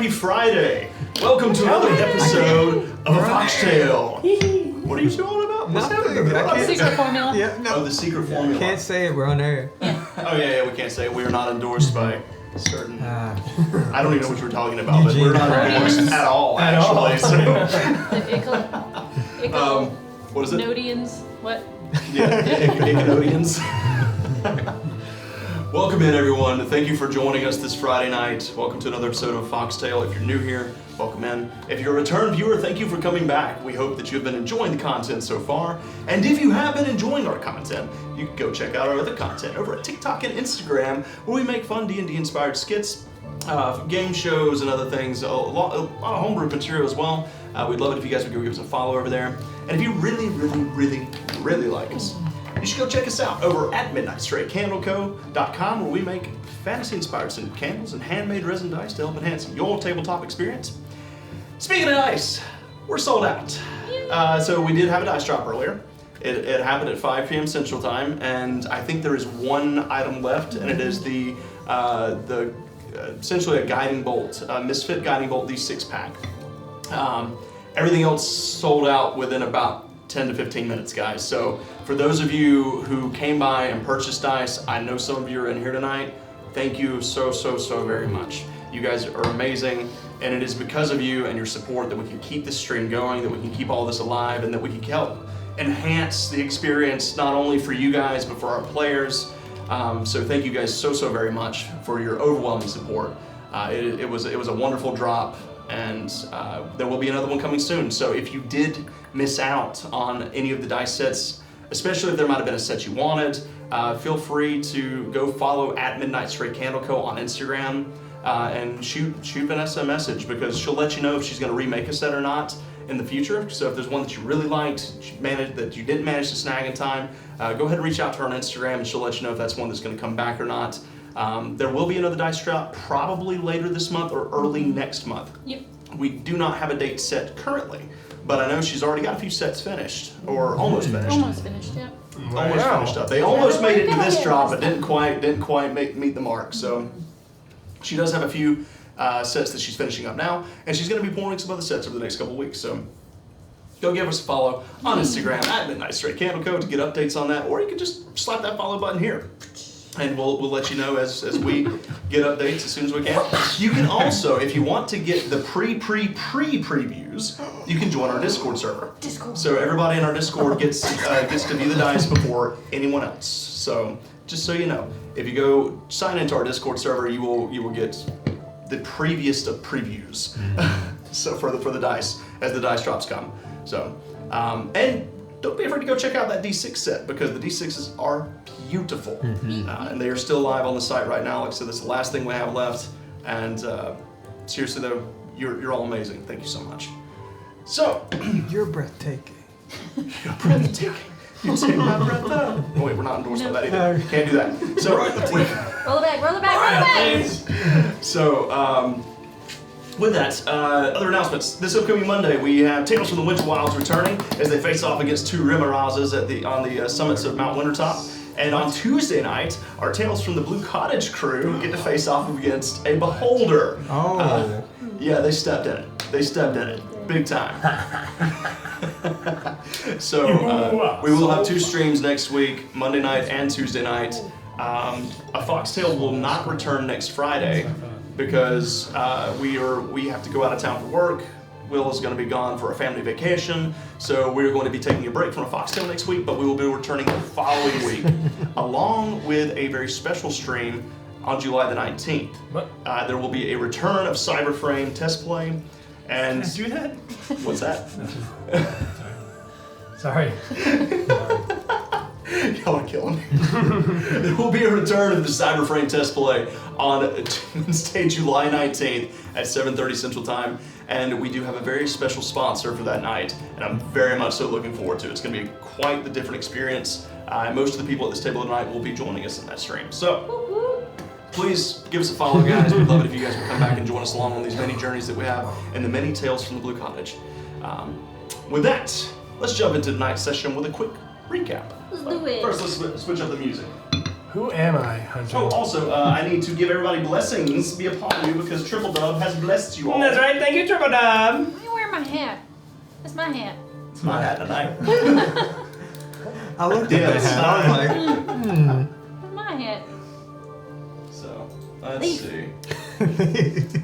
Happy Friday! Welcome to another episode of A Foxtail. What are you talking about? What's happening? Secret formula. Yeah, no. Oh, the secret formula. Can't say it, we're on air. Oh yeah, we can't say it. We are not endorsed by certain... I don't even know what you were talking about, but Eugene we're not Krabs. endorsed at all, actually. So, what is it? Nodians. What? Yeah, Ickenodians. Welcome in, everyone. Thank you for joining us this Friday night. Welcome to another episode of Foxtail. If you're new here, welcome in. If you're a return viewer, thank you for coming back. We hope that you've been enjoying the content so far. And if you have been enjoying our content, you can go check out our other content over at TikTok and Instagram, where we make fun D&D inspired skits, game shows, and other things. A lot of homebrew material as well. We'd love it if you guys would go give us a follow over there. And if you really like us, you should go check us out over at MidnightStraightCandleCo.com, where we make fantasy-inspired scented candles and handmade resin dice to help enhance your tabletop experience. Speaking of dice, we're sold out. So we did have a dice drop earlier. It happened at 5 p.m. Central Time, and I think there is one item left, and it is the essentially a guiding bolt, a Misfit guiding bolt D6 pack. Everything else sold out within about 10 to 15 minutes, guys. So for those of you who came by and purchased dice, I know some of you are in here tonight. Thank you so very much. You guys are amazing, and it is because of you and your support that we can keep this stream going, that we can keep all this alive, and that we can help enhance the experience not only for you guys but for our players. So thank you guys so very much for your overwhelming support. It was a wonderful drop, and there will be another one coming soon. So if you did miss out on any of the dice sets, especially if there might have been a set you wanted, feel free to go follow at Midnight Straight Candle Co. on Instagram and shoot Vanessa a message, because she'll let you know if she's going to remake a set or not in the future. So if there's one that you really liked, that you didn't manage to snag in time, go ahead and reach out to her on Instagram, and she'll let you know if that's one that's going to come back or not. There will be another dice drop probably later this month or early next month. Yep. We do not have a date set currently, but I know she's already got a few sets finished, or almost finished. Almost finished, yeah. Almost finished up. They almost made it to this drop, but didn't quite meet the mark. So she does have a few sets that she's finishing up now, and she's going to be pouring some other sets over the next couple of weeks. So go give us a follow on Instagram at Midnight Straight Candle Co. to get updates on that, or you can just slap that follow button here, and we'll let you know as we get updates as soon as we can. You can also, if you want to get the previews, you can join our Discord server. So everybody in our Discord gets to view the dice before anyone else. So just so you know, if you go sign into our Discord server, you will get the previous of previews. So for the dice as the dice drops come. So and don't be afraid to go check out that D6 set, because the D6s are beautiful. And they are still live on the site right now. Like I said, that's the last thing we have left. And seriously though, you're all amazing. Thank you so much. So You're breathtaking. you're breathtaking. You take my breath out. Oh wait, we're not endorsed by that either. Can't do that. So Roll it back. So with that, other announcements. This upcoming Monday, we have Tales from the Winter Wilds returning as they face off against two Rimmerazes on the summits of Mount Wintertop. And on Tuesday night, our Tales from the Blue Cottage crew get to face off against a Beholder. Oh. Yeah, they stepped in it. Big time. So we will have 2 streams next week, Monday night and Tuesday night. A Foxtail will not return next Friday, because we have to go out of town for work. Will is going to be gone for a family vacation, so we're going to be taking a break from a Foxtail next week, but we will be returning the following week, along with a very special stream on July the 19th. There will be a return of Cyberframe test play, and do that? What's that? Sorry. Y'all are killing me. There will be a return of the Cyberframe test play on Wednesday, July 19th at 7:30 Central Time. And we do have a very special sponsor for that night, and I'm very much so looking forward to it. It's going to be quite the different experience. Most of the people at this table tonight will be joining us in that stream. So please give us a follow, guys. We'd love it if you guys would come back and join us along on these many journeys that we have and the many tales from the Blue Cottage. With that, let's jump into tonight's session with a quick recap. Let's do it. First, let's switch up the music. Who am I, Hunter? Oh, also, I need to give everybody blessings be upon you because Triple Dub has blessed you all. That's right. Thank you, Triple Dub. Why you wearing my hat? That's my hat. It's my hat tonight. I looked at Yeah, that hat. I was like, That's my hat. So, let's see.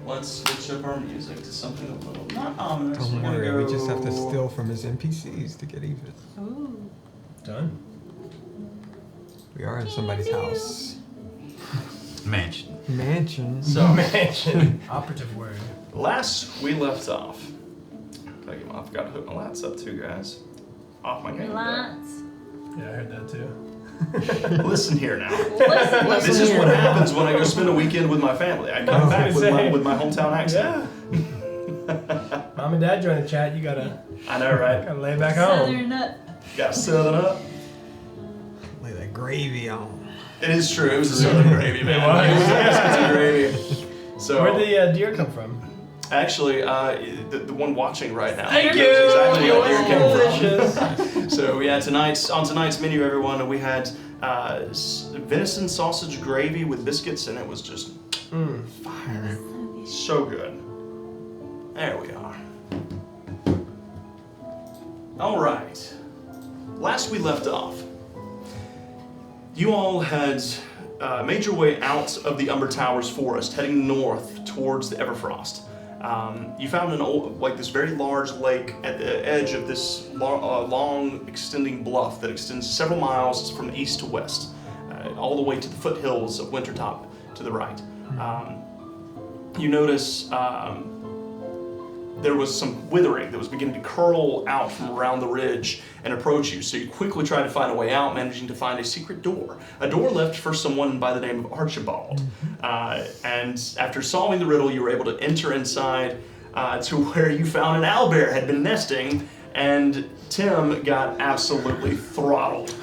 Let's switch up our music to something a little not ominous. Don't We're gonna worry, we go- just have to steal from his NPCs to get even. Ooh. Done. We are in somebody's house. Mansion. Mansion. So, Mansion. Operative word. last we left off. I forgot to hook my lights up too, guys. Off my game. Lights. Yeah, I heard that too. Listen here now. Listen. This is what happens when I go spend a weekend with my family. I come back with my hometown accent. Yeah. Mom and Dad join the chat. You gotta I know, right? lay back home. Southern nut. Got southern up. Lay that gravy on. It is true. It was a southern gravy, man. It was. It was a gravy. So Where'd the deer come from? actually, the one watching right now. Thank knows you. Exactly where deer came from. Delicious. So yeah, on tonight's menu, everyone, we had venison sausage gravy with biscuits, and it was just fire. So good. There we are. All right. Last we left off, you all had made your way out of the Umber Towers forest, heading north towards the Everfrost. You found an old, this very large lake at the edge of this long extending bluff that extends several miles from east to west, all the way to the foothills of Wintertop to the right. You notice there was some withering that was beginning to curl out from around the ridge and approach you. So you quickly try to find a way out, managing to find a secret door. A door left for someone by the name of Archibald. And after solving the riddle, you were able to enter inside to where you found an owlbear had been nesting, and Tim got absolutely throttled.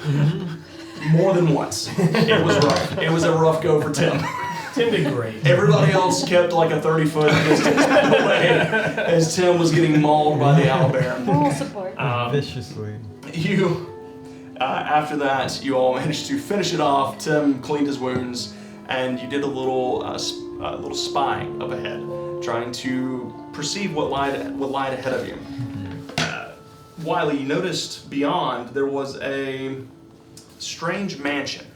More than once. It was rough. It was a rough go for Tim. Tim did great. Everybody else kept like a 30-foot distance away as Tim was getting mauled by the owlbear. Moral support. Viciously. After that, you all managed to finish it off. Tim cleaned his wounds, and you did a little spying up ahead, trying to perceive what lied ahead of you. Wiley, you noticed beyond there was a strange mansion,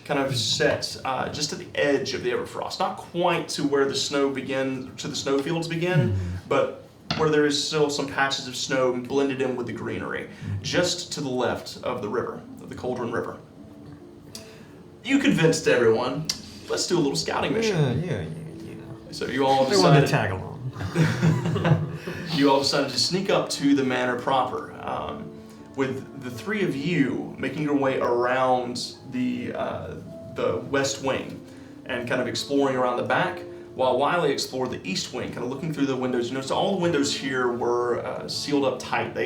kind of set just at the edge of the Everfrost, not quite to where the snowfields begin, but where there is still some patches of snow blended in with the greenery, just to the left of the river, of the Cauldron River. You convinced everyone, let's do a little scouting mission. Yeah. So you all They wanted to decided, tag along. you all decided to sneak up to the manor proper, with the three of you making your way around the west wing and kind of exploring around the back, while Wiley explored the east wing, kind of looking through the windows. You notice all the windows here were sealed up tight.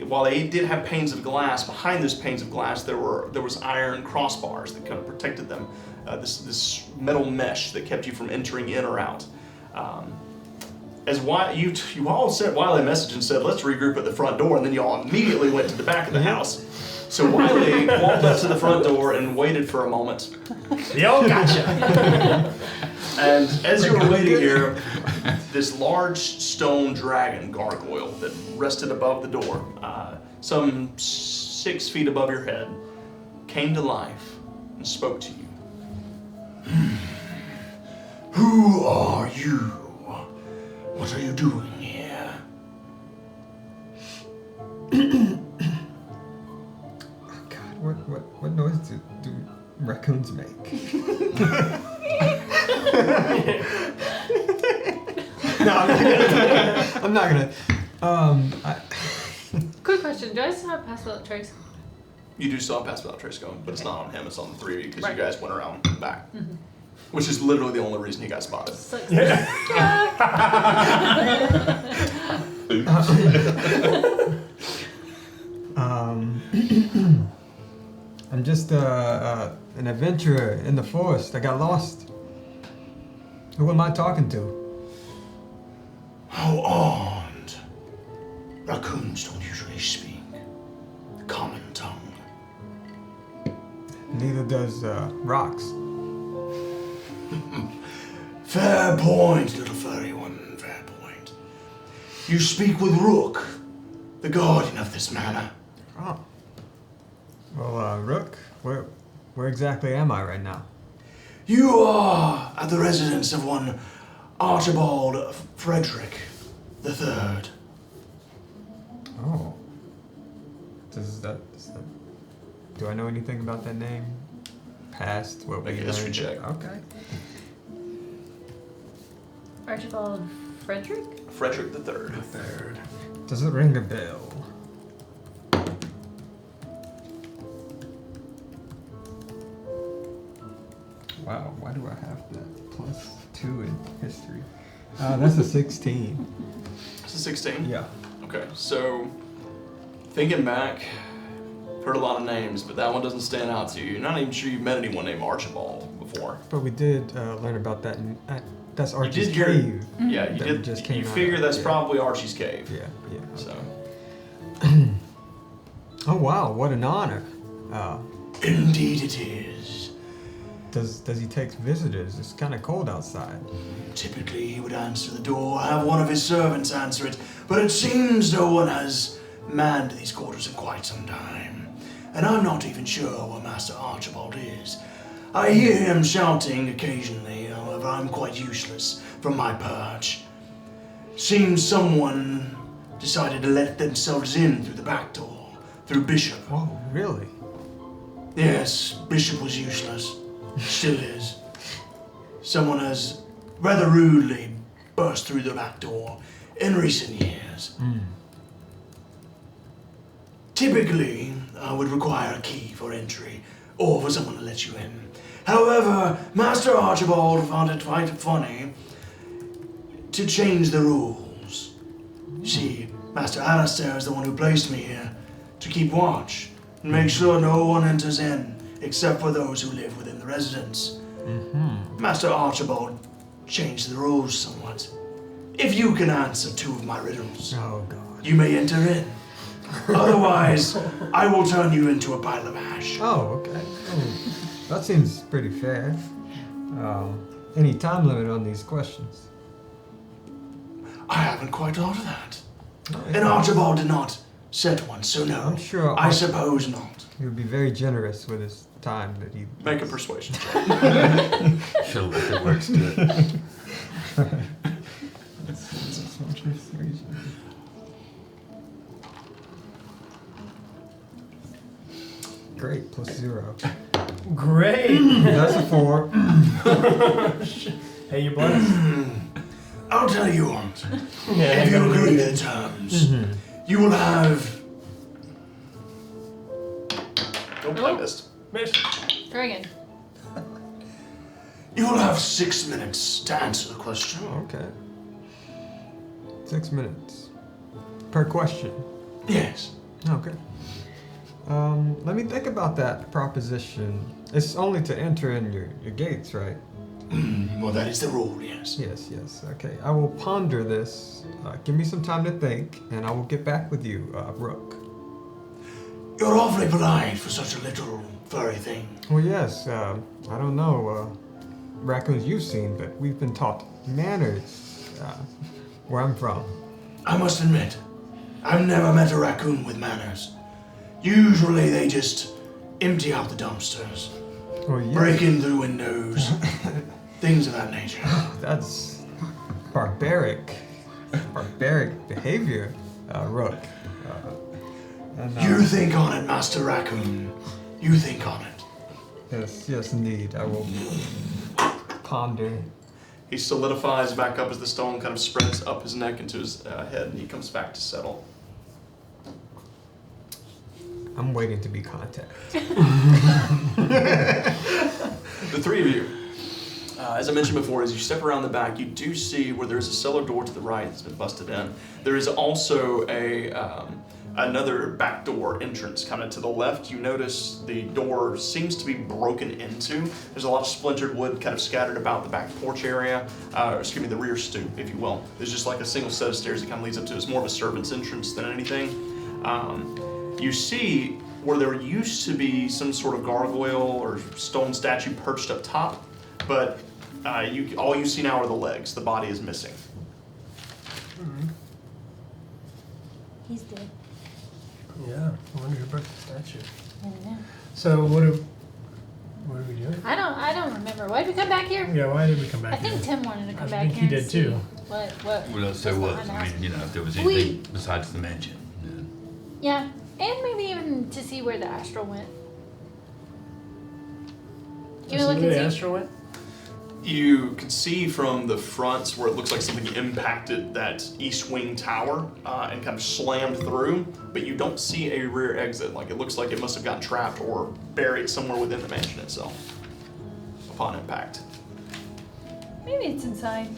While they did have panes of glass, behind those panes of glass there was iron crossbars that kind of protected them. This metal mesh that kept you from entering in or out. As you all sent Wiley a message and said, let's regroup at the front door, and then you all immediately went to the back of the house. So Wiley walked up to the front door and waited for a moment. Yo, gotcha. And as you were waiting here, this large stone dragon gargoyle that rested above the door, some 6 feet above your head, came to life and spoke to you. Who are you? What are you doing here? Oh God, what noise do raccoons make? No, I'm not gonna. Quick question. Do I still have Pass Without Trace? You do still have Pass Without Trace going, but it's not on him, it's on the 3 of you, because Right. you guys went around back. Which is literally the only reason he got spotted. Sucks. I'm just an adventurer in the forest. I got lost. Who am I talking to? How odd. Raccoons don't usually speak the common tongue. Neither does rocks. Fair point, little furry one, fair point. You speak with Rook, the guardian of this manor. Oh. Well, Rook, where exactly am I right now? You are at the residence of one Archibald Frederick III. Oh. Does that do I know anything about that name? Past what we Make a history learned? check. Okay. Archibald Frederick? Frederick III. Does it ring a bell? Wow, why do I have that? +2 in history. That's a 16. It's a 16? Yeah. Okay, so thinking back, heard a lot of names, but that one doesn't stand out to you. You're not even sure you've met anyone named Archibald before. But we did learn about that in that's You Archie's did hear, cave. yeah, you That did. just came You out figure of, that's yeah. probably Archie's cave. Yeah, yeah. So, Oh wow, what an honor. Indeed it is. Does he take visitors? It's kind of cold outside. Typically he would answer the door, have one of his servants answer it, but it seems no one has manned these quarters in quite some time. And I'm not even sure where Master Archibald is. I hear him shouting occasionally, however I'm quite useless from my perch. Seems someone decided to let themselves in through the back door, through Bishop. Whoa, really? Yes, Bishop was useless. Still is. Someone has rather rudely burst through the back door in recent years. Typically, I would require a key for entry, or for someone to let you in. However, Master Archibald found it quite funny to change the rules. See, Master Alistair is the one who placed me here to keep watch and make sure no one enters in except for those who live within the residence. Master Archibald changed the rules somewhat. If you can answer 2 of my riddles, Oh god. you may enter in. Otherwise, I will turn you into a pile of ash. Oh, okay. Oh, that seems pretty fair. Any time limit on these questions? I haven't quite thought of that. Oh, And Archibald did not set one, so no. I'm sure I suppose not. he would be very generous with his time that he make a persuasion check. She'll if it works good. Great, +0. Great. That's a 4. Hey, you blessed. I'll tell you what. Yeah, If you I'm agree to good. the terms, you will have Nope, I missed. Miss. Try again. 6 minutes to answer the question. Oh, okay. 6 minutes. Per question. Yes. Okay. Let me think about that proposition. It's only to enter in your gates, right? Well, that is the rule, yes. Yes, yes. Okay. I will ponder this. Give me some time to think, and I will get back with you, Rook. You're awfully polite for such a little furry thing. Well, yes. I don't know raccoons you've seen, but we've been taught manners where I'm from. I must admit, I've never met a raccoon with manners. Usually they just empty out the dumpsters, Well, yes. break in through windows, things of that nature. That's barbaric behavior, Rook. You think on it, Master Raccoon. You think on it. Yes, indeed. I will ponder. He solidifies back up as the stone kind of spreads up his neck into his head, and he comes back to settle. I'm waiting to be contacted. The 3 of you, as I mentioned before, as you step around the back, you do see where there's a cellar door to the right that's been busted in. There is also another back door entrance kind of to the left. You notice the door seems to be broken into. There's a lot of splintered wood kind of scattered about the back porch area, the rear stoop, if you will. There's just like a single set of stairs that kind of leads up to it. It's more of a servant's entrance than anything. You see where there used to be some sort of gargoyle or stone statue perched up top, but all you see now are the legs. The body is missing. He's dead. Yeah, I wonder who broke the statue. I don't know. So what are we doing? I don't remember. Why did we come back here? Yeah, why did we come back I think here? Tim wanted to come I back think here he and did see too. what Well, so was was. behind the I house. mean, if there was We- anything besides the mansion. Yeah, and maybe even to see where the astral went. You So look where the and see. astral went? You can see from the fronts where it looks like something impacted that east wing tower and kind of slammed through, but you don't see a rear exit. Like it looks like it must have gotten trapped or buried somewhere within the mansion itself upon impact. Maybe it's inside.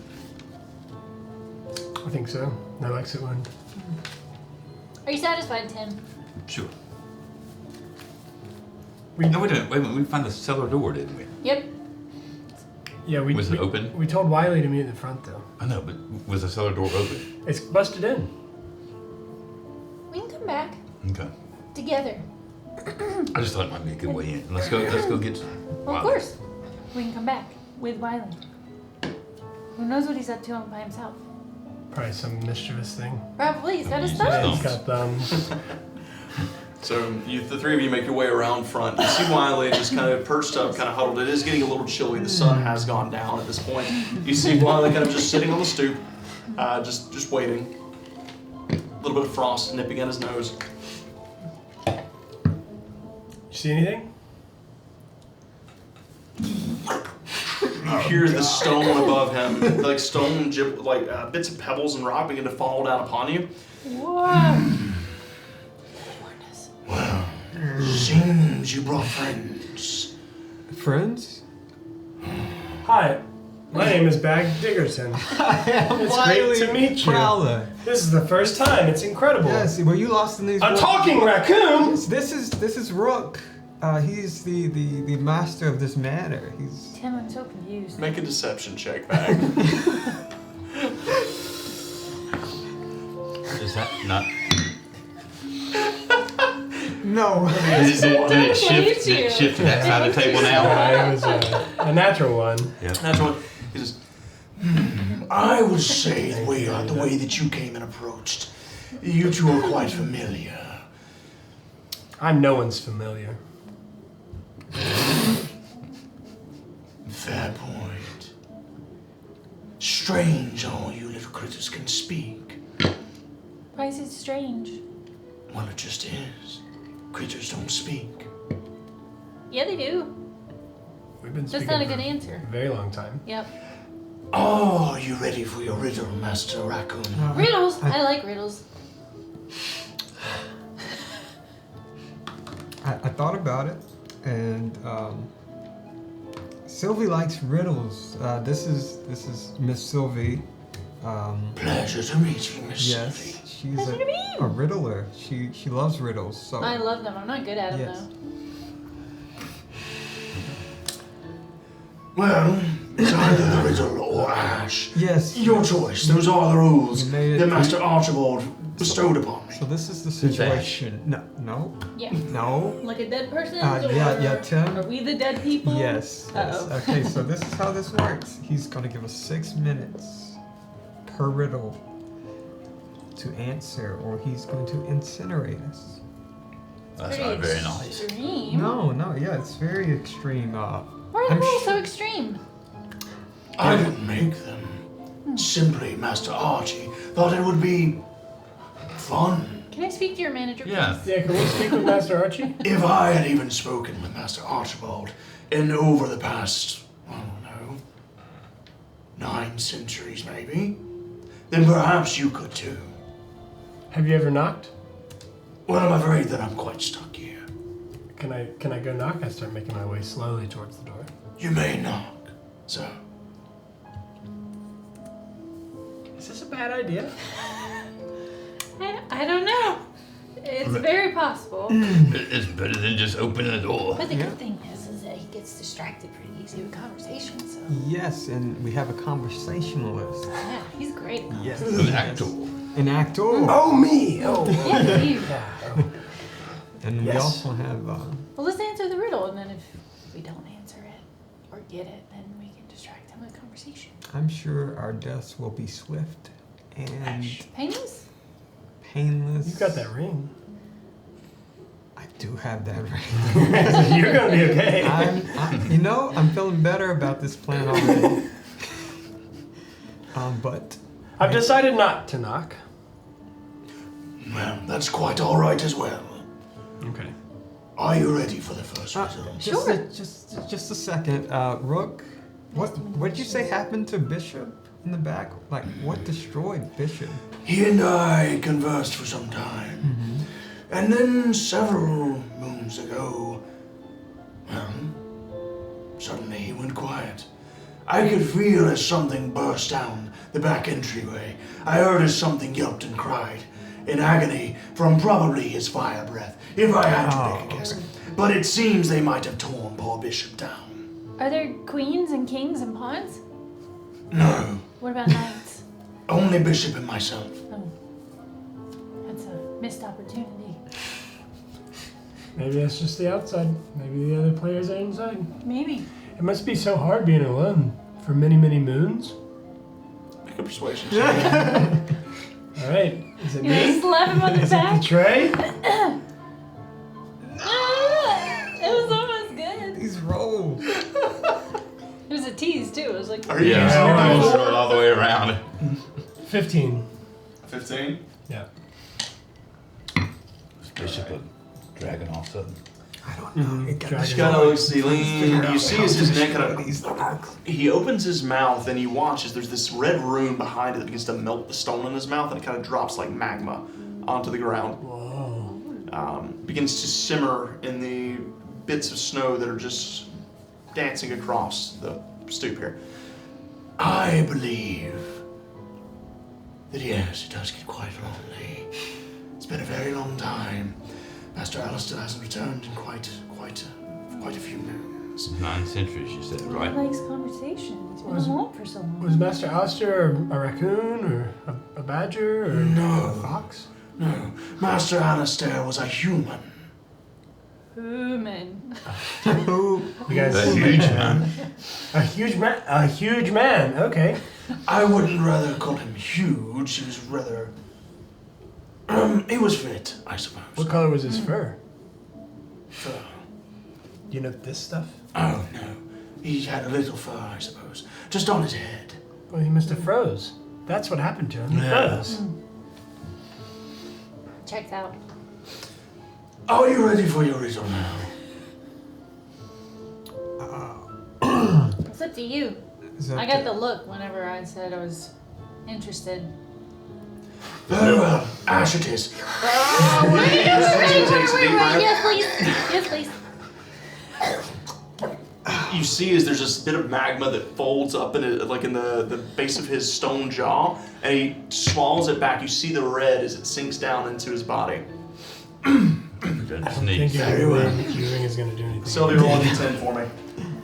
I think so. No exit wound. Are you satisfied, Tim? Sure. We No, wait a minute. We found the cellar door, didn't we? Yep. Yeah, we Was it open? We told Wiley to meet in the front though. I know, but was the cellar door open? It's busted in. We can come back Okay. together. I just thought it might be a good way in. Let's go get some. Well, of course. We can come back with Wiley. Who knows what he's up to by himself? Probably some mischievous thing. Probably. He's got his Use his thumbs. He's got thumbs. So the three of you make your way around front. You see Wiley just kind of perched up, kind of huddled. It is getting a little chilly. The sun has gone down at this point. You see Wiley kind of just sitting on the stoop, just waiting. A little bit of frost nipping at his nose. You see anything? You hear the stone above him, like stone, bits of pebbles and rock begin to fall down upon you. Whoa. Well, seems you brought friends. Friends? Hi, my name is Bag Diggerton. It's great to meet you. Prowler. This is the first time. It's incredible. Yes, were you lost in these A woods? talking raccoon. Yes, this is Rook. He's the master of this manor. He's Tim, I'm so confused. Make a deception check back. Is that not? no. Did it shift to that side of the table now? It was a natural one. Yeah. That's what he says. I would say the way that you came and approached, you two are quite familiar. I'm no one's familiar. Fair point. Strange all you little critters can speak. Why is it strange? Well, it just is. Critters don't speak. Yeah, they do. We've been That's speaking not a for good answer. a very long time. Yep. Oh, are you ready for your riddle, Master Raccoon? Riddles. I like riddles. I thought about it, and Sylvie likes riddles. This is Miss Sylvie. Pleasure to meet you, Miss Yes, Sylvie. she's Pleasure to meet you. a riddler. She loves riddles. So I love them. I'm not good at them Yes. though. Well, it's either the riddle or ash. yes. Your choice. Those are the rules You made it. that Master Archibald bestowed upon me. So this is the Who's situation. No, Yeah. no. Like a dead person? Yeah, Tim. Are we the dead people? Yes. Uh-oh. Okay, so this is how this works. He's gonna give us 6 minutes per riddle to answer, or he's going to incinerate us. That's not very nice. Extreme. No, yeah, it's very extreme. Why are the I'm rules so sure- extreme? I didn't make them. Simply, Master Archie thought it would be fun. Can I speak to your manager? Yeah. please? Yeah, can we speak with Master Archie? If I had even spoken with Master Archibald in over the past, I don't know, 9 centuries maybe, then perhaps you could too. Have you ever knocked? Well, I'm afraid that I'm quite stuck here. Can I go knock? I start making my way slowly towards the door. You may knock, sir. Is this a bad idea? I don't know. It's very possible. It's better than just opening the door. But the good thing is that he gets distracted pretty easy with conversation. So Yes, and we have a conversationalist. yeah, he's great. Yes. An actor. An actor. Oh, me! Oh, Yeah, you. yeah. Oh. And we Yes. also have. Well, let's answer the riddle, and then if we don't answer it or get it, then we can distract him with conversation. I'm sure our deaths will be swift and Painless? painless. You've got that ring. I do have that ring. So you're gonna be okay. I'm feeling better about this plan already. But I've decided not to knock. Well, that's quite all right as well. Okay. Are you ready for the first riddle? just a second, Rook. What did you say happened to Bishop in the back? Like, what destroyed Bishop? He and I conversed for some time. And then several moons ago, well, suddenly he went quiet. I could feel as something burst down the back entryway. I heard as something yelped and cried in agony from probably his fire breath, if I had to make a guess. But it seems they might have torn poor Bishop down. Are there queens and kings and pawns? No, What about knights? only Bishop and myself. Oh. That's a missed opportunity. Maybe that's just the outside. Maybe the other players are inside. Maybe. It must be so hard being alone for many, many moons. Make a persuasion check. All right. Is it You gonna me? slap him on the Is it the back? tray? It was almost good. These rolls. It was a tease too. It was like, Are you Yeah, using I your was throw it all the way around. 15. 15? Yeah. Bishop of dragon all of a sudden. I don't know. It got Dragon. Just kind of see, you see as his neck kind of, these looks. he opens his mouth and he watches, there's this red rune behind it that begins to melt the stone in his mouth and it kind of drops like magma onto the ground. Whoa. Begins to simmer in the bits of snow that are just dancing across the stoop here. I believe that yes, it does get quite lonely. It's been a very long time. Master Alistair hasn't returned in quite a few moons. 9 centuries, you said, right? he likes conversation. He's been Was- alone for so long. Was Master Alistair a raccoon or a badger or No. a fox? No, Master Alistair was a human. Human. You guys A huge man. A huge man. A huge man. Okay. I wouldn't rather call him huge. He was rather. He was fit, I suppose. What color was his fur? Fur. Do you know this stuff? Oh no, he had a little fur, I suppose, just on his head. Well, he must have froze. That's what happened to him. He Yeah. froze. Checked out. Are you ready for your riddle now? It's up to you. I got the look whenever I said I was interested. Very well, Ash it is. Yes, please. Yes, please. You see as there's this bit of magma that folds up in it, like in the base of his stone jaw, and he swallows it back. You see the red as it sinks down into his body. Doesn't I don't sneeze. think your Very well. ring is going to do anything. Sylvia, roll a d10 for me.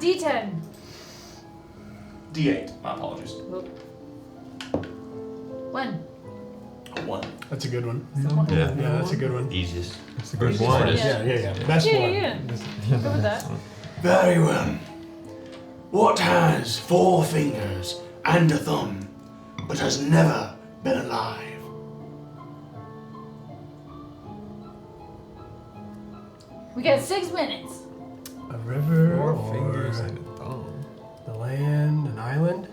D10. D8, my apologies. 1. A 1. That's a good one. Yeah. Yeah, that's a good one. Easiest. It's a good Easiest one. one, Yeah. Best Yeah, one. yeah. Yeah, Go with that. Very well. What has 4 fingers and a thumb, but has never been alive? We got 6 minutes. A river 4 or fingers and a thumb. the land, an island.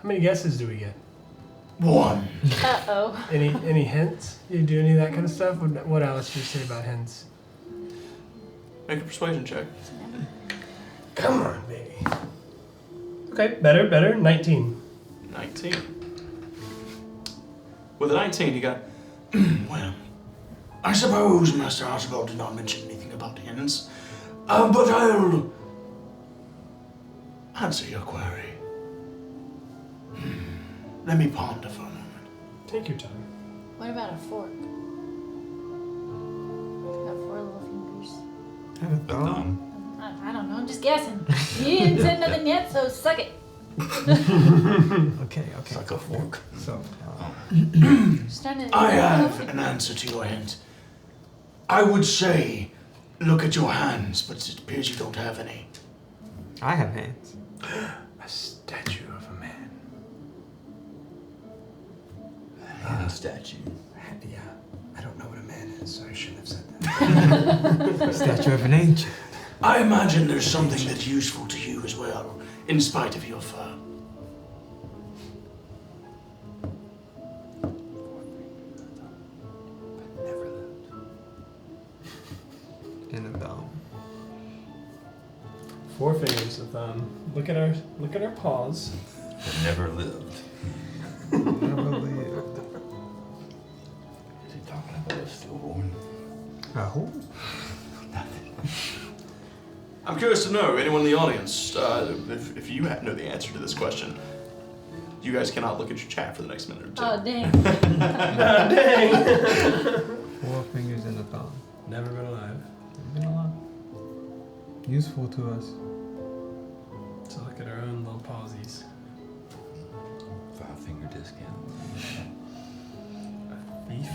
How many guesses do we get? 1. Uh-oh. Any hints? You do any of that kind of stuff? What else do you say about hints? Make a persuasion check. Come on, baby. Okay, better. 19. 19. With a 19, you got Well, I suppose Master Archibald did not mention anything about hints, but I'll answer your query. Let me ponder for a moment. Take your time. What about a fork? It's got 4 little fingers. And a thumb. I don't know. I'm just guessing. You didn't say nothing yet, so suck it. Okay. It's like a fork. So, I have an answer to your hint. I would say, look at your hands, but it appears you don't have any. I have hands. A statue of a man. A statue. Yeah, I don't know what a man is, so I shouldn't have said that. Statue of an ancient. I imagine there's something that's useful to you as well, in spite of your fur. Never lived. In a thumb. 4 fingers, a thumb. Look at our paws. That never lived. Never lived. Is he talking about a stillborn? Oh. I'm curious to know, anyone in the audience, if you know the answer to this question, you guys cannot look at your chat for the next minute or two. Oh, dang. Dang. 4 fingers in a thumb. Never been alive. Been a lot. Useful to us. So look at our own little pawsies. 5-finger discount. Beef.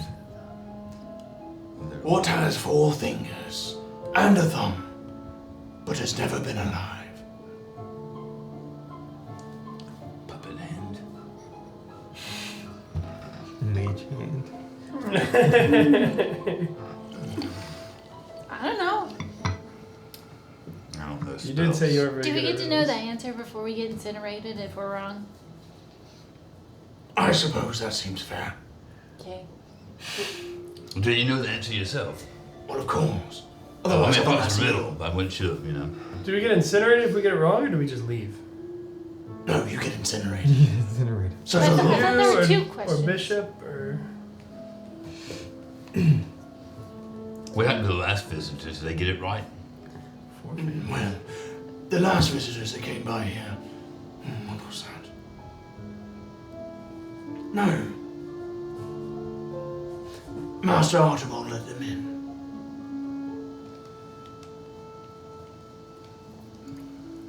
What has 4 fingers and a thumb, but has never been alive? Puppet hand. Mage hand. I don't know. I don't know. You did say you were very Do we good get at to know the riddles. answer before we get incinerated if we're wrong? I suppose that seems fair. Okay. Do you know the answer yourself? Well, of course. I Otherwise, mean, I'll if it's ask a you. riddle, I wouldn't should, you know. Do we get incinerated if we get it wrong, or do we just leave? No, you get incinerated. Incinerated. So But the I thought there were You 2 or questions. Bishop, or... What happened to the last visitors? Did they get it right? 4 fingers. Well, the last visitors that came by here, what was that? No. Master Archibald let them in.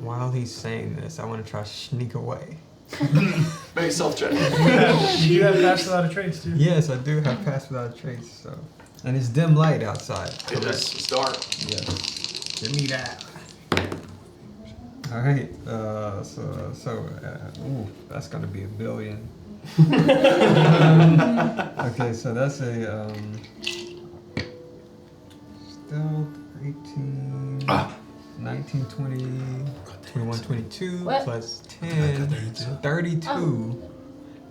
While he's saying this, I want to try to sneak away. Make a self check. You do have pass without a trace, too. Yes, I do have pass without a trace, so. And it's dim light outside. It is. It's dark. Yes. Give me that. Alright, ooh, that's gonna be $1 billion. Okay, so that's a, stealth, 18, 19, 20, 21, 22, What? plus 10, 32. Oh.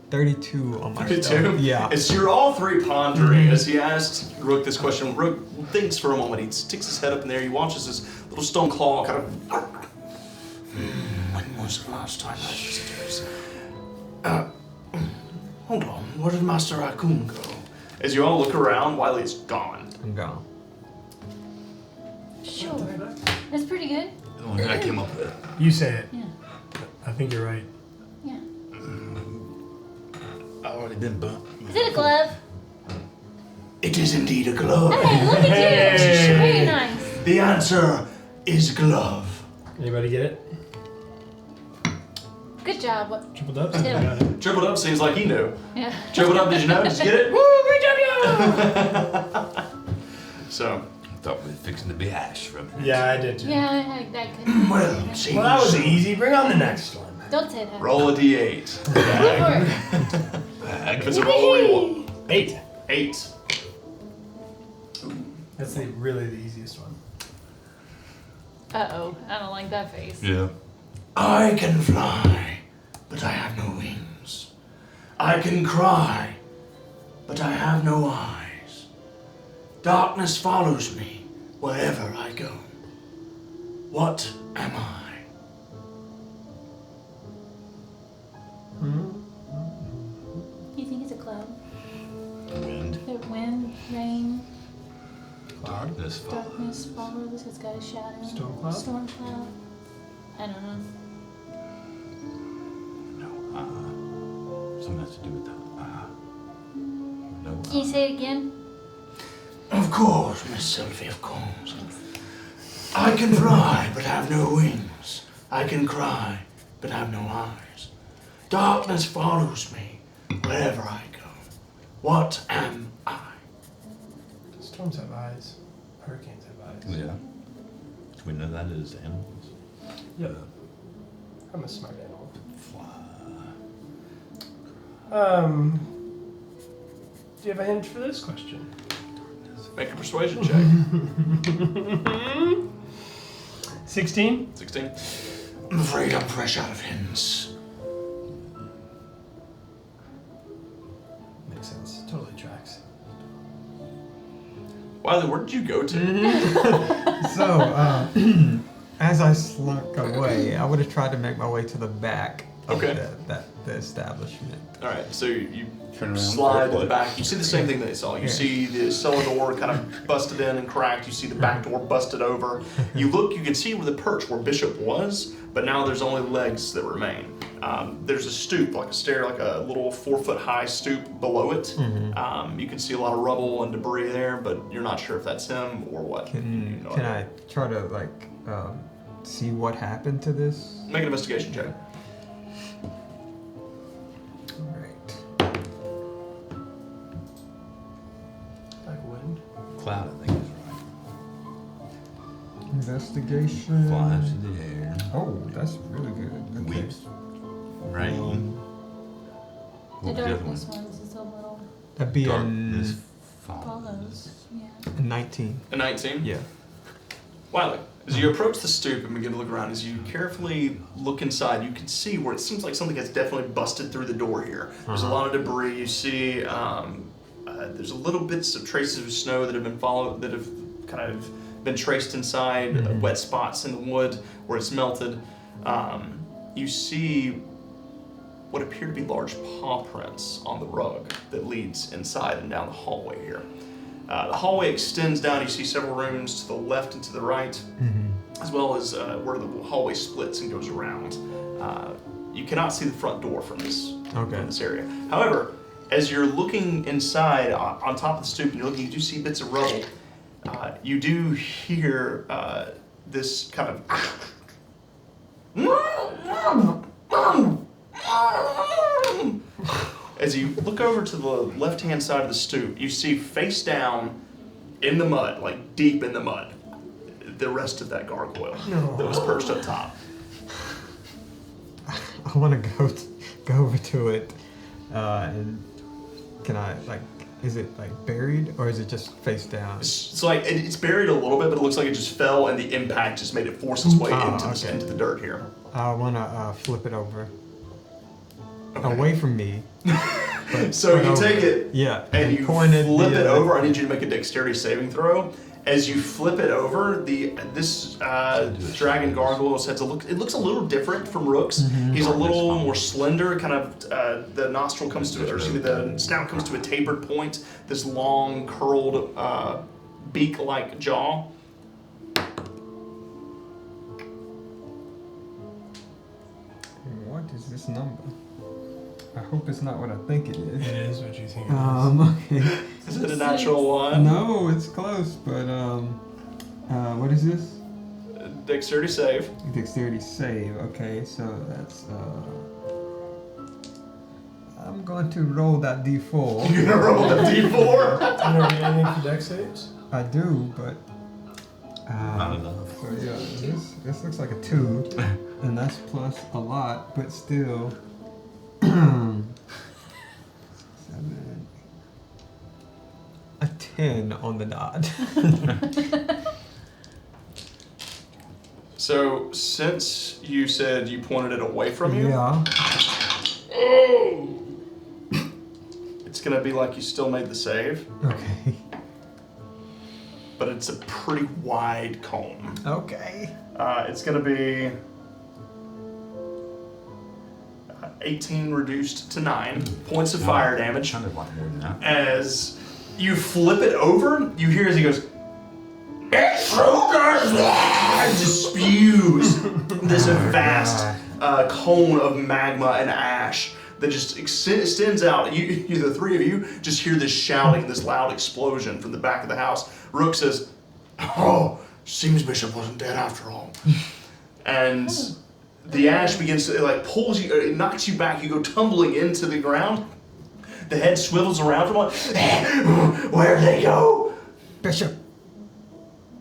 32 on my 32? stealth. Yeah. It's you're all 3 pondering as he asked Rook this question. Rook thinks for a moment. He sticks his head up in there. He watches his little stone claw kind of. When was the last time I visitors? Hold on. Where did Master Raccoon go? As you all look around, Wiley's gone. I'm gone. Sure. That's pretty good. The one that I came up with. You say it. Yeah. I think you're right. Yeah. I've already been bumped. Is it a glove? It is indeed a glove. Hey, look at you. Hey. Very nice. The answer is glove. Anybody get it? Good job. What? Triple up? Yeah. Got it. Tripled up seems like he knew. Yeah. Tripled up, did you know? Did you get it? Woo, great job, yo! So, I thought we were fixing to be hash from it. Yeah, I did too. Yeah, I couldn't. Well, seems Well, that was easy. Bring on the next one. Don't say that. roll a d8. Go for it. If it's a roll, we want 8. 8. That's really the easiest one. Uh-oh. I don't like that face. Yeah. I can fly, but I have no wings. I can cry, but I have no eyes. Darkness follows me wherever I go. What am I? You think it's a cloud? Wind. The wind, rain, Darkness fall. darkness follows. It's got a shadow. Storm cloud? Storm cloud. I don't know. No. Something has to do with that. No. Can you say it again? Of course, Miss Sylvie, of course. I can fly, but have no wings. I can cry, but have no eyes. Darkness follows me wherever I go. What am I? Storms have eyes. Hurricanes have eyes. Yeah. We know that is animals. Yeah. I'm a smart animal. Fly. Do you have a hint for this question? Make a persuasion check. 16? 16. I'm afraid I'm fresh out of hints. Makes sense. Totally tracks. Wiley, where did you go to? So, as I slunk away, I would have tried to make my way to the back of Okay. the establishment. All right, so you Turn around. slide to the foot. back. You see the same thing they saw. You Yeah. see the cellar door kind of busted in and cracked. You see the back door busted over. You look, you can see where the perch where Bishop was, but now there's only legs that remain. There's a stoop, like a stair, like a little 4-foot high stoop below it. You can see a lot of rubble and debris there, but you're not sure if that's him or what. Can No can idea. I try to see what happened to this? Make an investigation check. Right. Like wind? Cloud, I think is right. Investigation. Flies in the air. Oh, that's really good. Okay. Weeps. Rain. The What was the other one? darkness ones is a little That'd be Darkness follows. follows. Yeah. a 19. A 19? Yeah. Wiley, as you approach the stoop and begin to look around, as you carefully look inside, you can see where it seems like something has definitely busted through the door here. There's a lot of debris. You see, there's a little bits of traces of snow that have been followed, that have kind of been traced inside, wet spots in the wood where it's melted. You see what appear to be large paw prints on the rug that leads inside and down the hallway here. The hallway extends down. You see several rooms to the left and to the right, as well as where the hallway splits and goes around. You cannot see the front door from this area. However, as you're looking inside on top of the stoop and you're looking, you do see bits of rubble. You do hear this kind of as you look over to the left-hand side of the stoop, you see face down in the mud, like deep in the mud, the rest of that gargoyle that was perched up top. I want to go over to it, and can I is it buried or is it just face down? So like it's buried a little bit, but it looks like it just fell, and the impact just made it force its way into the dirt here. I want to flip it over, Okay. away from me. So you take it, and you point it flip the it other- over. I need you to make a dexterity saving throw. As you flip it over, this dragon gargoyle's head's it looks a little different from Rook's. He's a little more slender, kind of. The nostril comes to it, or excuse me, the snout comes to a tapered point. This long, curled, beak-like jaw. What is this number? I hope it's not what I think it is. It is what you think it is. Okay. Is it a natural one? No, it's close, but what is this? Dexterity save. Dexterity save. Okay, so that's I'm going to roll that d4. You're gonna roll the d4. You don't get anything for dex saves? I do, but Not enough. so yeah, this looks like a 2, and that's plus a lot, but still 7. A 10 on the dot. So since you said you pointed it away from you, Yeah. it's gonna be like you still made the save, Okay. but it's a pretty wide cone. Okay. It's gonna be 18 reduced to 9 points of fire damage. Sounded like more than that. As you flip it over, you hear as he goes, and just spews this vast cone of magma and ash that just extends out. You, the three of you, just hear this shouting, this loud explosion from the back of the house. Rook says, Oh, seems Bishop wasn't dead after all. and The ash begins to, it like pulls you, it knocks you back, you go tumbling into the ground. The head swivels around from where'd they go? Bishop.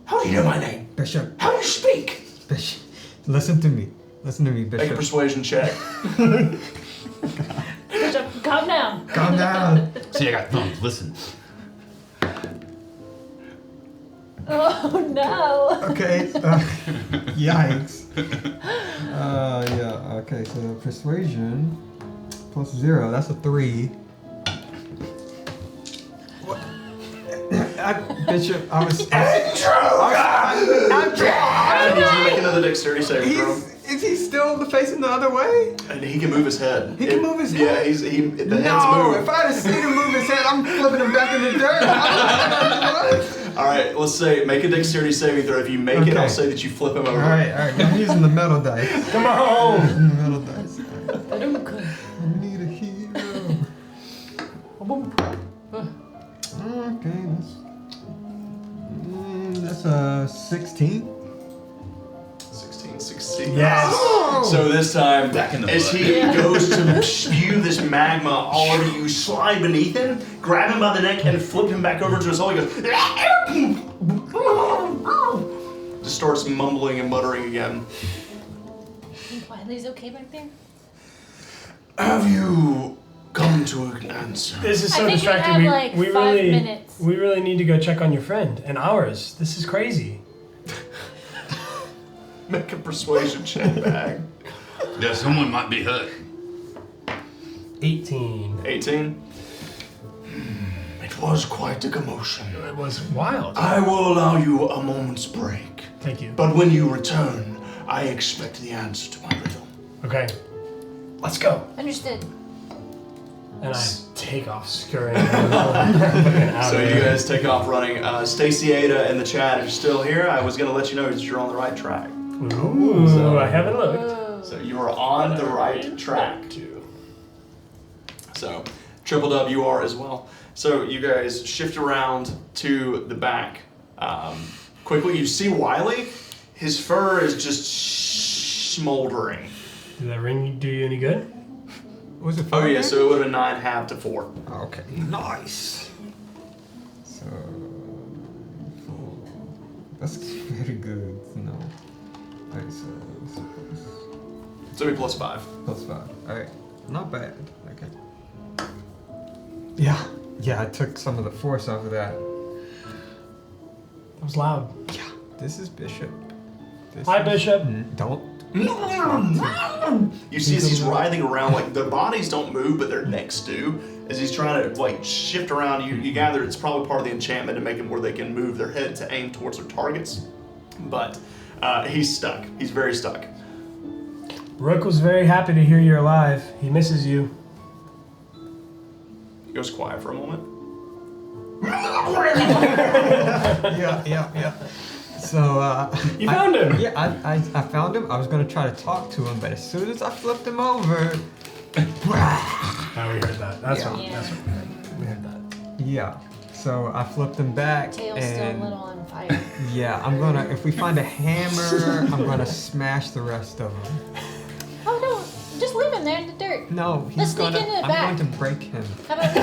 How do you know my name? Bishop. How do you speak? Bishop. Listen to me. Listen to me, Bishop. Make a persuasion check. Bishop, calm down. Calm down. See, I got thumbs. Listen. Oh no. Okay. Yikes. Yeah. Okay. So persuasion +0. That's a 3. What? Bishop, I was. I'm I need you to make another dexterity saving throw. Is he still facing the other way? And he can move his head. He can move his Yeah, head? the head's No, moved. if I'd have seen him move his head, I'm flipping him back in the dirt. Alright, let's say make a dexterity saving throw. If you make it, I'll Okay. say that you flip him over. Alright. I'm using the metal dice. Come on! Using the metal dice. I don't could. I need a hero. Okay, that's a 16. 16 succeeds. Yes. So this time, Back in the as butt. he goes to spew this magma all over you, slide beneath him, grab him by the neck, and flip him back over to his hole. He goes, just starts mumbling and muttering again. Think Wiley's okay back there? Have you come to an answer? This is I so think we distracting. have, like, 5 minutes. We really need to go check on your friend and ours. This is crazy. Make a persuasion check back. Yeah, someone might be hurt. 18. 18. It was quite a commotion. It was wild. I will allow you a moment's break, Thank you. but when you return, I expect the answer to my riddle. Okay. Let's go. Understood. And I take off scurrying. out So of you there. guys take off running. Stacy Ada in the chat, if you're still here, I was going to let you know that you're on the right track. Ooh, So- I haven't looked. Whoa. So you are on the right track. So Triple W you are as well. So you guys shift around to the back. Quickly, you see Wiley. His fur is just smoldering. Did that ring do you any good? Was it? Oh yeah, so it would have been 9 half to 4. Okay, nice. So that's very good. No. Alright, so So it'd be +5. +5. Alright, not bad. Okay. Yeah, I took some of the force off of that. That was loud. Yeah, this is Bishop. This Hi, is- Bishop. Don't. You see as he's writhing around, like their bodies don't move, but their necks do. As he's trying to like shift around, you gather it's probably part of the enchantment to make them where they can move their head to aim towards their targets. But he's stuck. He's very stuck. Rook was very happy to hear you're alive. He misses you. He goes quiet for a moment. Yeah. So, You found him. Yeah, I found him. I was gonna try to talk to him, but as soon as I flipped him over, Oh, we heard that. That's Yeah. what. That's what we heard that. yeah. So I flipped him back, Tail's still a and little on fire. yeah, I'm gonna. If we find a hammer, I'm gonna smash the rest of them. Oh no, just leave him there in the dirt. No, he's Let's sneak gonna. into the I'm back. going to break him. How about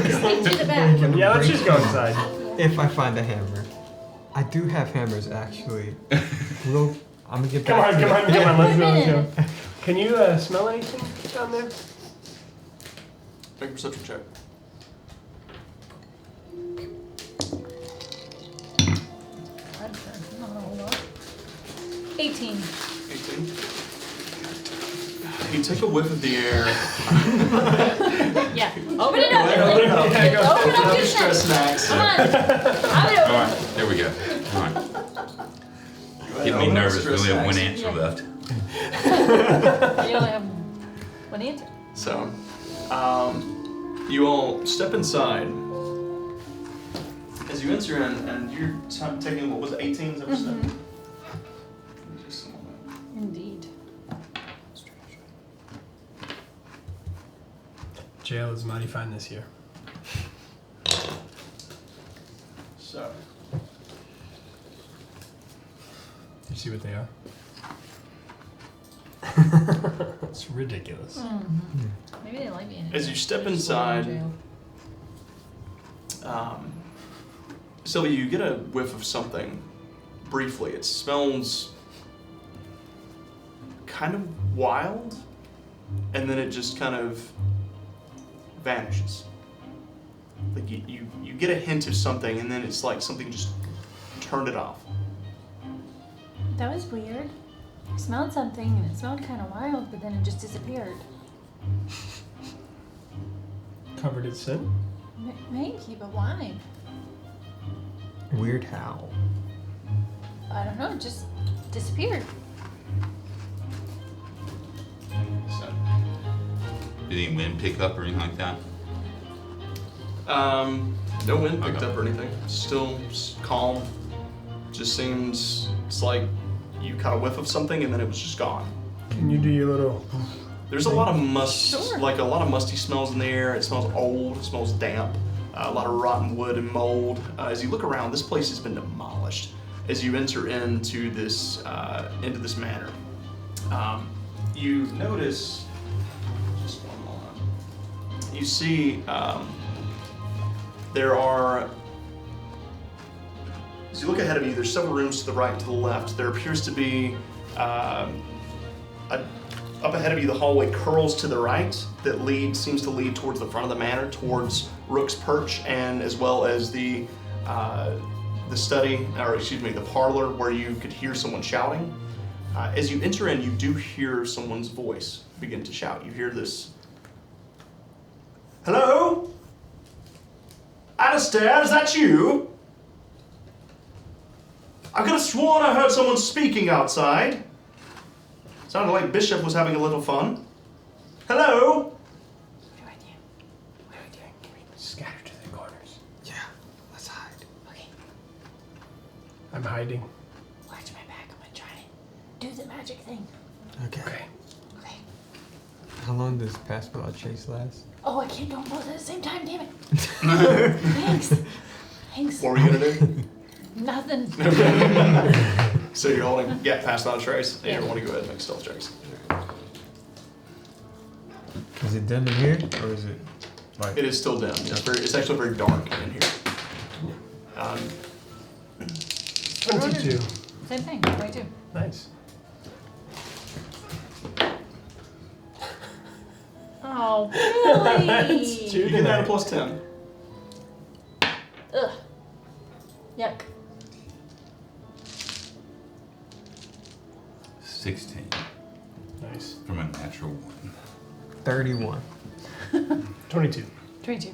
we sneak to the back? Yeah, let's just go inside. If I find a hammer, I do have hammers actually. I'm gonna get Come back on, to come on, that. come on. Let's go. Let's go. Can you smell anything down there? Make a perception check. Not a whole lot. 18. 18. You take a whiff of the air. Yeah. Open it up. Go ahead, Emily. open it up. Open up your Stress snacks. snacks. Come on. Have it All open. right, there we go. All right. Get me Open up nervous. We stress only have one snacks. answer left. You only have one answer. So, you all step inside. As you enter in, and you're taking, what was it, 18? Is that what you said? Just a moment. Indeed. Jail is mighty fine this year. So, You see what they are? It's ridiculous. Maybe they like me. As you step They're just living in inside, jail. Sylvia, you get a whiff of something briefly. It smells kind of wild, and then it just kind of vanishes. Like you get a hint of something, and then it's like something just turned it off. That was weird. I smelled something and it smelled kind of wild, but then it just disappeared. Covered in sin? Maybe, but why? Weird how. I don't know. It just disappeared. So, Did any wind pick up or anything like that? no wind picked Okay. up or anything. Still calm. Just seems it's like you caught a whiff of something and then it was just gone. Can you do your little... There's a lot of must, Sure. like a lot of musty smells in the air. It smells old. It smells damp. A lot of rotten wood and mold. As you look around, this place has been demolished. As you enter into this manor, you notice. Just one moment. You see, there are. As you look ahead of you, there's several rooms to the right and to the left. There appears to be up ahead of you, the hallway curls to the right that seems to lead towards the front of the manor, towards Rook's Perch, and as well as the study, or excuse me, the parlor where you could hear someone shouting. As you enter in, you do hear someone's voice begin to shout. You hear this. Hello? Alistair, is that you? I could have sworn I heard someone speaking outside. Sounded like Bishop was having a little fun. Hello? What do I do? What do I do? Scatter to the corners. Yeah, let's hide. Okay, I'm hiding. watch my back. I'm gonna try to do the magic thing. Okay. Okay. Okay. How long does Pass Without Chase last? Oh, I can't do them both at the same time. Damn it. Thanks. Thanks. What were you gonna do? Nothing. So you're holding, pass without a trace, and Yeah. you want to go ahead and make stealth checks. Is it done in here, or is it like? It is still dim. It's actually very dark in here. 22. Same thing. What do I do? Nice. Oh, really? You get that a plus 10. Ugh. Yuck. 16 Nice. from a natural one. 31. 22. 22.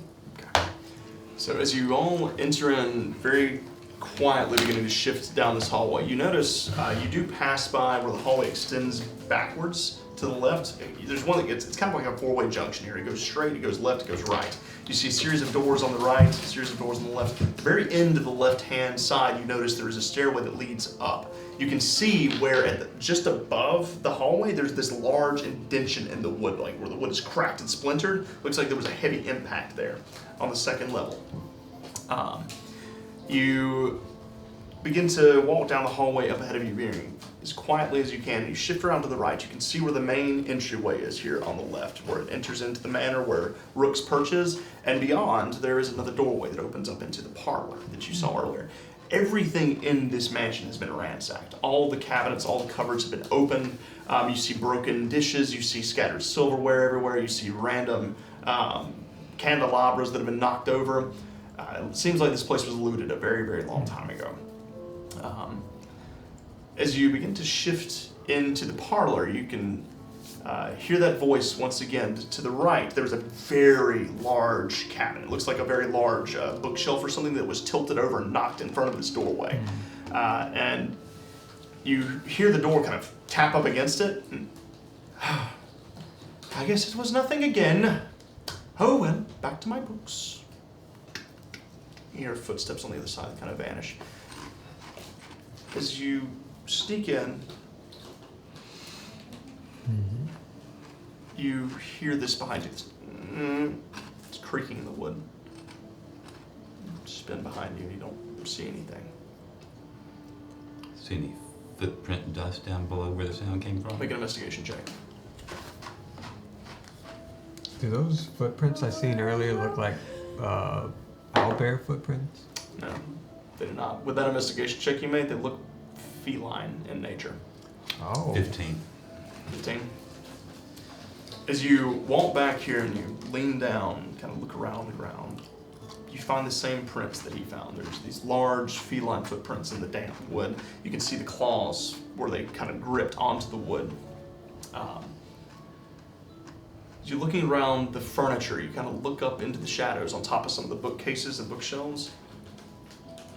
So as you all enter in very quietly, beginning to shift down this hallway, you notice you do pass by where the hallway extends backwards to the left. There's one that it's kind of like a four-way junction here. It goes straight, it goes left, it goes right. You see a series of doors on the right, a series of doors on the left. At the very end of the left-hand side, you notice there is a stairway that leads up. You can see where just above the hallway, there's this large indention in the wood, like where the wood is cracked and splintered. Looks like there was a heavy impact there on the second level. You begin to walk down the hallway up ahead of you, veering as quietly as you can. You shift around to the right. You can see where the main entryway is here on the left, where it enters into the manor where Rook's Perch is, and beyond there is another doorway that opens up into the parlor that you saw earlier. Everything in this mansion has been ransacked. All the cabinets, all the cupboards have been opened. You see broken dishes, you see scattered silverware everywhere, you see random candelabras that have been knocked over. It seems like this place was looted a very, very long time ago. As you begin to shift into the parlor, you can hear that voice once again. To the right, there's a very large cabinet. It looks like a very large bookshelf or something that was tilted over and knocked in front of this doorway. And you hear the door kind of tap up against it. And, I guess it was nothing again. Oh well, back to my books. You hear footsteps on the other side kind of vanish. As you sneak in, you hear this behind you. It's creaking in the wood. Spin behind you, you don't see anything. See any footprint dust down below where the sound came from? Make an investigation check. Do those footprints I seen earlier look like owlbear footprints? No, they do not. With that investigation check you made, they look feline in nature. Oh. 15. 15. As you walk back here and you lean down, kind of look around the ground, you find the same prints that he found. There's these large feline footprints in the damp wood. You can see the claws where they kind of gripped onto the wood. As you're looking around the furniture, you kind of look up into the shadows on top of some of the bookcases and bookshelves.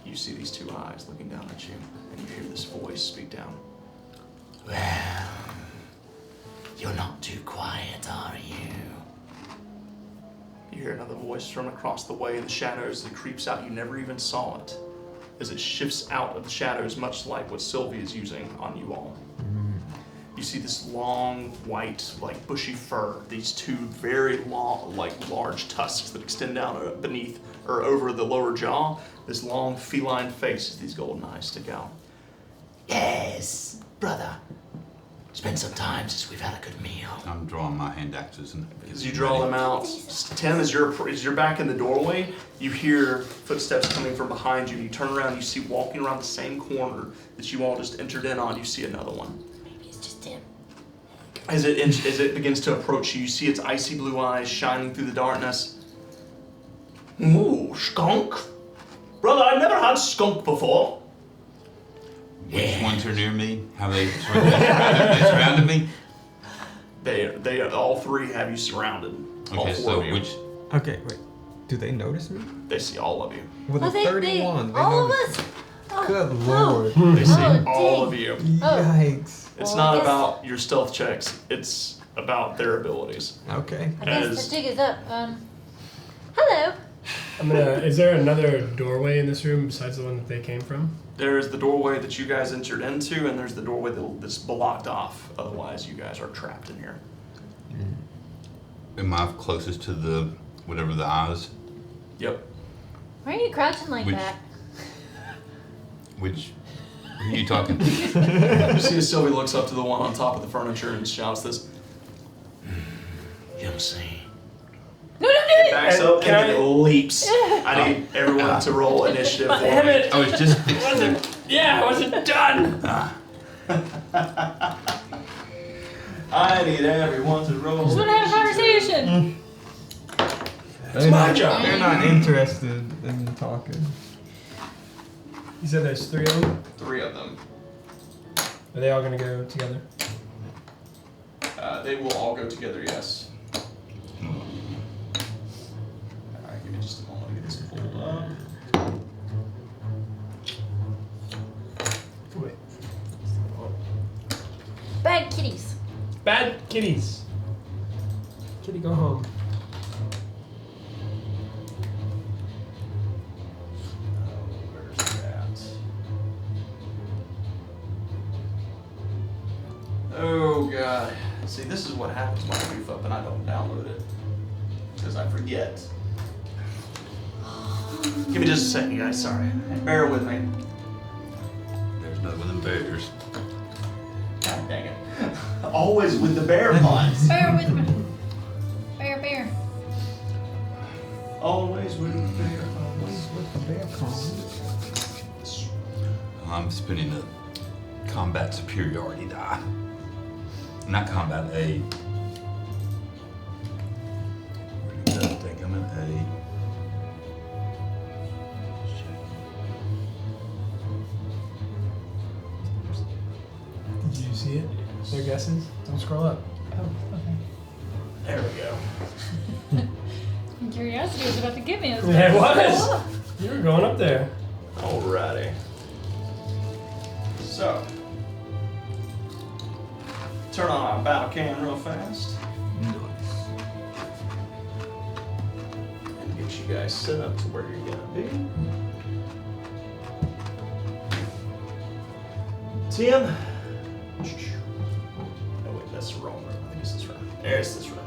You see these two eyes looking down at you, and you hear this voice speak down. Well, you're not too quiet, are you? You hear another voice from across the way in the shadows that creeps out. You never even saw it, as it shifts out of the shadows, much like what Sylvie is using on you all. You see this long, white, like bushy fur. These two very long, like large tusks that extend down beneath or over the lower jaw. This long feline face as these golden eyes stick out. Yes, brother. It's been some time since we've had a good meal. I'm drawing my hand axes and As you draw them out, Tim, as you're back in the doorway, you hear footsteps coming from behind you. You turn around, you see walking around the same corner that you all just entered in on. You see another one. Maybe it's just him. As it begins to approach you, you see its icy blue eyes shining through the darkness. Ooh, skunk? Brother, I've never had skunk before. which ones are near me? How they surrounded me? They all three have you surrounded. All Okay, four so of you. which Okay, wait. Do they notice me? They see all of you. With Oh, a 31, they all of notice. us. Oh, Good oh. lord. They see Oh, all dang. of you. Yikes. It's Well, not I guess- about your stealth checks. It's about their abilities. Okay. I guess As- the jig is up. Hello. I'm gonna. Is there another doorway in this room besides the one that they came from? There's the doorway that you guys entered into, and there's the doorway that's blocked off. Otherwise, you guys are trapped in here. am I closest to the whatever the eyes? Yep. Why are you crouching like Which- that? Which who are you talking to? You see as Sylvie looks up to the one on top of the furniture and shouts this. You'll see. No, don't do it. Backs up Can and I- it leaps. I need everyone to roll initiative for Damn me. it! I was just fixing to. Yeah, I wasn't done. I need everyone to roll. Just want to have a conversation. They're my not, job. They're not interested in talking. You said there's 3 of them. 3 of them. Are they all gonna go together? They will all go together, yes. Alright, give me just a moment to get this pulled up. Wait. Bad kitties. Bad kitties. Kitty, go home. Where's that? Oh god. See, this is what happens when I goof up and I don't download it. Because I forget. Give me just a second, guys. Sorry. Bear with me. There's no one in bears. God dang it. Always with the bear puns. Bear with me. Bear. Always with the bear puns. With the bear cons. I'm spinning a combat superiority die. Not combat, a. Where did that think I'm in a. Did you see it? Their guesses? Don't scroll up. Oh, okay. There we go. Curiosity was about to get me. I was Yeah, it like, was. "Oh." You were going up there. Alrighty. So, turn on our battle cam real fast and get you guys set up to where you're gonna be. Tim. Oh wait, that's the wrong room. I think it's this room. There's this room.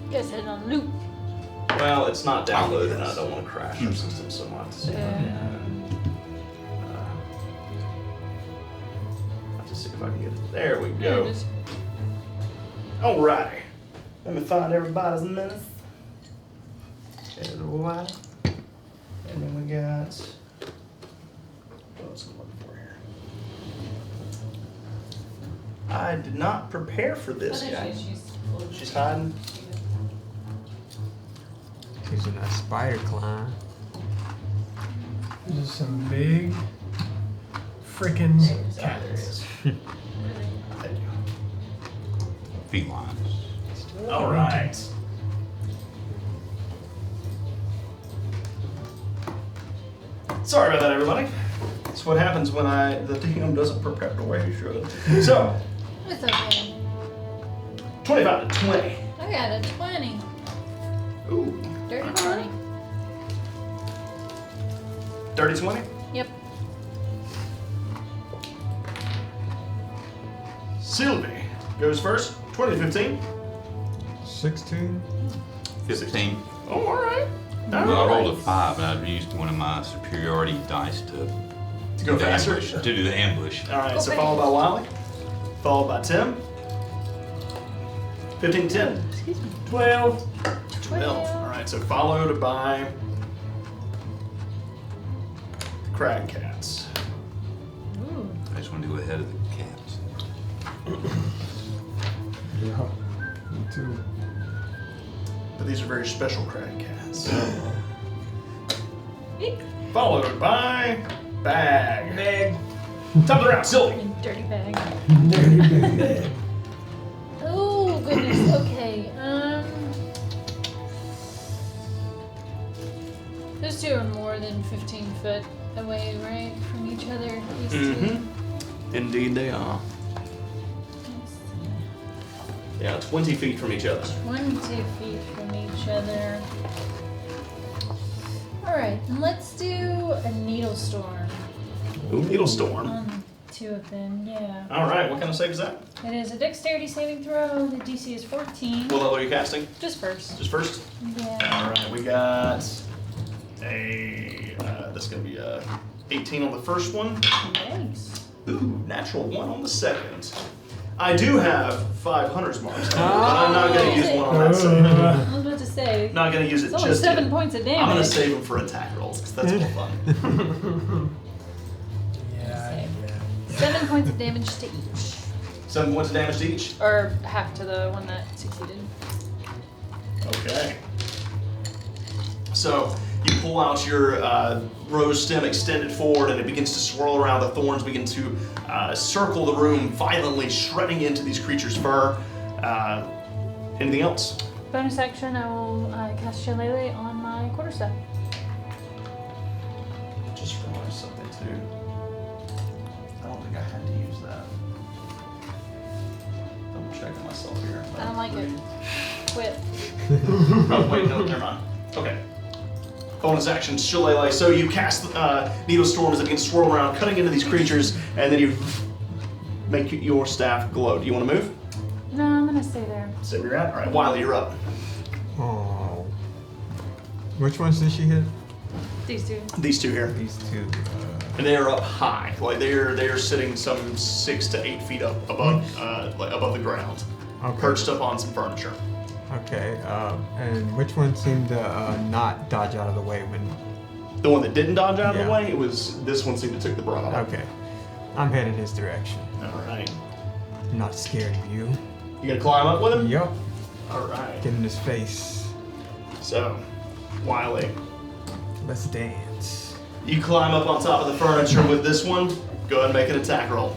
You guys had it on loop. Well, it's not downloaded, and I don't want to crash our system so much. There we Yeah, go. just- Alrighty. Let me find everybody's minutes. There's Wiley. And then we got. What else am I looking for here? I did not prepare for this guy. She's hiding. She's in a spider climb. There's some big freaking Ah, there it cats. is. Thank you. Felines. All right. Sorry about that, everybody. That's what happens when the DM doesn't prepare the way he should. So, It's okay. 25 to 20. I got a 20. Ooh. Dirty 20. Dirty 20? Yep. Sylvie goes first. 20 to 15. 16. 15. Oh, all right. Well, I rolled a 5, and I've used one of my superiority dice to go do the faster? ambush. To do the ambush. All right, so Okay. followed by Wiley. Followed by Tim. 15 to 10. Excuse me. 12. 12. All right, so followed by Crag Cats. Ooh. I just want to go ahead of the cats. Yeah. Me too. But these are very special Crag Cats. Eek. Followed by Bag. Bag. Top of the round, Sylvie. Dirty bag. Dirty bag. Oh goodness. Okay. Those two are more than 15 foot away, right, from each other. These two. Mm-hmm. Indeed they are. Yeah, 20 feet from each other. 20 feet from each other. Alright, let's do a needle storm Ooh, Needle Storm. on two of them, yeah. All right, what kind of save is that? It is a dexterity saving throw, the DC is 14. What level are you casting? Just first. Just first? Yeah. All right, we got this is going to be a 18 on the first one. Nice. Ooh, natural 1 on the second. I do have 5 hunter's marks, but I'm not going to use one on that save. I was about to say, Not going to use it it's only just 7 yet. points of I'm going to damage. save them for attack rolls, because that's more fun. Yeah. 7 points of damage to each. 7 points of damage to each. Or half to the one that succeeded. Okay. So you pull out your rose stem, extend it forward, and it begins to swirl around. The thorns begin to circle the room, violently shredding into these creatures' fur. Anything else? Bonus action, I will cast Shillelagh on my quarterstaff. Just realized something too. I don't think I had to use that. Double checking myself here. I don't like it. Quit. Oh wait, no, never mind. Okay. Bonus action, Shillelagh. So you cast Needle Storm as it begins to swirl around, cutting into these creatures, and then you make your staff glow. Do you want to move? No, I'm gonna stay there. Stay where you're at. All right, Wiley, you're up. Oh. Which ones did she hit? These two. These two here, These two. and they are up high. Like they're sitting some 6 to 8 feet up above like above the ground, Okay. perched up on some furniture. Okay. And which one seemed to not dodge out of the way when? The one that didn't dodge out of the Yeah. way, it was this one seemed to take the brunt of it. Okay. I'm headed his direction. All right. I'm not scared of you. You gonna climb up with him? Yup. All right. Get in his face. So, Wiley, Let's dance. you climb up on top of the furniture with this one. Go ahead and make an attack roll.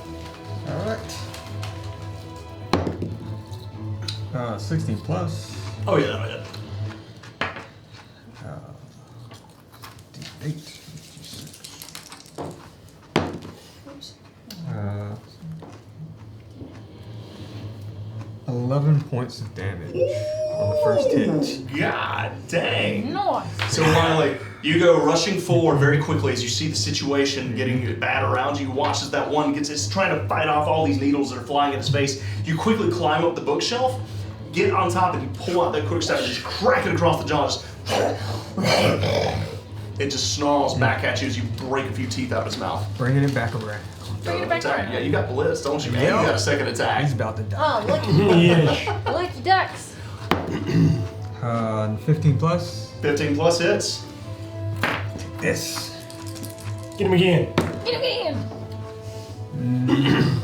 All right. 16 plus. Oh yeah, that'll hit. D8. Oops. 11 points of damage on the first hit. God dang. Nice. So Wiley, you go rushing forward very quickly as you see the situation getting bad around you. You watch as that one it's trying to fight off all these needles that are flying in his face. You quickly climb up the bookshelf, get on top, and you pull out that quickstaff and just crack it across the jaw. It just snarls back at you as you break a few teeth out of his mouth. Bringing it back around. Bring it back attack. around. Yeah, you got bliss, don't you, man? Yeah. You got a second attack. He's about to die. Oh, lucky, Yeah. lucky ducks. 15 plus. 15 plus hits. This. Get him again. Get him in.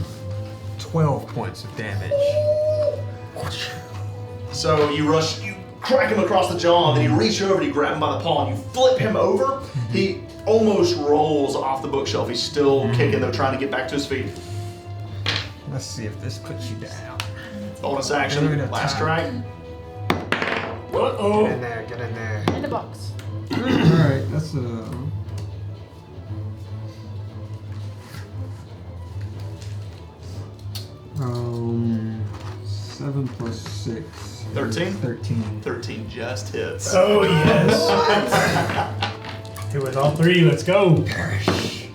12 points of damage. So you rush, you crack him across the jaw, and then you reach over and you grab him by the paw and you flip him over. He almost rolls off the bookshelf. He's still kicking, though, trying to get back to his feet. Let's see if this puts you down. Bonus They're action, gonna last attack. strike. Get Uh-oh. in there, get in there. In the box. Alright, that's a 7 plus 6. 13? 13. 13 just hits. Oh, yes. Hit with all three. Let's go. Perish.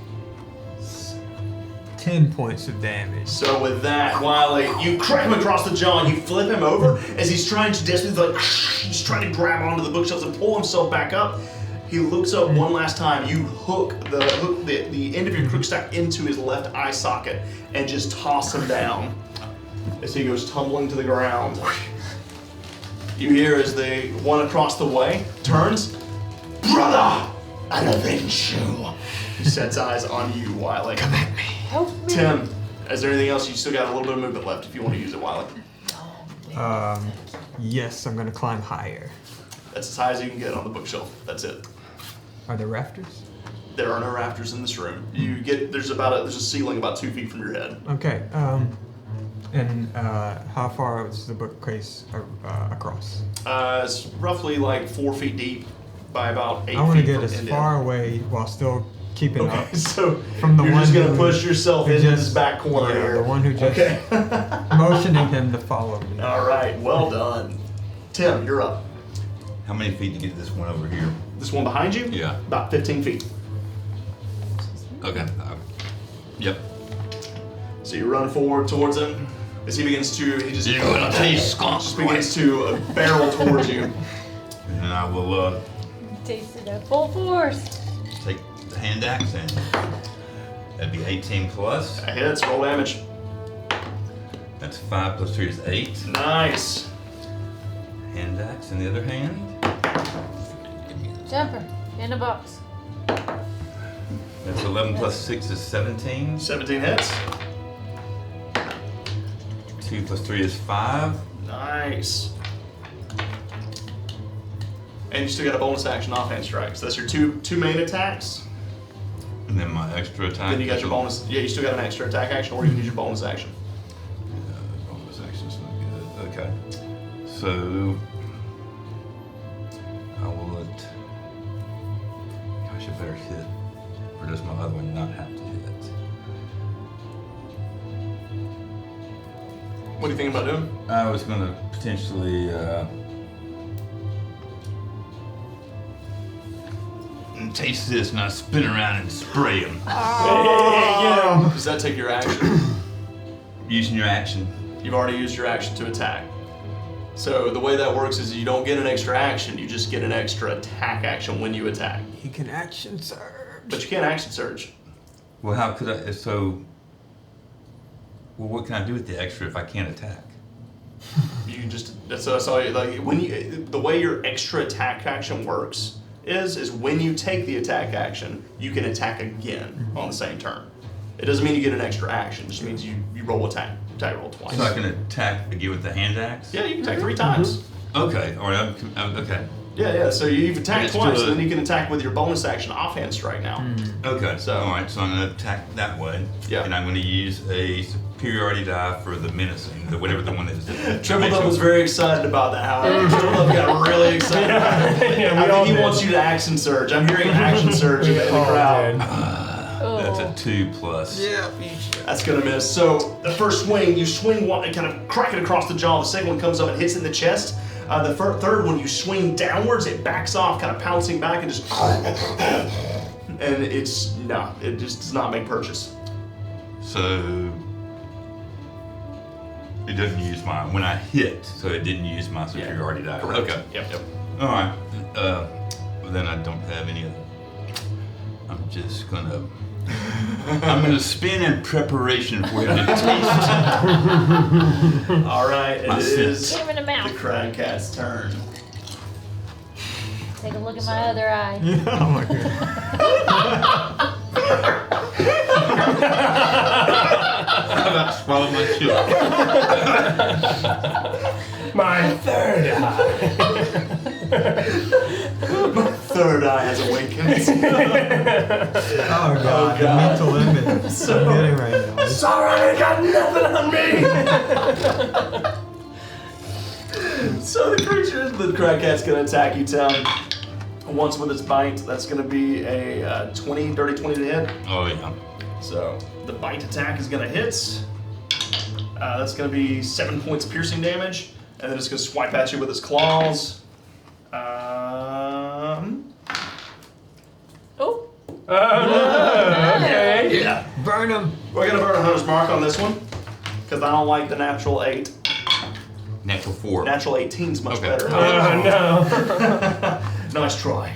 10 points of damage. So with that, Wiley, you crack him across the jaw and you flip him over as he's trying to desperately, he's trying to grab onto the bookshelves and pull himself back up. He looks up one last time. You hook the end of your crook staff into his left eye socket and just toss him down as he goes tumbling to the ground. You hear as the one across the way turns, "Brother, I'll avenge you." He sets eyes on you, Wiley. Come at me. Help me. Tim, is there anything else? You still got a little bit of movement left if you want to use it, Wiley. Yes, I'm gonna climb higher. That's as high as you can get on the bookshelf. That's it. Are there rafters? There are no rafters in this room. You get there's a ceiling about 2 feet from your head. Okay, and how far is the bookcase across? It's roughly like 4 feet deep by about 8 feet. I want to get from as end to far end. away while still keeping Okay, up. so From the you're one just gonna who- push yourself who into just- this back corner yeah, here. the one who just- Okay. Motioning him to follow me. All right. Well done, Tim. You're up. How many feet to get this one over here? This one behind you. Yeah. About 15 feet. Okay. Yep. So you run forward towards him as he begins to. He just. You're gonna taste skunk. Just begins to barrel towards you. And I will Taste it at full force. take the hand axe in. That'd be 18 plus. That hits. Roll damage. That's 5 plus 3 is 8. Nice. Hand axe in the other hand. Jumper. In the box. That's 11 plus 6 is 17. 17 hits. 2 plus 3 is 5. Nice. And you still got a bonus action offhand strike. So that's your two main attacks. And then my extra attack. Then you got your bonus. Yeah, you still got an extra attack action, or you can use your bonus action. Bonus action's not good. Okay. So I will let. Gosh, I better hit. Or does my other one not have to hit? What do you think about doing? I was gonna potentially taste this and I spin around and spray him. Does that take your action? Using your action. You've already used your action to attack. So the way that works is you don't get an extra action, you just get an extra attack action when you attack. You can action surge. But you can't action surge. Well, how could I? Well, what can I do with the extra if I can't attack? You just that's all. Like when you the way your extra attack action works is when you take the attack action, you can attack again on the same turn. It doesn't mean you get an extra action. It just means you roll attack roll twice. So I can attack again with the hand axe? Yeah, you can attack 3 times. Okay, all right, okay. Yeah. So you've attacked It's twice, still a- and then you can attack with your bonus action offhand strike now. Okay, So- all right, so I'm going to attack that way. Yeah. And I'm going to use a superiority die for the menacing, whatever the one is. Triple Dub was very excited about that, however. Triple Dub got really excited about it. Yeah, I we all think he did. wants you to action surge. I'm hearing an action surge in the all crowd. did. That's a Oh. 2 plus. Yeah, That's gonna miss. So the first swing, you swing one and kind of crack it across the jaw. The second one comes up and hits in the chest. The third one, you swing downwards, it backs off, kind of pouncing back and just. And it just does not make purchase. So it doesn't use my, when I hit, so it didn't use my superiority die. Correct. Okay. Yep. All right. Well, then I don't have any other. I'm just gonna I'm gonna spin in preparation for him to taste. All right, it is Get him in the the mouth. crab cat's turn. Take a look at my other eye. Oh my god. I'm about to swallow my chip. My third eye. Third eye has awakened. Oh god. The mental image I'm getting right now. Sorry, I ain't got nothing on me. So the crab cat's gonna attack you, Tim. Once with its bite, that's gonna be a 20, dirty 20 to hit. Oh yeah. So the bite attack is gonna hit. That's gonna be 7 points piercing damage, and then it's gonna swipe at you with its claws. Oh. Okay. Yeah. Burn him. We're gonna burn a hunter's mark on this one, because I don't like the natural 8. Natural 4. Natural 18's much Okay. better. Oh no. Nice try.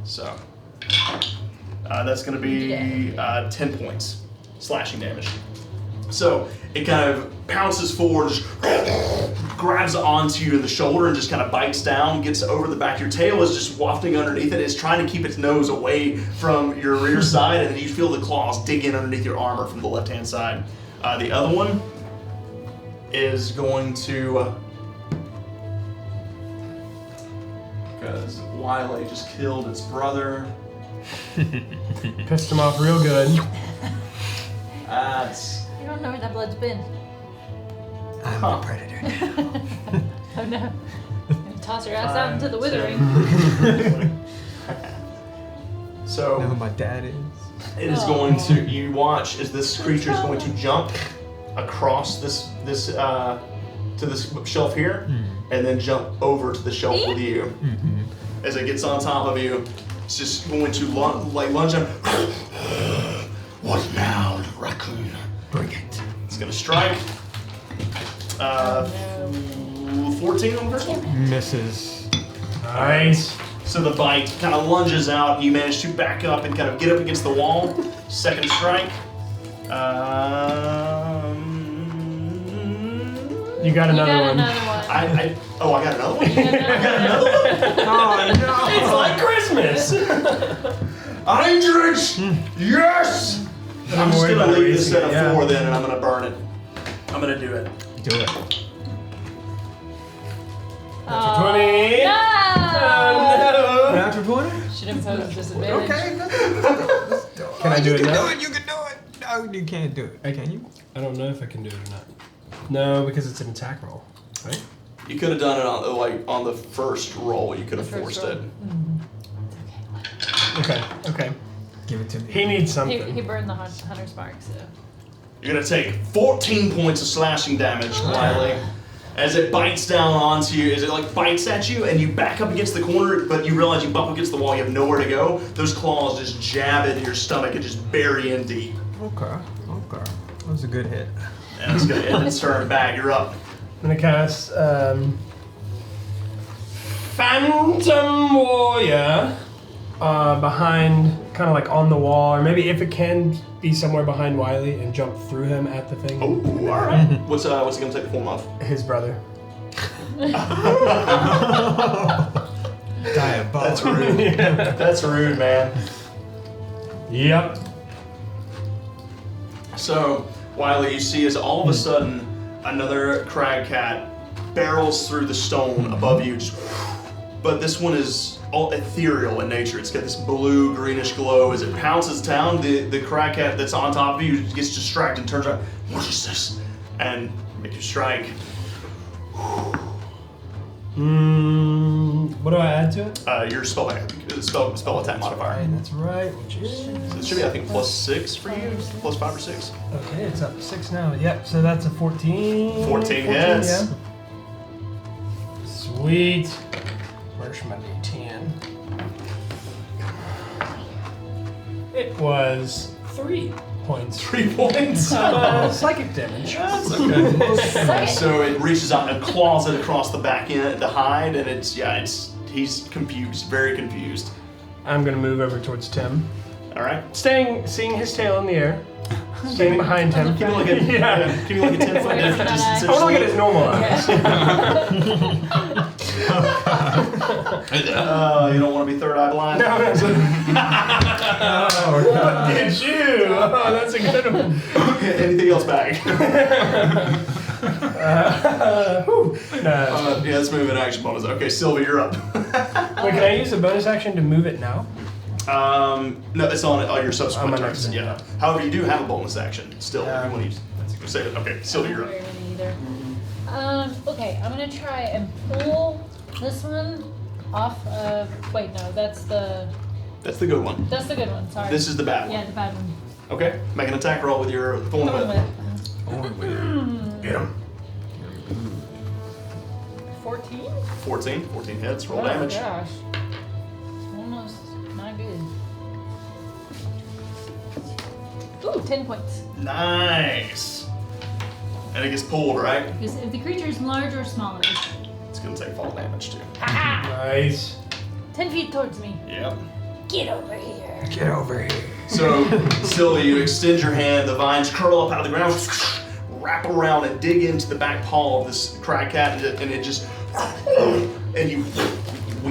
So, that's going to be 10 points slashing damage. So, it kind of pounces forward, just grabs onto you in the shoulder and just kind of bites down, gets over the back. Your tail is just wafting underneath it. It's trying to keep its nose away from your rear side, and then you feel the claws dig in underneath your armor from the left-hand side. The other one is going to... because Wiley just killed its brother. Pissed him off real good. That's... You don't know where that blood's been. I'm the predator now. Oh no. Toss her ass out into the withering. So Know who my dad is. it is going to. You watch as this creature is going to jump across this to this shelf here, and then jump over to the shelf with you. As it gets on top of you, it's just going to lunge up. What now, raccoon? Bring it. It's going to strike. 14 on the first one. Misses. Nice. So the bite kind of lunges out. You manage to back up and kind of get up against the wall. Second strike. You got You another got one. another one. I got another one. You got another one. Oh no! It's like Christmas. Andrich! Yes! I'm just worried gonna about leave this racing at it, a yeah. 4 then, and I'm gonna burn it. I'm gonna do it. Do it. Oh, 20. No! Natural 20? Should impose disadvantage. Okay. Can I do it You can now? do it. You can do it. No, you can't do it. Can you? I don't know if I can do it or not. No, because it's an attack roll, right? You could have done it on the first roll. You could have The first forced roll. it. Okay. Give it to me. He needs He something. burned the hunter's mark, so. You're gonna take 14 points of slashing damage, Wiley. As it bites down onto you, as it like bites at you, and you back up against the corner, but you realize you bump against the wall, you have nowhere to go. Those claws just jab into your stomach and just bury in deep. Okay. That was a good hit. And it's gonna end its turn back. You're up. I'm gonna cast Phantom Warrior behind, kind of like on the wall, or maybe if it can be somewhere behind Wiley and jump through him at the thing. Oh, all right. What's it gonna take the form of? His brother. Diabolical. That's rude. That's rude, man. Yep. So, Wiley, you see as all of a sudden another crag cat barrels through the stone above you, but this one is all ethereal in nature. It's got this blue greenish glow. As it pounces down, the crag cat that's on top of you gets distracted and turns around. What is this? And make your strike. What do I add to it? Your spell attack modifier. That's right. Which is So it should be, I think, +6 for you, +5 or 6. okay. It's up to 6 now. Yep. So that's a 14. 14 hits. Yeah. Sweet. Where's my D10? It was 3 points. 3 points. Psychic damage. That's okay. So it reaches out and claws it across the back end, the hide, and he's confused, very confused. I'm gonna move over towards Tim. All right. Seeing his tail in the air, staying behind him. Keep it like a keep it like a 10-foot Where's difference. that Just I want to look at his normal eyes. you don't want to be third eye blind. No, that's Look at you! Oh, that's a good one. Anything else back? Nah. Yeah, let's move in action bonus. Okay, Sylvia, you're up. Wait, can I use a bonus action to move it now? No, it's on your subsequent On my turns. next Yeah. However, you do have a bonus action still. If you want to say it. Okay, Sylvia, you're up. Either. Okay, I'm gonna try and pull this one off of. Wait, no, that's the good one. good one. Sorry. This is the bad one. Yeah, the bad one. Okay, make an attack roll with your thorn Come on whip. with it. Get him. 14? 14 hits. Roll Oh damage. gosh. It's almost not good. Ooh, 10 points. Nice. And it gets pulled, right? Because if the creature is large or smaller, It's gonna take fall damage too. Nice. 10 feet towards me. Yep. Get over here. Get over here. So, Sylvia, you extend your hand, the vines curl up out of the ground, wrap around and dig into the back paw of this crag cat, and it just, and you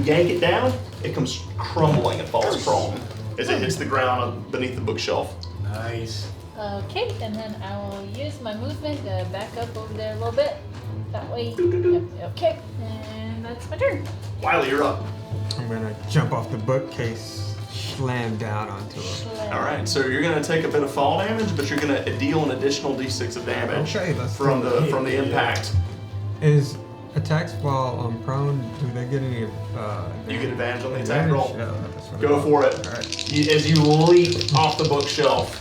yank it down, it comes crumbling and falls prone as it hits the ground beneath the bookshelf. Nice. Okay, and then I will use my movement to back up over there a little bit. That way. Yep, okay, and that's my turn. Wiley, you're up. I'm gonna jump off the bookcase, slam down onto it. Slam. All right, so you're gonna take a bit of fall damage, but you're gonna deal an additional d6 of damage Okay, let's from do it. the impact. Is attacks while I'm prone, do they get any You get advantage on the attack advantage? roll. Yeah, that's what I Go thought. for it. Alright. As you leap off the bookshelf,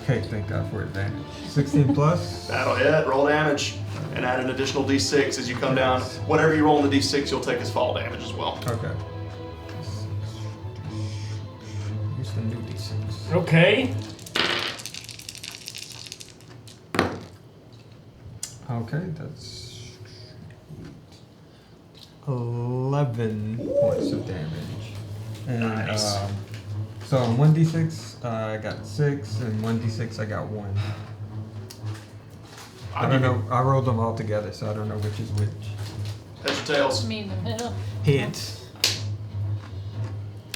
Okay, thank God for advantage. 16 plus. that'll hit. Roll damage, and add an additional d6 as you come down. Whatever you roll in the d6, you'll take as fall damage as well. Okay. Use the new d6. Okay. Okay, that's 11 points of damage. And, Nice. So on 1d6, I got 6, and 1d6, I got 1. I don't know. I rolled them all together, so I don't know which is which. Heads or tails, Me in the middle. Hits.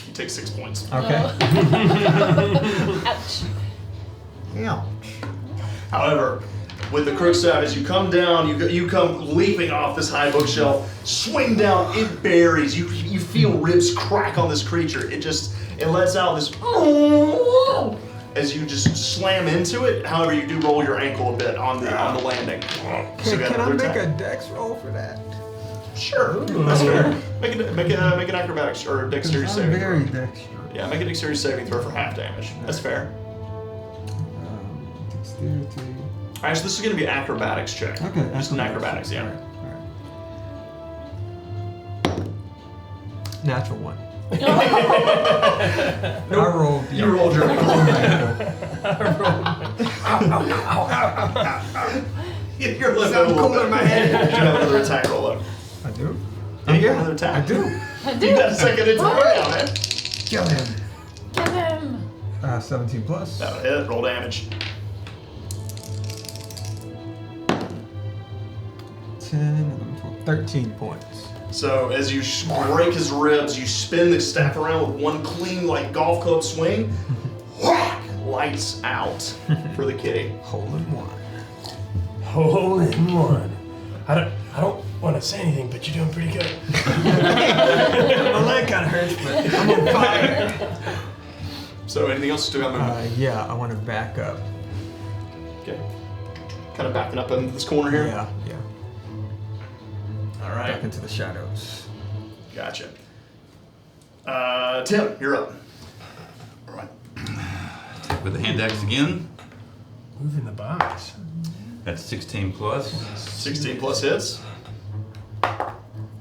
you take 6 points. Okay. Ouch. Ouch. However, with the crook staff, as you come down, you come leaping off this high bookshelf, swing down, it buries. You feel ribs crack on this creature. It lets out this as you just slam into it. However, you do roll your ankle a bit on the landing. So you got Can I another make attack. a dex roll for that? Sure, that's fair. Make an acrobatics or a dexterity I'm saving very throw. dexterous. Yeah, make a dexterity saving throw for half damage. That's fair. Dexterity. Alright, so this is going to be acrobatics check. Okay. Just an acrobatics, yeah. Alright. Natural 1. I rolled. You rolled your ankle. You're looking a Something little cool bit. in my head. You should have another attack roll up. I do? Yeah, you got another attack. I do. I do. You got a second attack now, man. Kill him. Get him. 17 plus. That'll hit. Roll damage. 10, 11, 12, 13 points. So as you break his ribs, you spin the staff around with one clean, like golf club swing. Whack! Lights out for the kitty. Hole in 1. Hole in one. I don't want to say anything, but you're doing pretty good. My leg kind of hurts, but I'm on fire. So anything else still got movement? Yeah, I want to back up. Okay. Kind of backing up into this corner here. Yeah. All right. Back into the shadows. Gotcha. Tim, you're up. All right. With the hand axe again. Move in the box. That's 16 plus. 16 plus hits.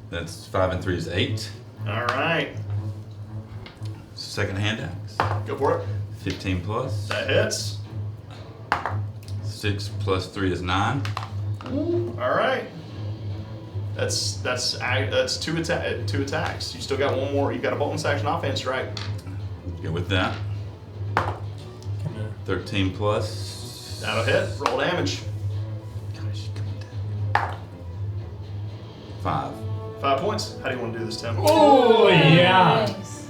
That's 5 and 3 is 8. All right. Second hand axe. Go for it. 15 plus. That hits. 6 plus 3 is 9. All right. That's two attacks. You still got one more. You got a bonus action offense, right? Go with that. 13 plus. That'll hit. Roll damage. Gosh, come on. 5. 5 points. How do you want to do this, Tim? Oh, yeah. Nice.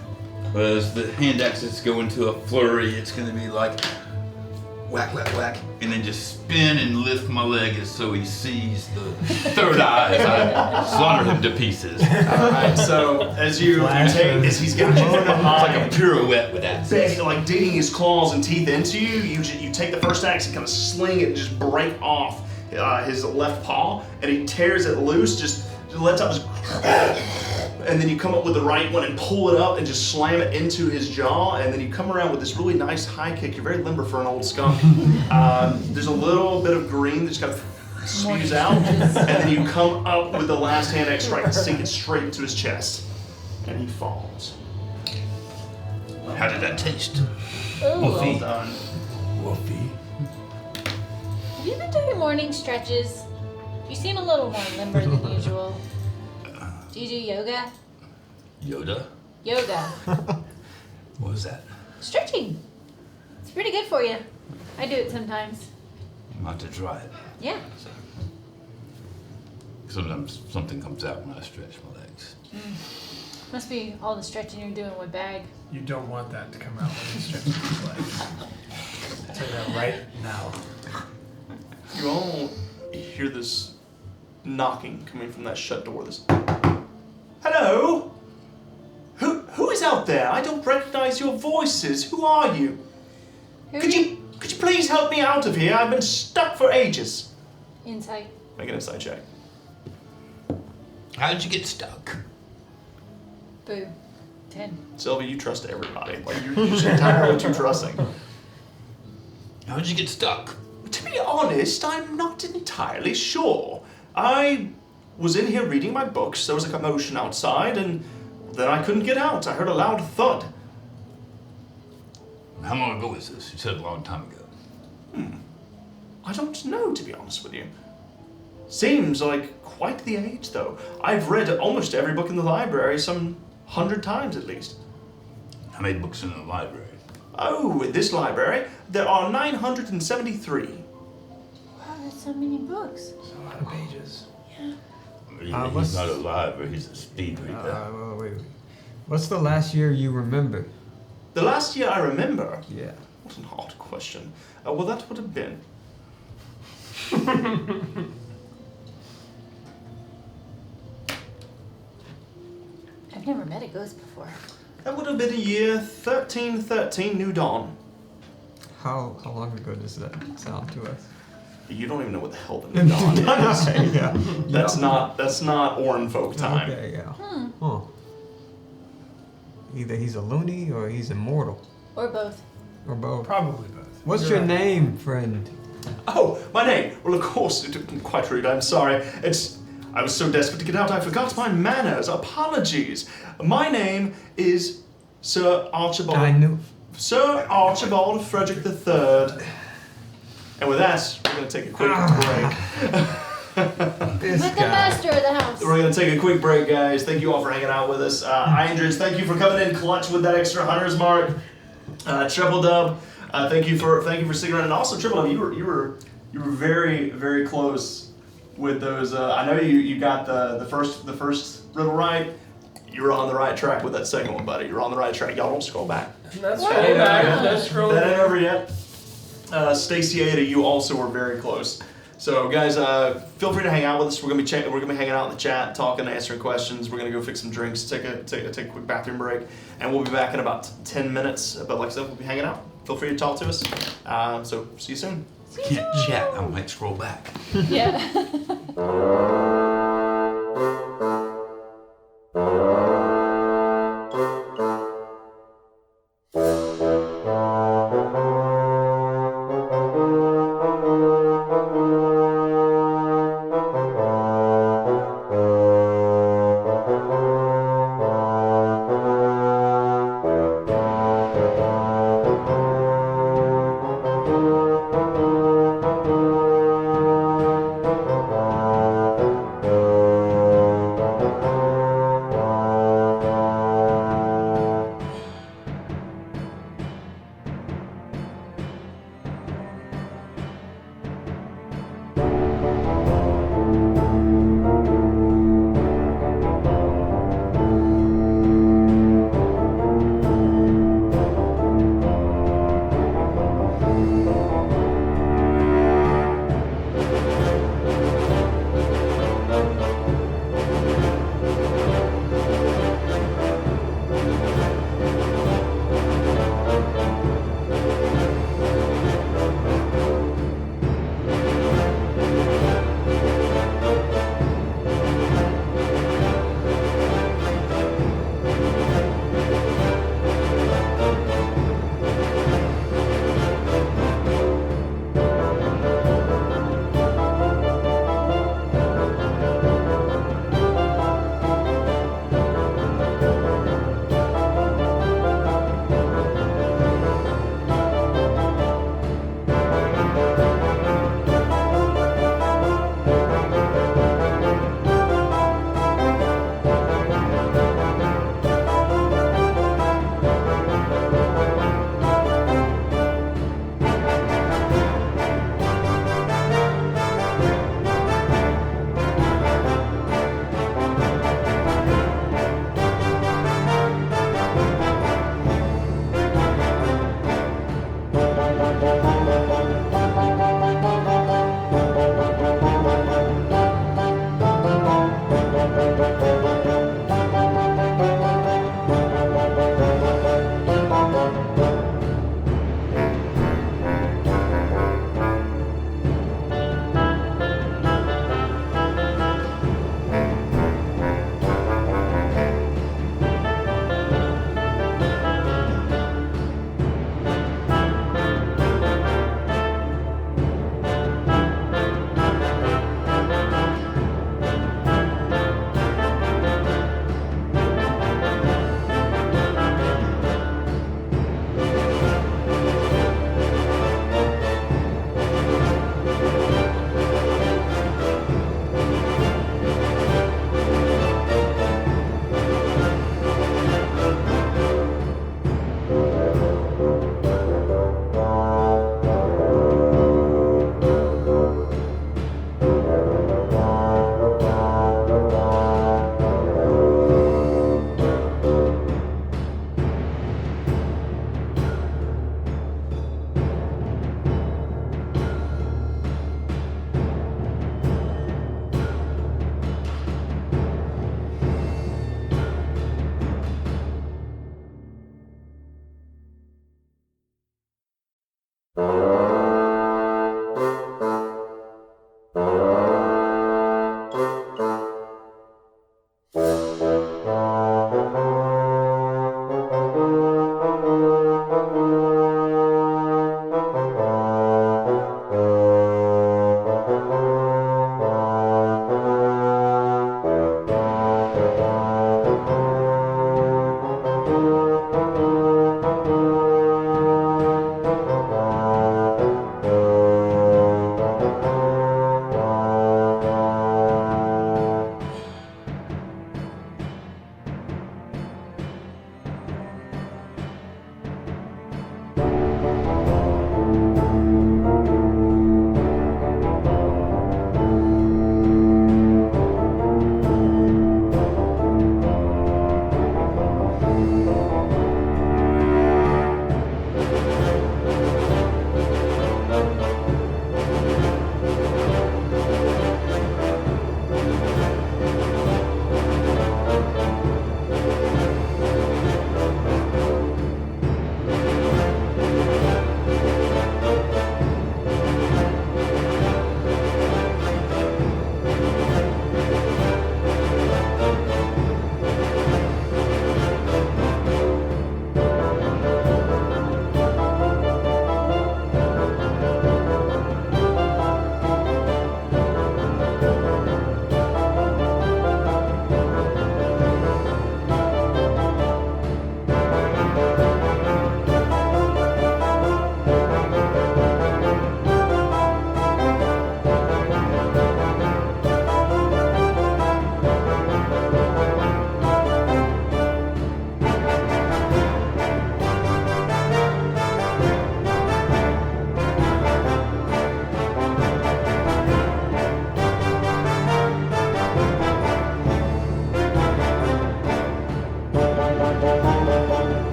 Well, as the hand axes go into a flurry, it's going to be like whack, whack, whack, and then just spin and lift my leg as so he sees the third eye as I slaughter him to pieces. Alright, so as you take, as he's got you from It's like behind, a pirouette with axes. like digging his claws and teeth into you, you take the first axe and kind of sling it and just break off his left paw, and he tears it loose, just lets out this, and then you come up with the right one and pull it up and just slam it into his jaw, and then you come around with this really nice high kick. You're very limber for an old skunk. There's a little bit of green that just kind of spews out, and then you come up with the last hand axe strike and sink it straight into his chest, and he falls. How did that taste? Ooh. Well done. Woofy. Have you been doing morning stretches? You seem a little more limber than usual. Do you do yoga? Yoda? Yoga. What was that? Stretching. It's pretty good for you. I do it sometimes. I'm about to try it. Yeah. Sometimes something comes out when I stretch my legs. Must be all the stretching you're doing with Bag. You don't want that to come out when you stretch his legs. I'll tell you that right now. You all hear this knocking coming from that shut door. This. Hello? Who is out there? I don't recognize your voices. Who are you? Could you please help me out of here? I've been stuck for ages. Insight. Make an insight check. How did you get stuck? Boo. 10. Sylvia, you trust everybody. Like you're just entirely too trusting. How did you get stuck? To be honest, I'm not entirely sure. I was in here reading my books. There was a commotion outside, and then I couldn't get out. I heard a loud thud. How long ago was this? You said a long time ago. I don't know, to be honest with you. Seems like quite the age, though. I've read almost every book in the library, some 100 times at least. How many books in the library? Oh, in this library, there are 973. Wow, that's so many books. There's a lot of pages. He's not a library, he's a speed reader. Wait. What's the last year you remember? The last year I remember. Yeah. What an odd question. Well, that would have been. I've never met a ghost before. That would have been a year 1313 New Dawn. How long ago does that sound to us? You don't even know what the hell the New Dawn is. Yeah. That's not Orin folk time. Okay, yeah. Huh. Either he's a loony or he's immortal. Or both. Or both. Probably both. What's You're your right. name, friend? Oh, my name. Well, of course, quite rude. I'm sorry. I was so desperate to get out, I forgot my manners. Apologies. My name is Sir Archibald. I knew. Sir Archibald Frederick III. And with that, we're going to take a quick break. This With the guy. master of the house. We're going to take a quick break, guys. Thank you all for hanging out with us. Andrews, thank you for coming in clutch with that extra hunter's mark. Triple Dub, thank you for sticking around, and also Triple Dub, you were very, very close with those. I know you got the first riddle right. You were on the right track with that second one, buddy. You're on the right track. Y'all don't scroll back. Let's scroll back. Let's scroll That ain't back. over yet. Stacy Ada, you also were very close. So guys, feel free to hang out with us. We're gonna be hanging out in the chat, talking, answering questions. We're gonna go fix some drinks, take a quick bathroom break, and we'll be back in about 10 minutes. But like I said, we'll be hanging out. Feel free to talk to us. So see you soon. Can't chat, I might scroll back. Yeah.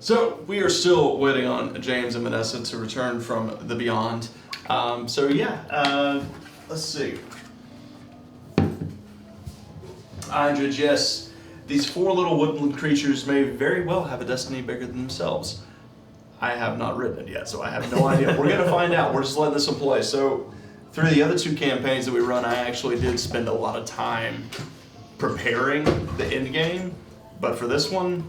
So we are still waiting on James and Vanessa to return from the beyond. Let's see. Andrej, yes, these 4 little woodland creatures may very well have a destiny bigger than themselves. I have not written it yet, so I have no idea. We're going to find out. We're just letting this one play. So through the other 2 campaigns that we run, I actually did spend a lot of time preparing the end game, but for this one,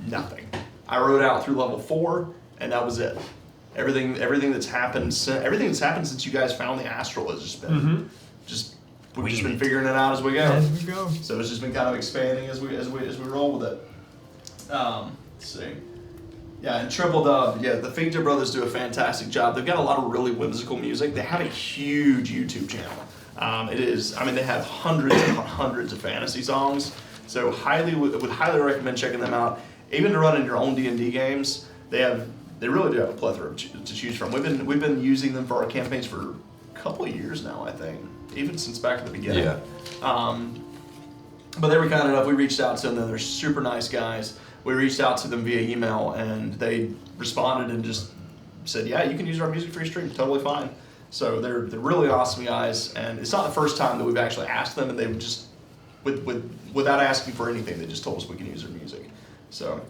nothing. I wrote out through level 4, and that was it. Everything that's happened since you guys found the astral has just been we've just been figuring it out as we go. As we go. So it's just been kind of expanding as we roll with it. Let's see. Yeah, and Triple Dub, the Figure Brothers do a fantastic job. They've got a lot of really whimsical music. They have a huge YouTube channel. They have hundreds and hundreds of fantasy songs. So would highly recommend checking them out. Even to run in your own D&D games, they really do have a plethora to choose from. We've been using them for our campaigns for a couple of years now, I think, even since back at the beginning. Yeah. But they were kind enough. We reached out to them. They're super nice guys. We reached out to them via email, and they responded and just said, "Yeah, you can use our music for your stream. Totally fine." So they're really awesome guys, and it's not the first time that we've actually asked them, and they would just without asking for anything, they just told us we can use their music. So,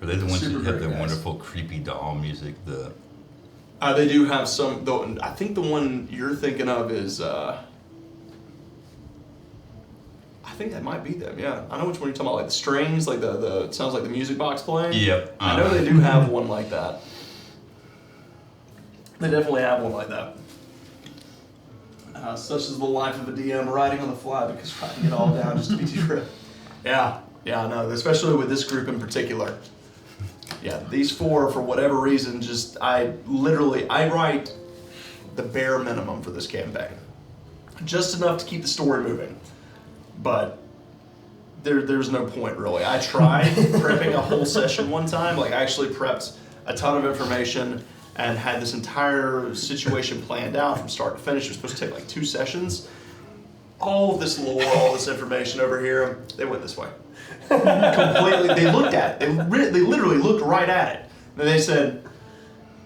are they the ones super that have great the guys. wonderful creepy doll music? They do have some, though. I think the one you're thinking of is, I think that might be them. Yeah, I know which one you're talking about. Like the strings, like the it sounds like the music box playing. Yep. I know they do have one like that. They definitely have one like that. Such is the life of a DM, writing on the fly because writing it all down just to be too. Yeah, no, especially with this group in particular. Yeah, these 4, for whatever reason, I write the bare minimum for this campaign. Just enough to keep the story moving. But there's no point really. I tried prepping a whole session one time, like I actually prepped a ton of information and had this entire situation planned out from start to finish. It was supposed to take like 2 sessions. All of this lore, all this information over here, they went this way. Completely, they looked at it. They literally looked right at it. And they said,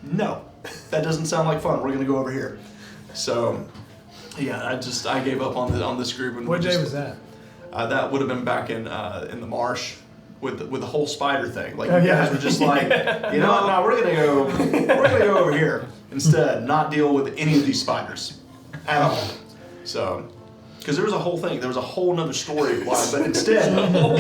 no, that doesn't sound like fun. We're going to go over here. So, yeah, I gave up on this group. And What day was that? That would have been back in the marsh with the whole spider thing. Like, Oh, you yeah. guys were just like, you know what? No, we're gonna go over here instead. Not deal with any of these spiders at all. So, because there was a whole thing, there was a whole nother storyline, but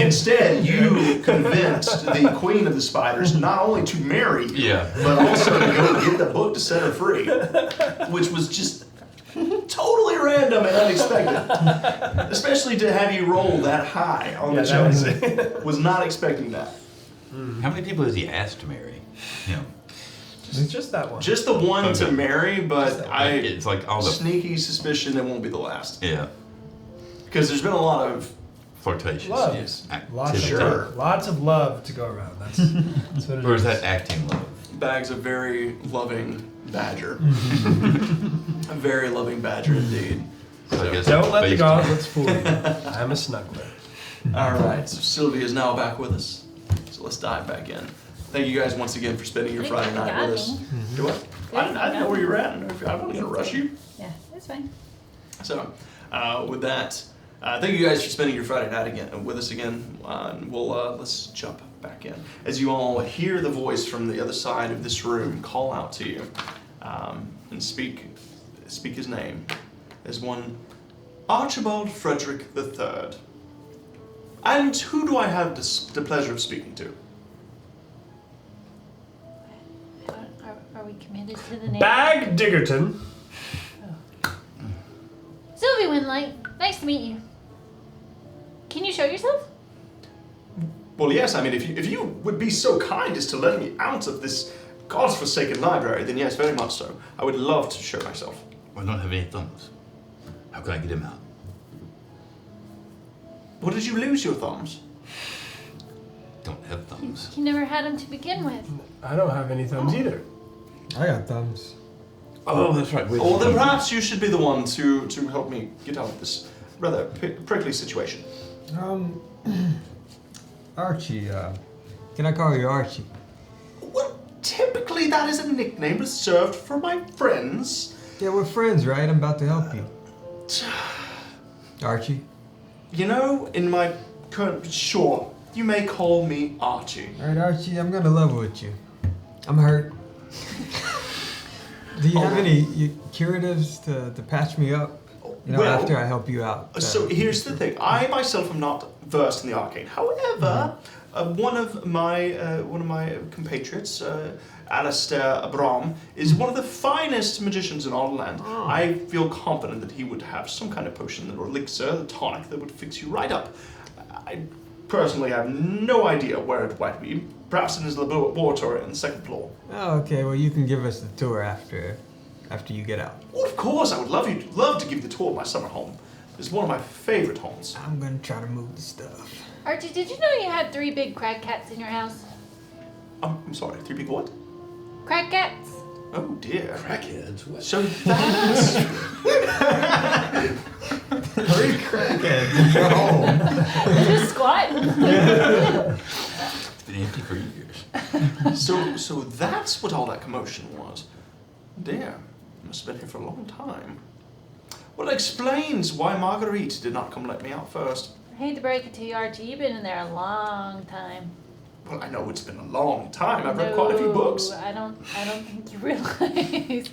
instead you convinced the queen of the spiders not only to marry you, but also to go get the book to set her free, which was just totally random and unexpected. Especially to have you roll that high on the jealousy. Was not expecting that. How many people has he asked to marry? Yeah. It's just that one. Just the one to marry, but It's like all the sneaky suspicion it won't be the last. yeah Because there's been a lot of flirtatious. Love. yes, Lots activity. of lots of love to go around. That's what it is. Or is that acting love? bags of very loving badger. A very loving badger indeed. So I guess Don't let the based on- gauntlets fool you. I'm a snuggler. All right, so Sylvia is now back with us. So let's dive back in. Thank you guys once again for spending your I think Friday you night got with us. me. Do what? I didn't know where you were at. I didn't know if I wasn't going to rush you. Yeah, that's fine. So, with that, thank you guys for spending your Friday night again with us again. We'll let's jump back in as you all hear the voice from the other side of this room call out to you and speak his name as one Archibald Frederick III. And who do I have the pleasure of speaking to? Are we committed to the name? Bag Diggerton. Sylvie Winlight, nice to meet you. Can you show yourself? Well, yes, I mean, if you would be so kind as to let me out of this godforsaken library, then yes, very much so. I would love to show myself. I don't have any thumbs. How can I get him out? Well, did you lose your thumbs? Don't have thumbs. You never had them to begin with. I don't have any thumbs either. I got thumbs. Oh, that's right. Wait, Well, then perhaps you should be the one to help me get out of this rather prickly situation. Archie, can I call you Archie? Well, typically that is a nickname reserved for my friends. Yeah, we're friends, right? I'm about to help you. Archie? You know, in my current... Sure, you may call me Archie. Alright, Archie, I'm gonna level with you. I'm hurt. Do you have any curatives to patch me up? You know, Well, after I help you out. So here's the thing. I myself am not versed in the arcane. However, one of my compatriots, Alistair Abram, is one of the finest magicians in all the land. I feel confident that he would have some kind of potion or elixir, the tonic, that would fix you right up. I personally have no idea where it might be. Perhaps in his laboratory on the 2nd floor. Oh, okay, well you can give us the tour after you get out. Well, of course, I would love to give you the tour of my summer home. It's one of my favorite homes. I'm gonna try to move the stuff. Archie, did you know you had 3 big crag cats in your house? I'm sorry, 3 big what? Crag cats? Oh dear. Crackheads? What? So that's... 3 crackheads in your home. Just squat. It's been empty for years. So that's what all that commotion was. Dear, must have been here for a long time. Well, it explains why Marguerite did not come let me out first. I hate to break it to you, Archie. You've been in there a long time. Well, I know it's been a long time. I've read quite a few books. I don't think you realize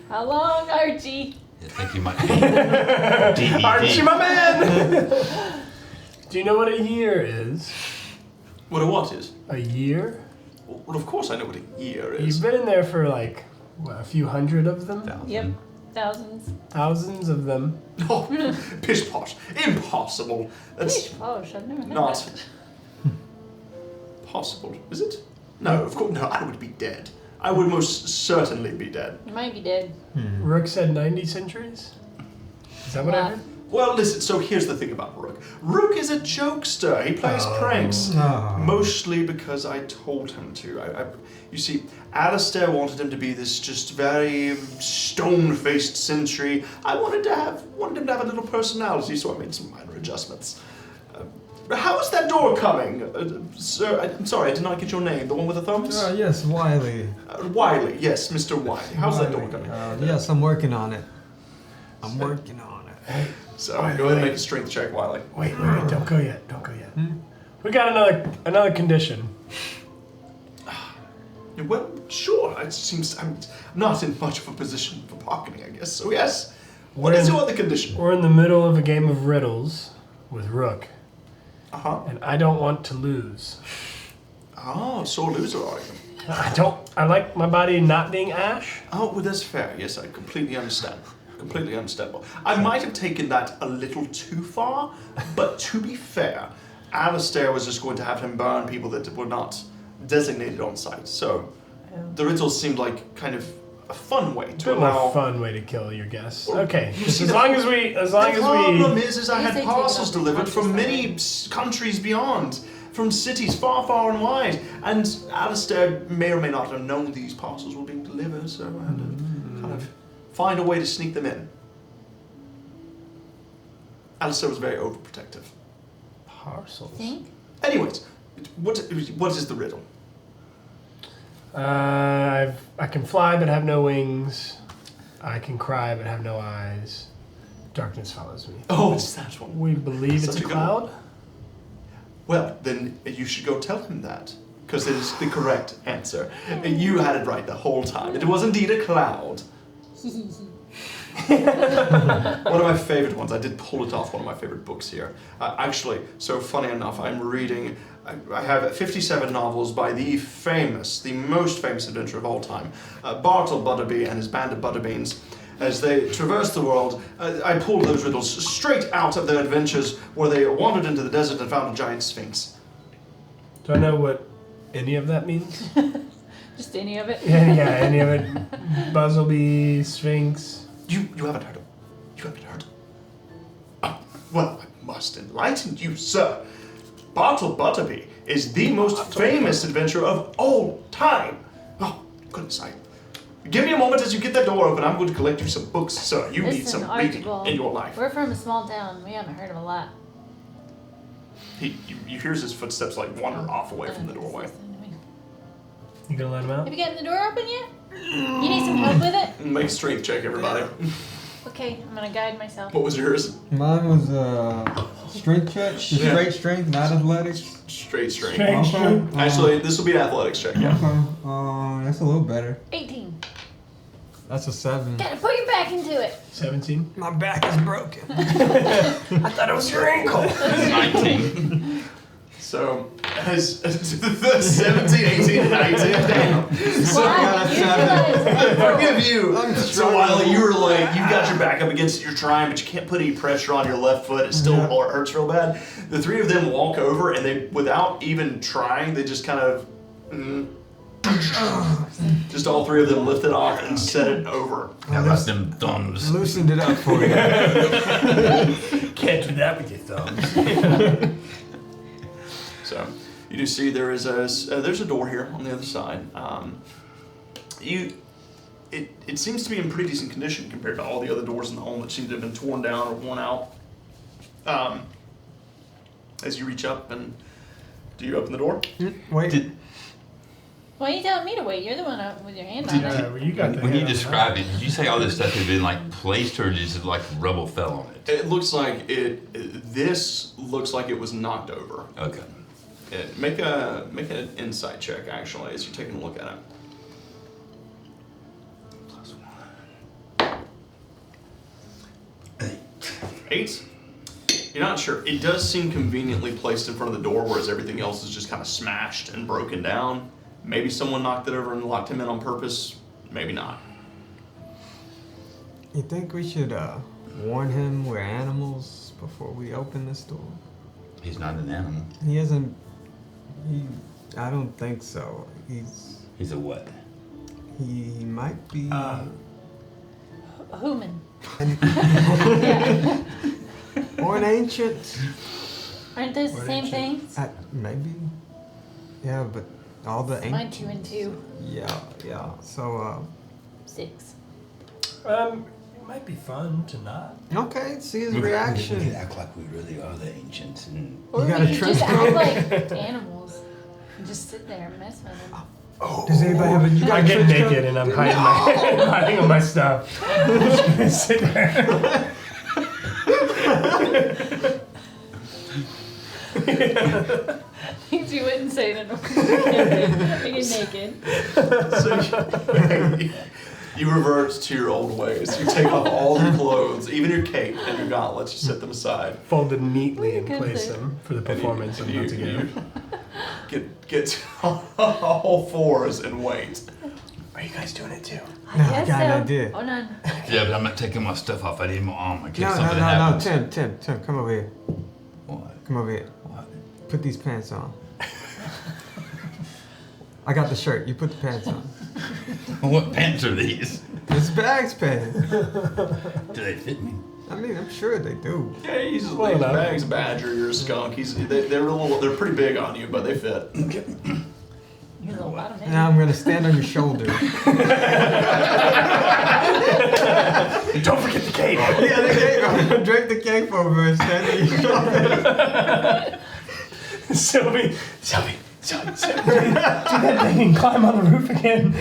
how long, Archie. I think you might be. Archie, my man! Do you know what a year is? What a what is? A year? Well, of course I know what a year You've is. been in there for like, what, a few hundred of them? Yep, thousands. Thousands of them. Oh, pish posh. Impossible. That's Posh, I've never heard not that. possible, is it? No, of course, no, I would be dead. I would most certainly be dead. You might be dead. Rook said 90 centuries? Is that what I heard? Well, listen, so here's the thing about Rook. Rook is a jokester. He plays pranks. Oh. Mostly because I told him to. You see, Alistair wanted him to be this just very stone-faced sentry. I wanted him to have a little personality, so I made some minor adjustments. How is that door coming? Sir, I'm sorry, I did not get your name. The one with the thumbs? Yes, Wiley. Wiley, yes, Mr. Wiley. How's that door coming? Yes, I'm working on it. I'm working on it. So go ahead and make a strength check, Wiley. Wait, don't go yet. Don't go yet. We got another condition. Well, sure. It seems I'm not in much of a position for bargaining, I guess. So yes. What is your other condition? We're in the middle of a game of riddles with Rook. And I don't want to lose. Oh, sore loser are you? I like my body not being ash. Oh, well, that's fair. Yes, I completely understand. Completely understandable. I might have taken that a little too far, but to be fair, Alistair was just going to have him burn people that were not designated on site. So the riddles seemed like kind of a fun way to allow. A fun way to kill your guests. Well, okay, you just see, as long as we. The problem is I had parcels delivered from many countries beyond, from cities far, far and wide, and Alistair may or may not have known these parcels were being delivered, so I had to kind of find a way to sneak them in. Alistair was very overprotective. Parcels. Think? Anyways, what is the riddle? I can fly but have no wings. I can cry but have no eyes. Darkness follows me. Oh, it's that one. We believe it's Such a a good cloud. Well, then you should go tell him that, because it is the correct answer. You had it right the whole time. It was indeed a cloud. One of my favorite ones. I did pull it off one of my favorite books here. Actually, so funny enough, I'm reading. I have 57 novels by the most famous adventurer of all time, Bartle Butterby and his band of Butterbeans. As they traverse the world, I pulled those riddles straight out of their adventures where they wandered into the desert and found a giant sphinx. Do I know what any of that means? Just any of it? Yeah, any of it. Buzzleby, Sphinx. You haven't heard of. You haven't heard. Oh, well, I must enlighten you, sir. Bartle Butterby is the most famous adventurer of all time. Oh, goodness, give me a moment as you get that door open. I'm going to collect you some books, sir. You need some reading in your life. We're from a small town. We haven't heard of a lot. You hears his footsteps like wander off away from the doorway. You gonna let him out? Have you gotten the door open yet? You need some help with it? Make a strength check, everybody. Okay, I'm gonna guide myself. What was yours? Mine was strength check. Straight strength, not athletics. Straight strength. Okay. Actually, this will be an athletics check, yeah. Okay. That's a little better. 18. That's a 7. Gotta put your back into it. 17. My back is broken. I thought it was your ankle. 19. So, as 17, 18, and 19, damn. So, Why? forgive you. So while you were like, you got your back up against it, you're trying, but you can't put any pressure on your left foot. It still hurts real bad. The three of them walk over, and they, without even trying, they just kind of, just all three of them lift it off and set it over. How about them thumbs? Loosened it up for you. Can't do that with your thumbs. So you do see there's a door here on the other side. It seems to be in pretty decent condition compared to all the other doors in the home that seem to have been torn down or worn out. As you reach up, and do you open the door? Wait. Why are you telling me to wait? You're the one out with your hand on it. Well, you got the When hand you on described it, did you say all this stuff had been like placed, or just like rubble fell on it? It looks like this looks like it was knocked over. Okay. Make an insight check actually as you're taking a look at it. 8. You're not sure. It does seem conveniently placed in front of the door, whereas everything else is just kind of smashed and broken down. Maybe someone knocked it over and locked him in on purpose. Maybe not. You think we should warn him we're animals before we open this door? He's not an animal. He isn't. I don't think so. He's a what? He might be. Human. Or an ancient. Aren't those the same things? Maybe. Yeah, but all the Mine ancient. 2 and 2. Yeah. So, 6. It might be fun to not. okay, see his We can reaction. act like we really are the ancients. And Or got a we could trench just coat? act like animals. And just sit there and mess with them. Does anybody have a? You got I a get trench coat? naked and I'm hiding on my stuff. I'm just gonna sit there. Things you wouldn't say to them. You're naked. So you revert to your old ways. You take off all your clothes, even your cape and your gauntlets. You set them aside. Folded neatly and Good place thing. them for the performance I'm about to give. Get to all fours and wait. Are you guys doing it too? No, I Yes, got an so. idea. Hold on. yeah, but I'm not taking my stuff off. I need my armor in case No, something happens. Tim, come over here. What? Come over here. What? Put these pants on. I got the shirt. You put the pants on. What pants are these? It's Bags pants. Do they fit me? I mean, I'm sure they do. Yeah, he's Well, like no. Bags Badger. You're a skunk. They're pretty big on you, but they fit. You're the bottom end. Now I'm gonna stand on your shoulder. Don't forget the cape. Yeah, the cape. I'm gonna drape the cape over and stand on your shoulder. Sylvie, do that thing and climb on the roof again.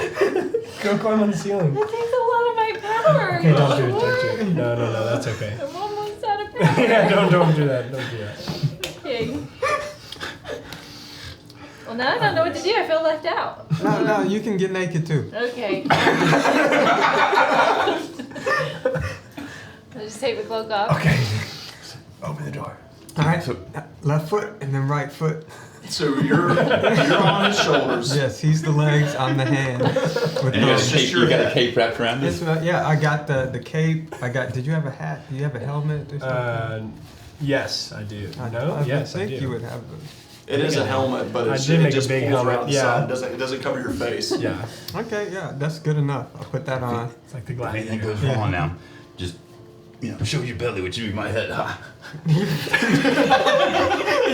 Go climb on the ceiling. That takes a lot of my power. Okay, don't do it. Don't do it. No, that's okay. I'm almost out of power. Yeah, don't do that. Don't do that. Okay. Well, now I don't know what to do. I feel left out. No, you can get naked too. Okay. I'll just take the cloak off. Okay. Open the door. All right, so left foot and then right foot. So you're on his shoulders. Yes, he's the legs, I'm the hand. With And you got, those. a cape, you got a cape wrapped around Yes, it? yeah, I got the cape. Did you have a hat? Do you have a helmet or something? Yes, I do. I Yes, I think do. you would have those. It is a helmet, but I it did make a just big pulls helmet, around the yeah. side. It doesn't cover your face. Yeah, Okay, yeah, that's good enough. I'll put that on. it's like the If anything gladiator. goes wrong now, just, show your belly, which would be my head. Ha.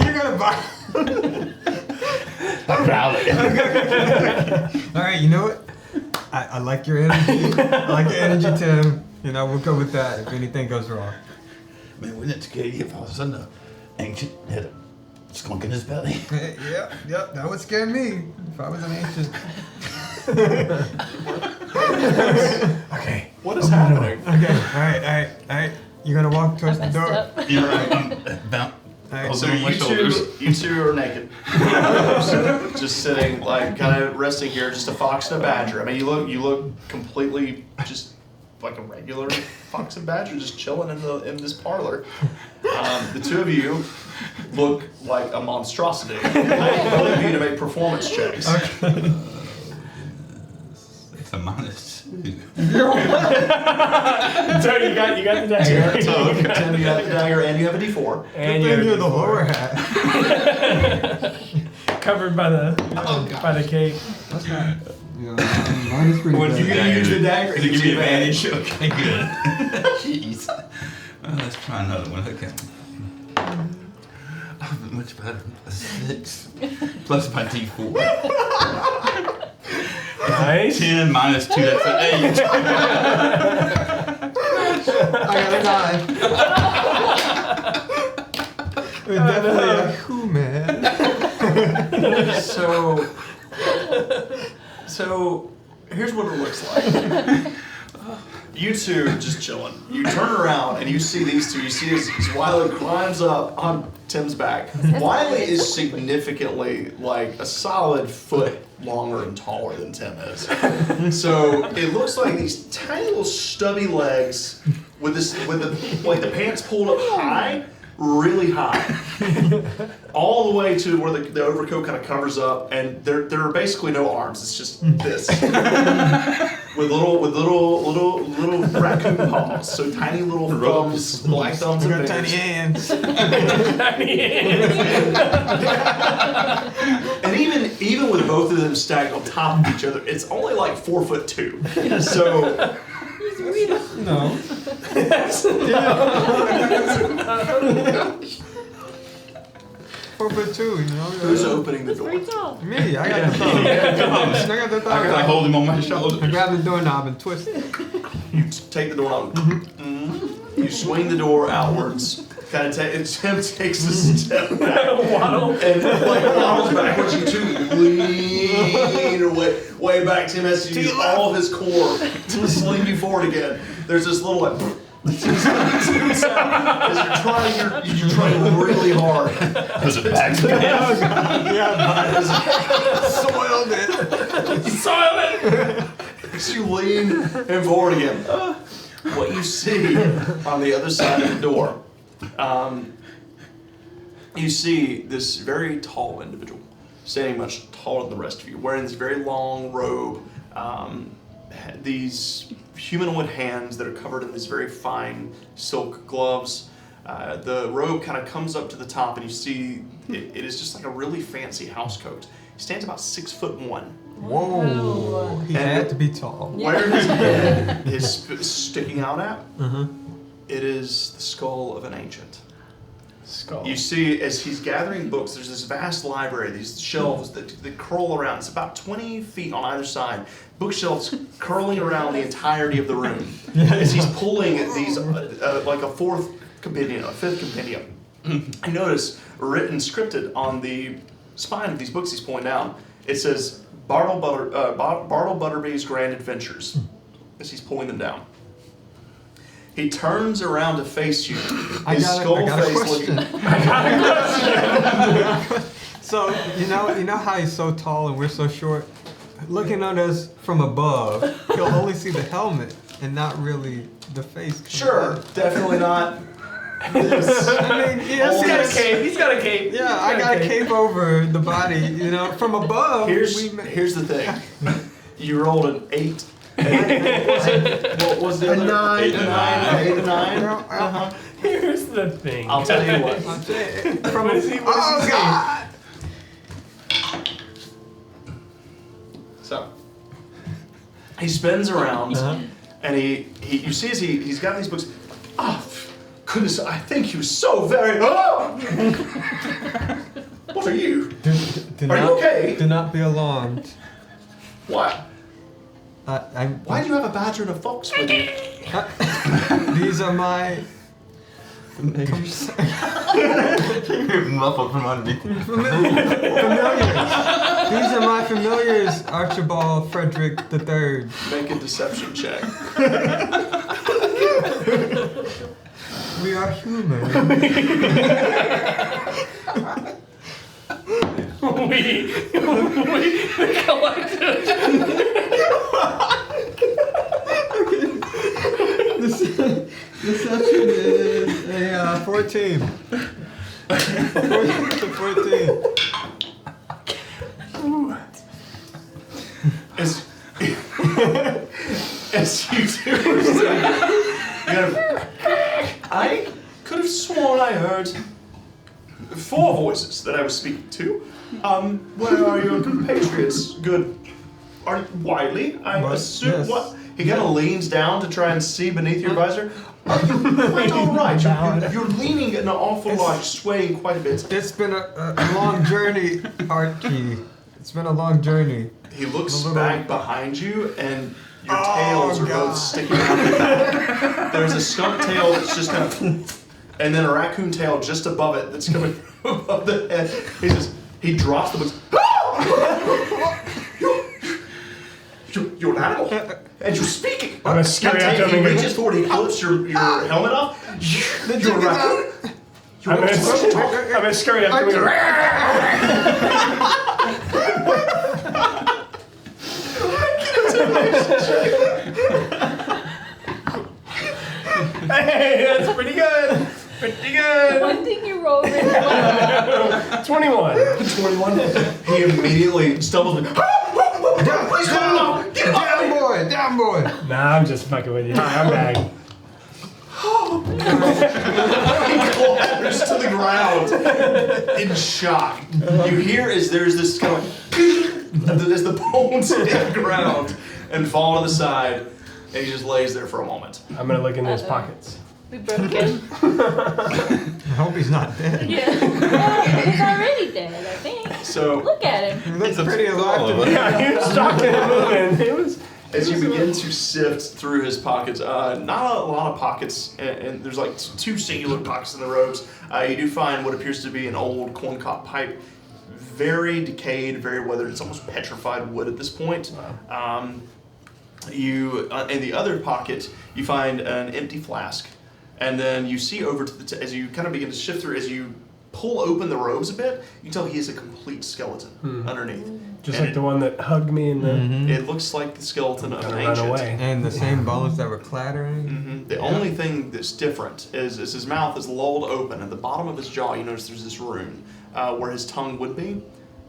You're gonna buy. I'm proud of it. All right, you know what? I like your energy. I like your energy, Tim. We'll go with that if anything goes wrong. Man, wouldn't it scare you if all of a sudden an ancient had a skunk in his belly? Yep, that would scare me if I was an ancient. Okay. What is happening? Okay, all right. You're gonna walk I towards the messed door. up. You're right. About. All right, So on my shoulders. you two are naked, just sitting like kind of resting here, just a fox and a badger. I mean, you look completely just like a regular fox and badger, just chilling in this parlor. The two of you look like a monstrosity. I need you to make performance checks. It's a -2. So you got the dagger. So Tim, you got the dagger, and you have a D4. And Good thing you're the the lower hat. covered by the cape. That's not. Minus pretty What did you good. get? use the dagger. Did it give me advantage? Okay, good. Jeez. Well, let's try another one. Okay. Oh, much better. A 6 plus my D4. Nice. 10 minus 2, that's an 8. I got a 9. We're definitely a who man. So here's what it looks like. You two just chilling. You turn around and you see these two. You see as Wiley climbs up on Tim's back. Wiley is significantly like a solid foot longer and taller than Tim is. So it looks like these tiny little stubby legs with the pants pulled up high, really high, all the way to where the overcoat kind of covers up, and there are basically no arms. It's just this. With little raccoon paws, so tiny little thumbs, black thumbs I and got tiny fingers. hands. And even with both of them stacked on top of each other, it's only like 4'2". So No. 4'2", you know. Who's opening the door? Pretty tall. Me, I got the thumb. I got the thumb. I hold him on my shoulder. I grab the doorknob and twist it. You take the doorknob. You swing the door outwards. Kind of Tim takes a step back Waddle. and like waddles backwards. You two lean way back. Tim has to use all of his core to sling you forward again. There's this little like. You're trying really hard. Was it back to Soiled it. Soil it! As you lean and forward again. What you see on the other side of the door, you see this very tall individual, standing much taller than the rest of you, wearing this very long robe, these humanoid hands that are covered in these very fine silk gloves. The robe kind of comes up to the top, and you see it is just like a really fancy house coat. He stands about 6'1". Whoa. He had to be tall. Where his head is sticking out at, Uh-huh. it is the skull of an ancient. Skull. You see, as he's gathering books, there's this vast library, these shelves that curl around. It's about 20 feet on either side. Bookshelves curling around the entirety of the room. As he's pulling these, like a fifth compendium. I notice, scripted on the spine of these books he's pulling down, it says, Bartle Butterby's Grand Adventures, as he's pulling them down. He turns around to face you. I got a question. So you know how he's so tall and we're so short? Looking at us from above, he'll only see the helmet and not really the face. Sure, definitely not. This. I mean, He's got a cape. He's got a cape. Yeah, I got a cape over the body. You know, from above. Here's the thing. You rolled an 8. What was the other? 9. 8 and 9. 8 and 9. Uh-huh. Here's the thing. I'll tell you what. I'll tell you. What does he Oh say? God! So he spins around, and you see as he's got these books. Oh, goodness! I thank you so very. Oh! What are you? Are you okay? Do not be alarmed. What? I'm. Why do you have a badger and a fox with you? These are my familiars. Muffled from underneath. Familiars. These are my familiars, Archibald Frederick III. Make a deception check. We are human. We the collective. Deception is a 14. 14. As you do, I could have sworn I heard 4 voices that I was speaking to. Where are your compatriots? Good. Are Wiley? I assume. Yes. What? He kind of leans down to try and see beneath your visor. Are you quite all right? You're leaning an awful lot, swaying quite a bit. It's been a long journey, Archie. It's been a long journey. He looks A little- back behind you, and your tails are both sticking out the back. There's a skunk tail that's just kind of, and then a raccoon tail just above it that's coming from above the head. He drops the books. You're an animal, and you're speaking. I'm gonna scurry up to him He and go, reaches forward, he flips your helmet off. You're a raccoon. I'm gonna scurry up to him and go, hey, that's pretty good. Pretty good. One thing you rolled really well. 21. 21. He immediately stumbles. He's coming off. Get him off. Down boy. Nah, I'm just fucking with you. Hi, I'm back. He clatters to the ground in shock. You hear as there's this kind of as the bones hit the ground and fall to the side. and he just lays there for a moment. I'm gonna look in his pockets. We broke him. I hope he's not dead. Yeah. Well, he's already dead, I think. So Look at him. He looks pretty alive to me. Yeah, he was talking and moving. It was. as you begin to sift through his pockets, not a lot of pockets, and there's like 2 singular pockets in the robes. You do find what appears to be an old corncob pipe, very decayed, very weathered. It's almost petrified wood at this point. Wow. You in the other pocket, you find an empty flask, and then you see over to the as you kind of begin to shift through, as you pull open the robes a bit, you can tell he is a complete skeleton underneath. Just And like the one that hugged me in the. It looks like the skeleton of an Run ancient. away. And the same bones that were clattering. The only thing that's different is his mouth is lulled open. At the bottom of his jaw, you notice there's this rune where his tongue would be.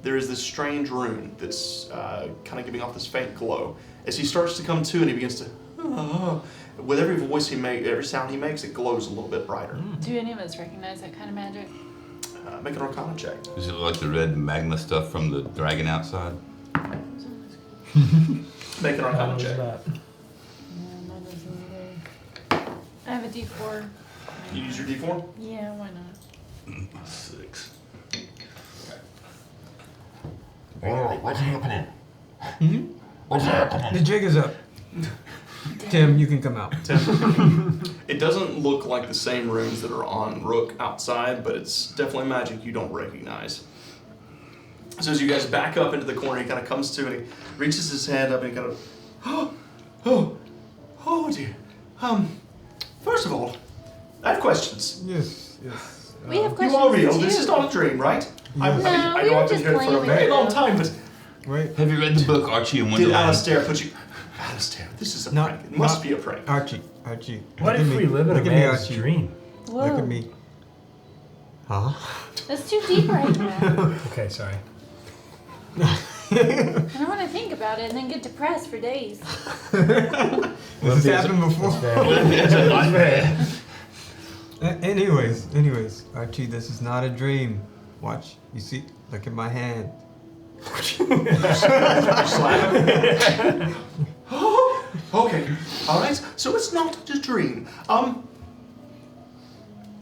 There is this strange rune that's kind of giving off this faint glow. As he starts to come to and he begins to, with every voice he makes, every sound he makes, it glows a little bit brighter. Do any of us recognize that kind of magic? Make an Arcana check. Is it like the red magma stuff from the dragon outside? Make an Arcana What was check. that? No, mine doesn't either. I have a D4. You use your D4. Yeah, why not? 6. What's happening? What's happening? The jig is up. Tim, you can come out. It doesn't look like the same runes that are on Rook outside, but it's definitely magic you don't recognize. So as you guys back up into the corner, he kind of comes to and he reaches his hand up and he kind of, oh dear. First of all, I have questions. Yes. We have You questions are real. too. This is not a dream, right? I No, know we were I've been just here for playing a with very you. long time, but Wait. Have you read the book Archie and did Wonderland? Alistair put you... Alistair, this is a prank. It must be a prank. Archie. What Look if at we me. live in a Look at me, man's Archie. dream? Whoa. Look at me. Huh? That's too deep right now. Okay, sorry. I don't want to think about it and then get depressed for days. Has this happened before? Anyways, Archie, this is not a dream. Watch, you see, look at my hand. Okay, all right. So it's not a dream.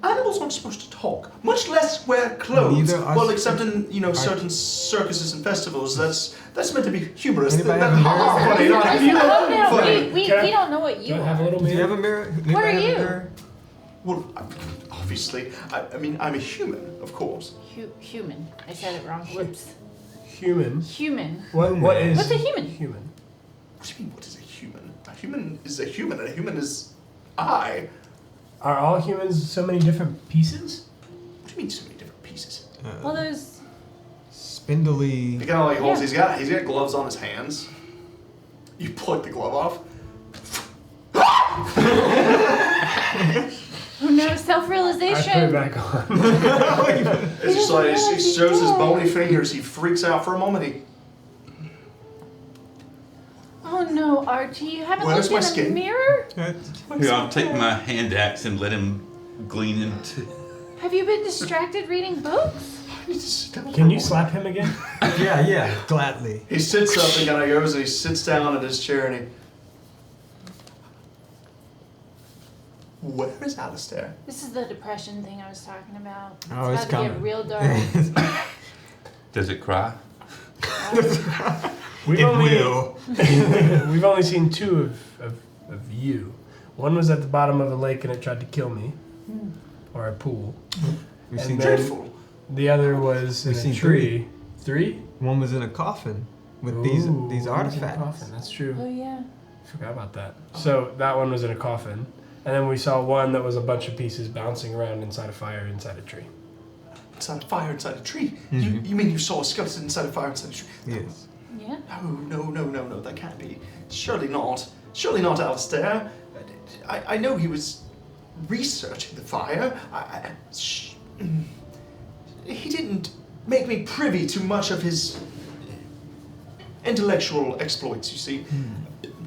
Animals aren't supposed to talk, much less wear clothes. Neither are Well, except in certain circuses and festivals. That's meant to be humorous. Anybody That- have a mirror? funny, not Listen, oh, no, funny. we Can I- don't know what you Do I have a are. little Do you have mirror? a mirror? What are Anybody have a you? mirror? Well, obviously, I mean, I'm a human, of course. Human. I said it wrong. Whoops. Human. Human. What is? What's a human? Human. What do you mean? What is a human? A human is a human, and a human is I. Are all humans so many different pieces? What do you mean, so many different pieces? Well, there's. Spindly. He kind of like holds. Yeah. He's got gloves on his hands. You pluck the glove off. Oh no, I self-realization. put it back on. It's just like he realize he's shows his dead. bony fingers. He freaks out for a moment. He Oh no, Archie, you haven't Where's looked my in skin? a mirror? Here, I'll take my hand axe and let him glean into. Have you been distracted reading books? I need to sit down for Can a you moment. slap him again? Yeah, gladly. He sits up and kind of goes and he sits down in his chair and he. Where is Alistair? This is the depression thing I was talking about. Oh, it's about to get coming. real dark. Does it cry? We've It only, will. We've only seen 2 of you. One was at the bottom of a lake and it tried to kill me, or a pool. We've And seen then- Dreadful. The other was in We've a seen tree. 3? One was in a coffin with Ooh, these one was in a artifacts. coffin, that's true. Oh yeah. Forgot about that. So that one was in a coffin, and then we saw one that was a bunch of pieces bouncing around inside a fire inside a tree. Inside a fire inside a tree. You mean you saw a skeleton inside a fire inside a tree? Yes. Yeah. No, that can't be. Surely not. Surely not, Alistair. I know he was researching the fire. He didn't make me privy to much of his intellectual exploits, you see.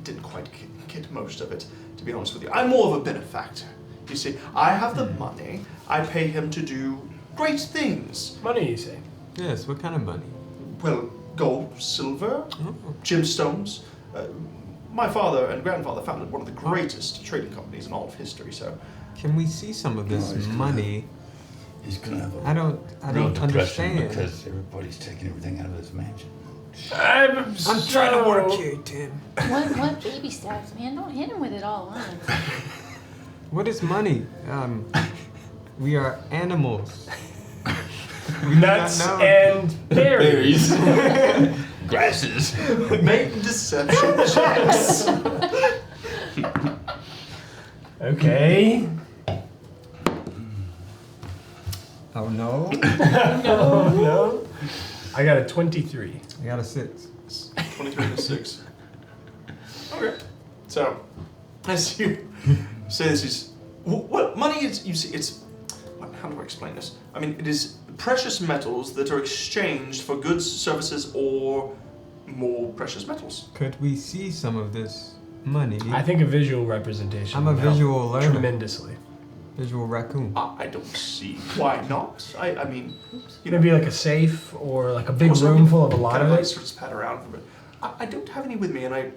Didn't quite get most of it, to be honest with you. I'm more of a benefactor. You see, I have the money. I pay him to do great things. Money, you say? Yes, what kind of money? Well, gold, silver, Oh. gemstones, my father and grandfather founded one of the greatest trading companies in all of history. So, Can we see some of this money? He's gonna have a I don't real depression understand. because everybody's taking everything out of his mansion. I'm trying to work here, Tim. One baby steps, man. Don't hit him with it all at once. What is money? We are animals. Nuts and berries. Grasses. make deception checks. Okay. Oh no. No. I got a 23. I got a 6. 23 to 6. Okay. So, as you say, this is what money is. You see, it's how do I explain this? I mean, it is precious metals that are exchanged for goods, services, or more precious metals. Could we see some of this money? I think a visual representation. I'm a would help visual learner. tremendously. Visual raccoon. I don't see why not. I mean, you know, Maybe like a safe or like a big also, room full of a lot kind of of like it. sort of spat around for a bit. I don't have any with me, and I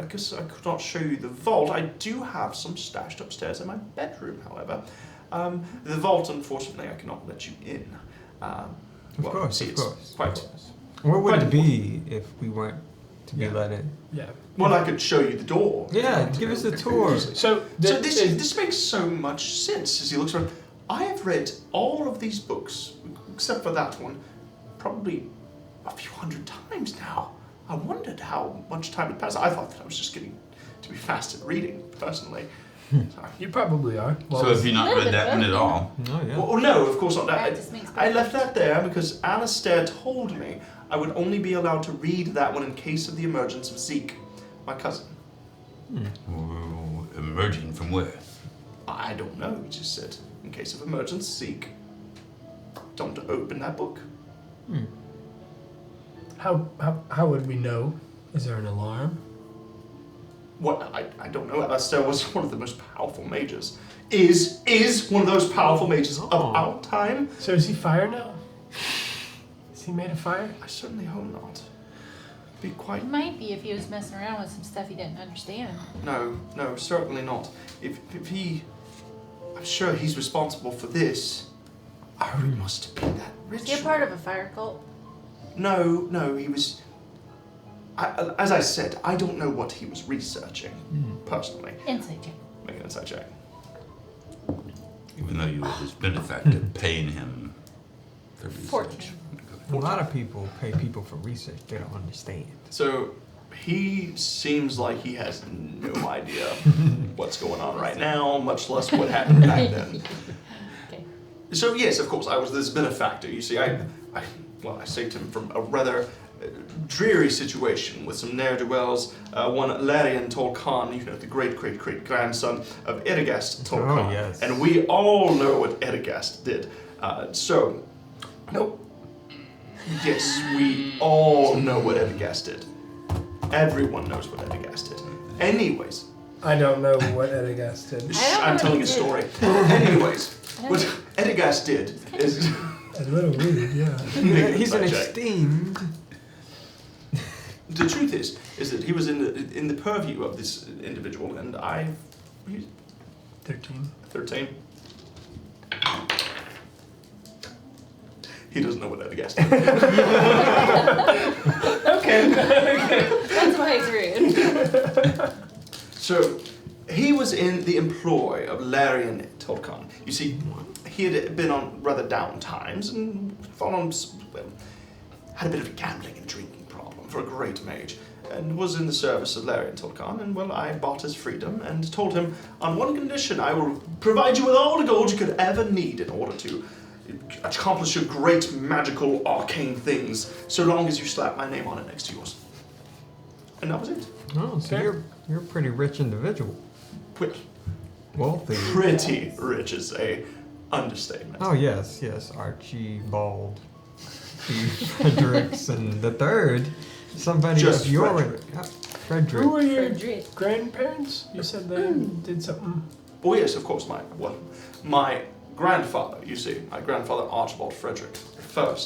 guess I could not show you the vault. I do have some stashed upstairs in my bedroom, however. The vault, unfortunately, I cannot let you in. Of course. Quite. What would quite it be if we weren't to be Yeah. let in? Yeah. Well, I could show you the door. Yeah, give us a tour. So This makes so much sense as he looks around. I have read all of these books, except for that one, probably a few hundred times now. I wondered how much time had passed. I thought that I was just getting to be fast at reading, personally. Sorry. you probably are. Well, So have you not read that one at all? Oh yeah. Well, no, of course not. Practice makes I left perfect. that there because Alistair told me I would only be allowed to read that one in case of the emergence of Zeke, my cousin. Ooh, emerging from where? I don't know, he just said, in case of emergence, Zeke, don't open that book. how would we know? Is there an alarm? What? I don't know. Alistair was one of the most powerful mages. Is one of those powerful mages of our time? So is he fire now? Is he made of fire? I certainly hope not. Be quite... It might be if he was messing around with some stuff he didn't understand. No, certainly not. If he... I'm sure he's responsible for this. Oh, he must be that rich. You're part of a fire cult. No, he was... as I said, I don't know what he was researching, personally. Insight check. Make an insight check. Even though you were his benefactor, paying him for research. 14. A lot of people pay people for research they don't understand. So, he seems like he has no idea what's going on right now, much less what happened back then. Okay. So yes, of course, I was this benefactor. You see, I saved him from a rather dreary situation with some ne'er-do-wells. One Larian Tolkien, you know, the great-great-great-grandson of Edagast Tolkien. Oh, yes. And we all know what Edagast did. Yes, we all know what Edagast did. Everyone knows what Edagast did. Anyways, I don't know what Edagast did. I'm telling a story. Anyways, what Edagast did is... A little rude, yeah. He's an Insight check. esteemed. The truth is that he was in the purview of this individual, and he's 13. 13. He doesn't know what Edagast did. Okay. That's why it's rude. So, he was in the employ of Larian Tolkien. You see, he had been on rather down times and had a bit of a gambling and drinking problem for a great mage, and was in the service of Larian Tolkien, and well, I bought his freedom and told him, on one condition, I will provide you with all the gold you could ever need in order to accomplish your great magical arcane things, so long as you slap my name on it next to yours. And that was it. Oh, so Okay. you're a pretty rich individual. Wealthy. Pretty rich is a understatement. Oh yes, Archibald Fredericks and the third. Somebody Just of your Frederick. Frederick. Who were your Frederick. grandparents? You said they did something. Oh yes, of course, my grandfather, you see, my grandfather Archibald Frederick I,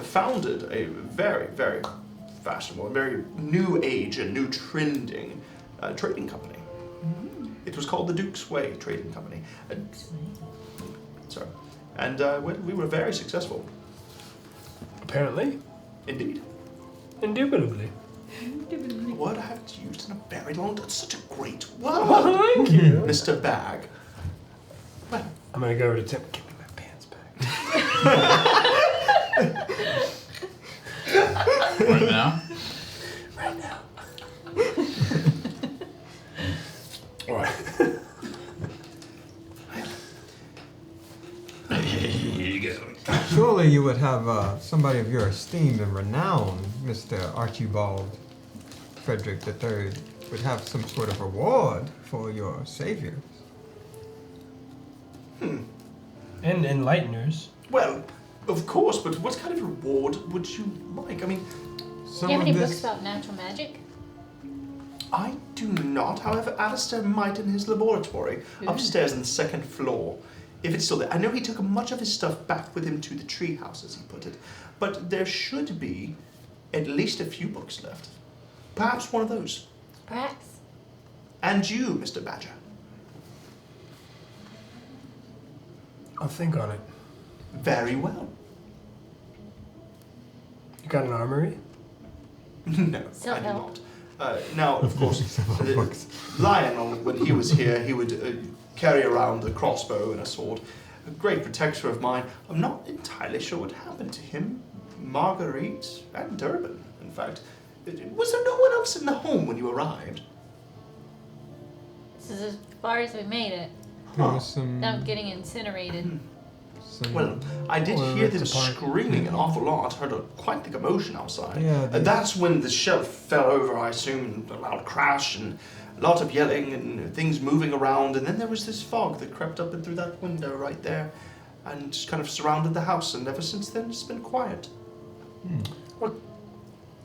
founded a very, very fashionable, a very new age and new trending trading company. It was called the Duke's Way Trading Company. Sorry. And we were very successful. Apparently. Indeed. Indubitably. A word I haven't used in a very long time. It's such a great Oh, word. thank you. Mr. Bag. Well, I'm gonna go over to Tim. Give me my pants back. Right now? Right now. Alright. Here you go. Surely you would have somebody of your esteem and renown, Mr. Archibald Frederick III, would have some sort of reward for your savior. And enlighteners. well, of course, but what kind of reward would you like? I mean, Do Some you have of any this, books about natural magic? I do not. However, Alistair might in his laboratory upstairs on the second floor. If it's still there. I know he took much of his stuff back with him to the treehouse, as he put it. But there should be at least a few books left. Perhaps one of those. Perhaps. And you, Mr. Badger. I'll think on it. Very well. You got an armory? No, So I do help. not. Now, of course, Lionel, when he was here, he would carry around a crossbow and a sword. A great protector of mine. I'm not entirely sure what happened to him. Marguerite and Durban, in fact. Was there no one else in the home when you arrived? This is as far as we made it. there was some, Without getting incinerated. some Well, I did Or hear ripped them apart. screaming an awful lot. Heard quite the commotion outside. Yeah, they- That's when the shelf fell over, I assume, and a loud crash and a lot of yelling and things moving around. And then there was this fog that crept up in through that window right there and just kind of surrounded the house. And ever since then, it's been quiet.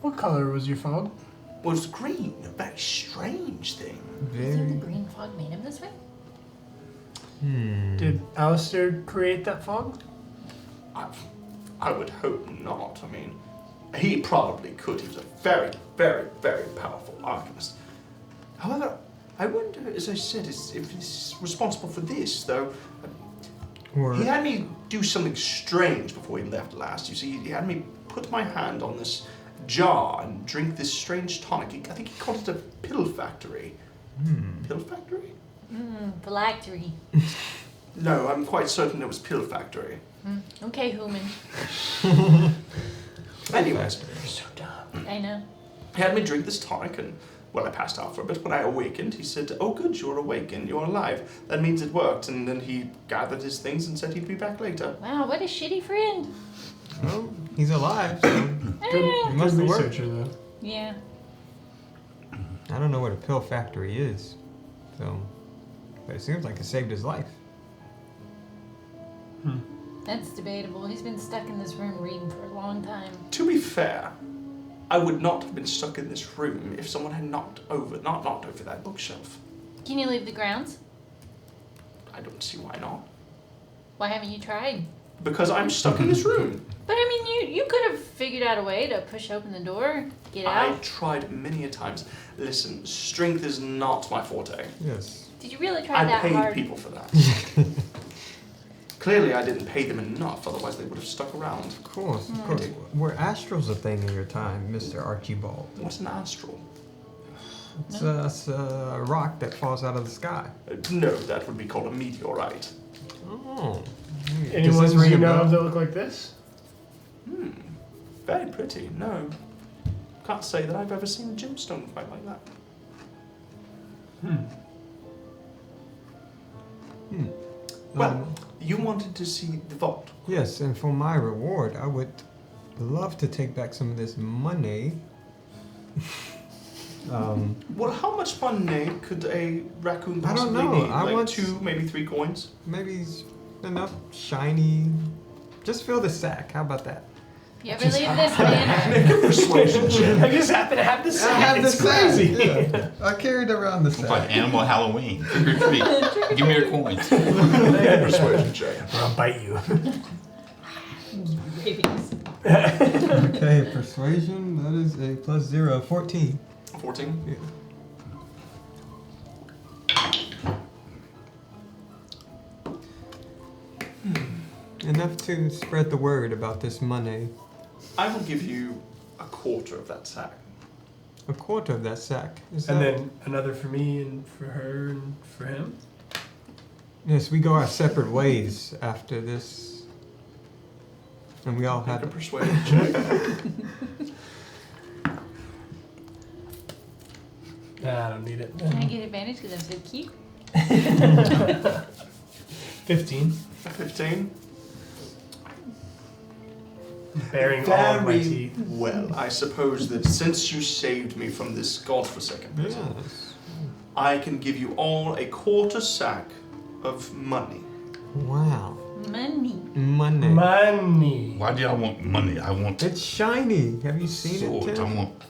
What color was your fog? Well, it was green, a very strange thing. Do you think very. the green fog made him this way? Did Alistair create that fog? I would hope not. I mean, he probably could. He was a very, very, very powerful alchemist. However, I wonder, as I said, if he's responsible for this, though. Or He had me do something strange before he left last. You see, he had me put my hand on this jar and drink this strange tonic. I think he called it a pill factory. Pill factory? Phylactery. No, I'm quite certain it was pill factory. Okay, human. Anyways, You're so dumb. I know. he had me drink this tonic and, well, I passed out for a bit. When I awakened, he said, "Oh, good, you're awake and you're alive. That means it worked." And then he gathered his things and said he'd be back later. Wow, what a shitty friend. well, he's alive. So Good, Eh. It must good have worked. researcher, though. Yeah. I don't know what a pill factory is, so but it seems like it saved his life. That's debatable. He's been stuck in this room reading for a long time. To be fair, I would not have been stuck in this room if someone had knocked over that bookshelf. Can you leave the grounds? I don't see why not. Why haven't you tried? Because I'm stuck in this room. But I mean, you could have figured out a way to push open the door, get I out. tried many a times. Listen, strength is not my forte. Yes. Did you really try I that paid hard? people for that. Clearly, I didn't pay them enough, otherwise they would have stuck around. Of course, of course. Were astrals a thing in your time, Mr. Archibald? What's an astral? It's a rock that falls out of the sky. No, that would be called a meteorite. Oh. Does Anyone this ring you a know bell? of that look like this? Very pretty, no. Can't say that I've ever seen a gemstone quite like that. Well, you wanted to see the vault. Yes, and for my reward, I would love to take back some of this money. Well, how much money could a raccoon I don't possibly know. need? I Like want 2, maybe 3 coins? Maybe enough shiny. Just fill the sack. How about that? You ever leave this manor? Make a persuasion check. I just happen to have the sack. I have the It's sack. crazy. Yeah. I carried around the It's sack. like Animal Halloween. Trick or treat. Give me your coins. Make a persuasion check. Or I'll bite you. Babies. Okay, persuasion, that is a +0, 14. 14? Yeah. Enough to spread the word about this money. I will give you a quarter of that sack. A quarter of that sack. Is And that... then another for me and for her and for him. Yes, we go our separate ways after this. And we all Make a have... persuasion check. Nah, I don't need it. Can I get advantage because I'm so cute? 15. 15? Bearing all of my Very teeth. well. I suppose that since you saved me from this godforsaken prison, Yes. I can give you all a quarter sack of money. Wow. Money. Money. Money. Why do y'all want money? I want It's shiny. Have you seen swords. it, I Tim? want.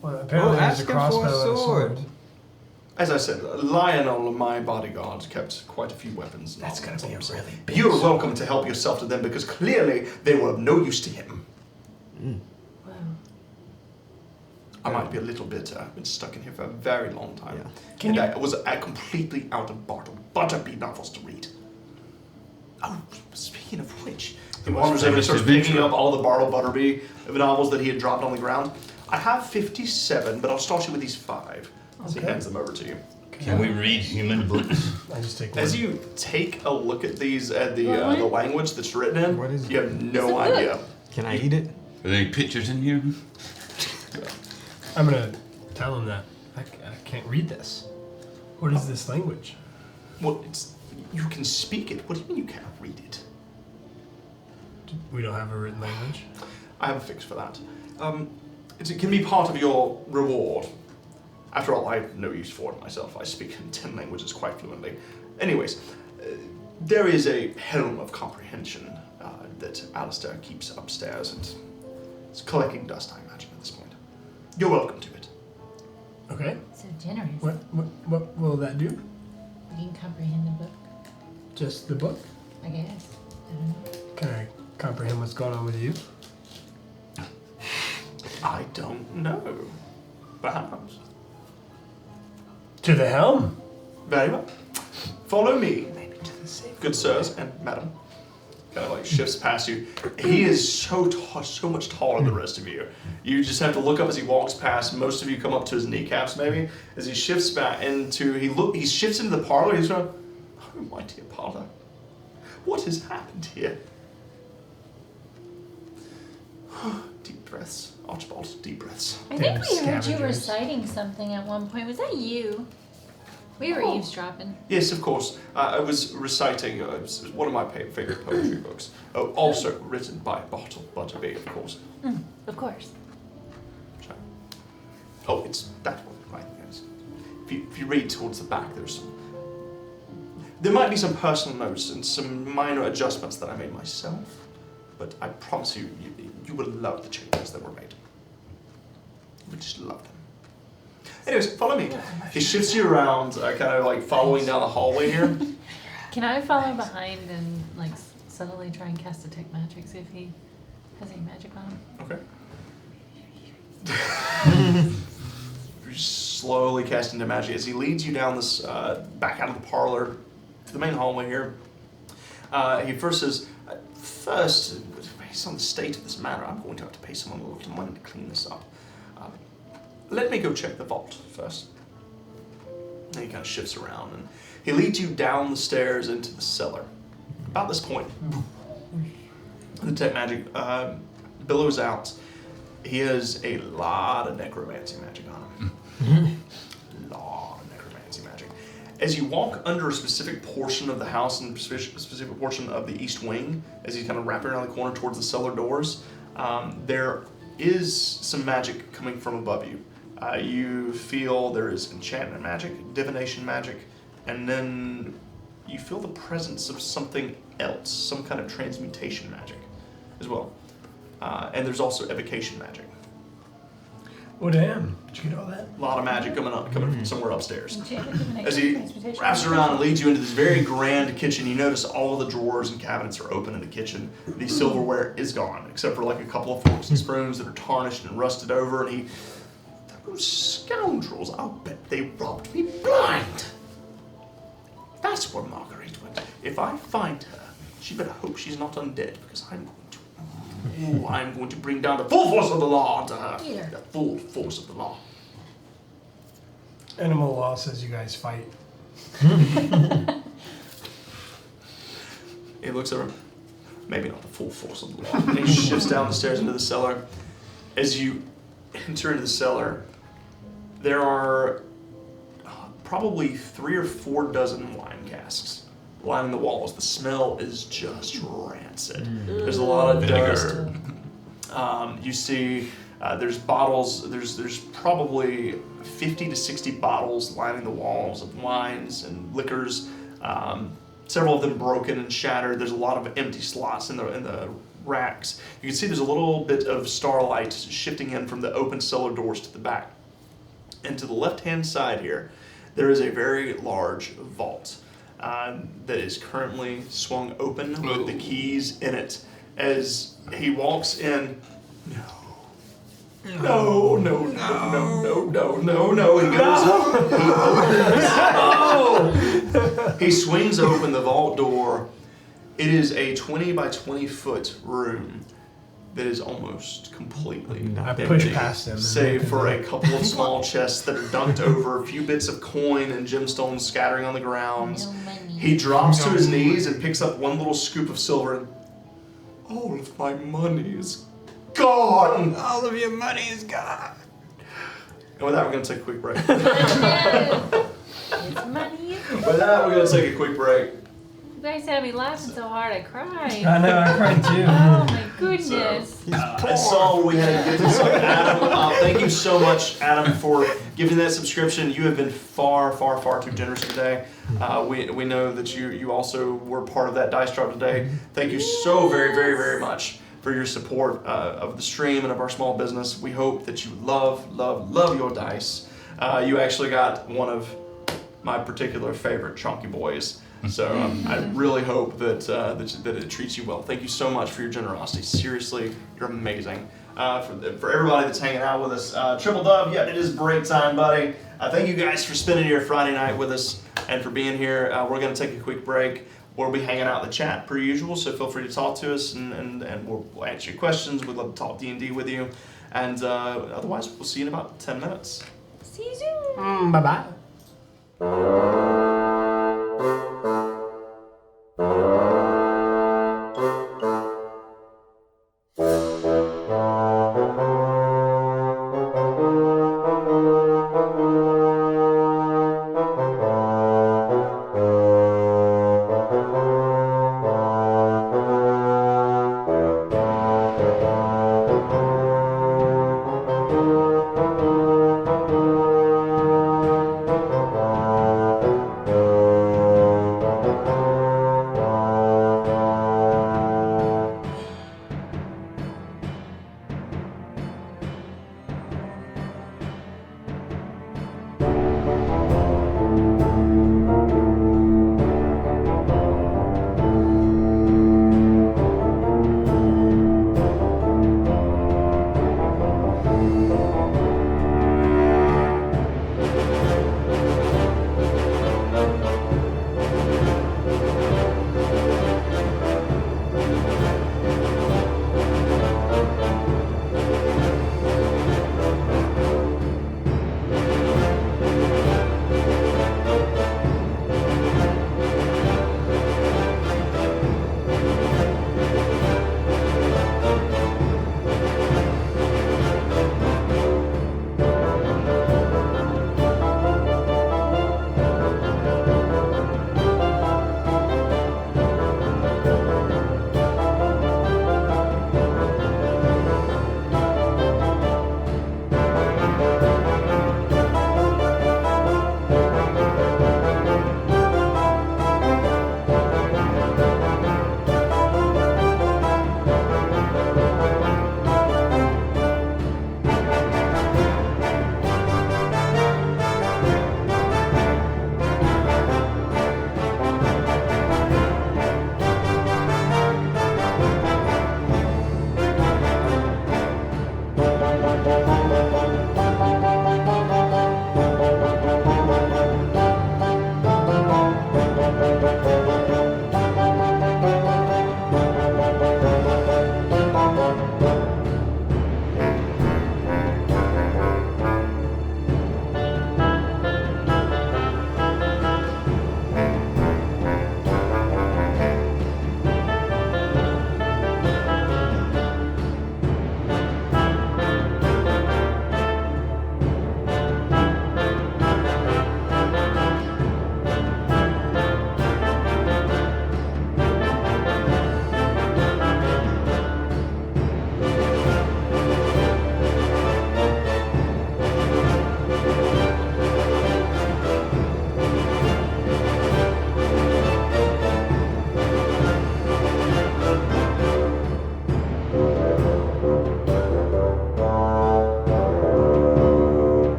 Well, Oh, apparently there's ask a him for crossbow a and a sword. sword. As I said, Lionel, my bodyguard, kept quite a few weapons. and That's gonna be a armaments. really big You're sword. welcome to help yourself to them because clearly they were of no use to him. Wow. I might be a little bit, been stuck in here for a very long time. Yeah. Can and you- I was completely out of Butterbean novels to read. Oh, speaking of which, he wanders over and starts picking up all the Bartle Butterby novels that he had dropped on the ground. I have 57, but I'll start you with these 5. As he Okay. hands them over to you. Can we read human books? I just take one. As you take a look at these, at the What? language that's written in, What is you it? have no idea. Can I eat it? Are there any pictures in here? I'm gonna tell him that I can't read this. What is this language? Well, you can speak it. What do you mean you can't read it? We don't have a written language. I have a fix for that. It can be part of your reward. After all, I have no use for it myself. I speak 10 languages quite fluently. Anyways, there is a helm of comprehension that Alistair keeps upstairs, and it's collecting dust, I imagine, at this point. You're welcome to it. Okay. So generous. What will that do? You can comprehend the book, Just the book? I guess. I don't know. Can I comprehend what's going on with you? I don't know. Perhaps. To the helm. Very well. Follow me, Maybe to the safe. good sirs and madam. Kind of like shifts past you. He is so much taller than the rest of you. You just have to look up as he walks past. Most of you come up to his kneecaps, maybe. As he shifts back into, he shifts into the parlor. He's going, oh my dear parlor, what has happened here? Deep breaths, Archibald. Deep breaths. I Damn think we heard you scavengers. reciting something at one point. Was that you? We were eavesdropping. Yes, of course. I was reciting one of my favorite poetry books. Also written by Bartle Butterby, of course. Of course. So- Oh, it's that one, right? Yes. If you read towards the back, there might be some personal notes and some minor adjustments that I made myself, but I promise you, you will love the changes that were made. You would just love them. Anyways, follow me. He shifts you around, kind of like following down the hallway here. Can I follow behind and like subtly try and cast detect magic, see if he has any magic on him? Okay. You're slowly casting the magic as he leads you down this back out of the parlor to the main hallway here. He first says, first, based on the state of this matter, I'm going to have to pay someone a little money to clean this up. Let me go check the vault first. And he kind of shifts around and he leads you down the stairs into the cellar. About this point, the detect magic billows out. He has a lot of necromancy magic on him. Lot of necromancy magic. As you walk under a specific portion of the house and a specific portion of the east wing, as he's kind of wrapping around the corner towards the cellar doors, there is some magic coming from above you. You feel there is enchantment magic, divination magic, and then you feel the presence of something else, some kind of transmutation magic as well. And there's also evocation magic. Oh damn! Did you get all that? A lot of magic coming from somewhere upstairs. Enchantment divination, As he transmutation, wraps around and leads you into this very grand kitchen, you notice all the drawers and cabinets are open in the kitchen. The silverware is gone, except for like a couple of forks and spoons that are tarnished and rusted over. And he, those scoundrels, I'll bet they robbed me blind. That's where Marguerite went. If I find her, she better hope she's not undead, because I'm going to bring down the full force of the law onto her. Here. The full force of the law. Animal law says you guys fight. He looks over. Maybe not the full force of the law. And he shifts down the stairs into the cellar. As you enter into the cellar, there are probably 3 or 4 dozen wine casks lining the walls. The smell is just rancid. There's a lot of dust. You see there's bottles, there's probably 50 to 60 bottles lining the walls of wines and liquors. Several of them broken and shattered. There's a lot of empty slots in the racks. You can see there's a little bit of starlight shifting in from the open cellar doors to the back. And to the left-hand side here, there is a very large vault that is currently swung open with the keys in it. As he walks in, no, he goes, he swings open the vault door. It is a 20 by 20 foot room that is almost completely I empty, push past him. save for a couple of small chests that are dunked over, a few bits of coin and gemstones scattering on the grounds. No money. He drops to his knees and picks up one little scoop of silver, and all of my money is gone. All of your money is gone. And with that, we're going to take a quick break. It's money. With that, we're going to take a quick break. You guys had me laughing so hard I cried. I know, I cried too. Oh my goodness. I saw what we had to get to. So Adam, thank you so much, Adam, for giving that subscription. You have been far, far, far too generous today. We know that you also were part of that dice drop today. Thank you so very, very, very much for your support of the stream and of our small business. We hope that you love your dice. You actually got one of my particular favorite chunky boys. So I really hope that it treats you well. Thank you so much for your generosity. Seriously, you're amazing. For everybody that's hanging out with us, Triple Dub, yeah, it is break time, buddy. Thank you guys for spending your Friday night with us and for being here. We're going to take a quick break. We'll be hanging out in the chat per usual, so feel free to talk to us and we'll answer your questions. We'd love to talk D&D with you. And otherwise, we'll see you in about 10 minutes. See you soon. Bye-bye.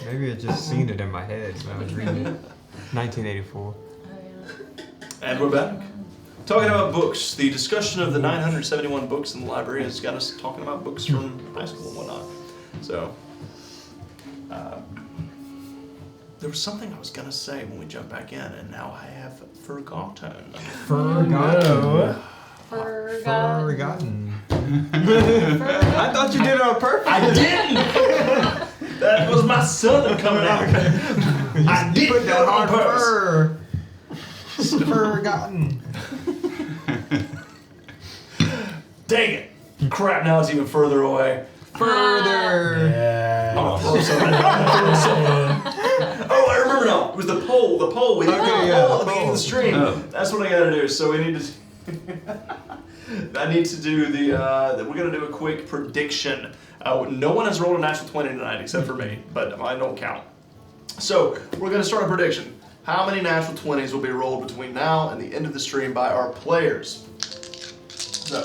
Maybe I just seen it in my head when I was reading it. 1984. And we're back. Talking about books. The discussion of the 971 books in the library has got us talking about books from high school and whatnot. So, there was something I was going to say when we jump back in, and now I have forgotten. Forgotten. Forgotten. I thought you did it on purpose. I didn't! That was my son coming out. I did put that hard on fur. Forgotten. Dang it. Crap, now it's even further away. Further. Yeah. I'm gonna throw something. Oh, I remember now. It was the poll. The poll. We did Okay, the yeah, poll the at the beginning of the stream. Oh. That's what I gotta do. So we need to. I need to do the. We're gonna do a quick prediction. No one has rolled a natural 20 tonight except for me, but I don't count. So we're gonna start a prediction. How many natural 20s will be rolled between now and the end of the stream by our players? So,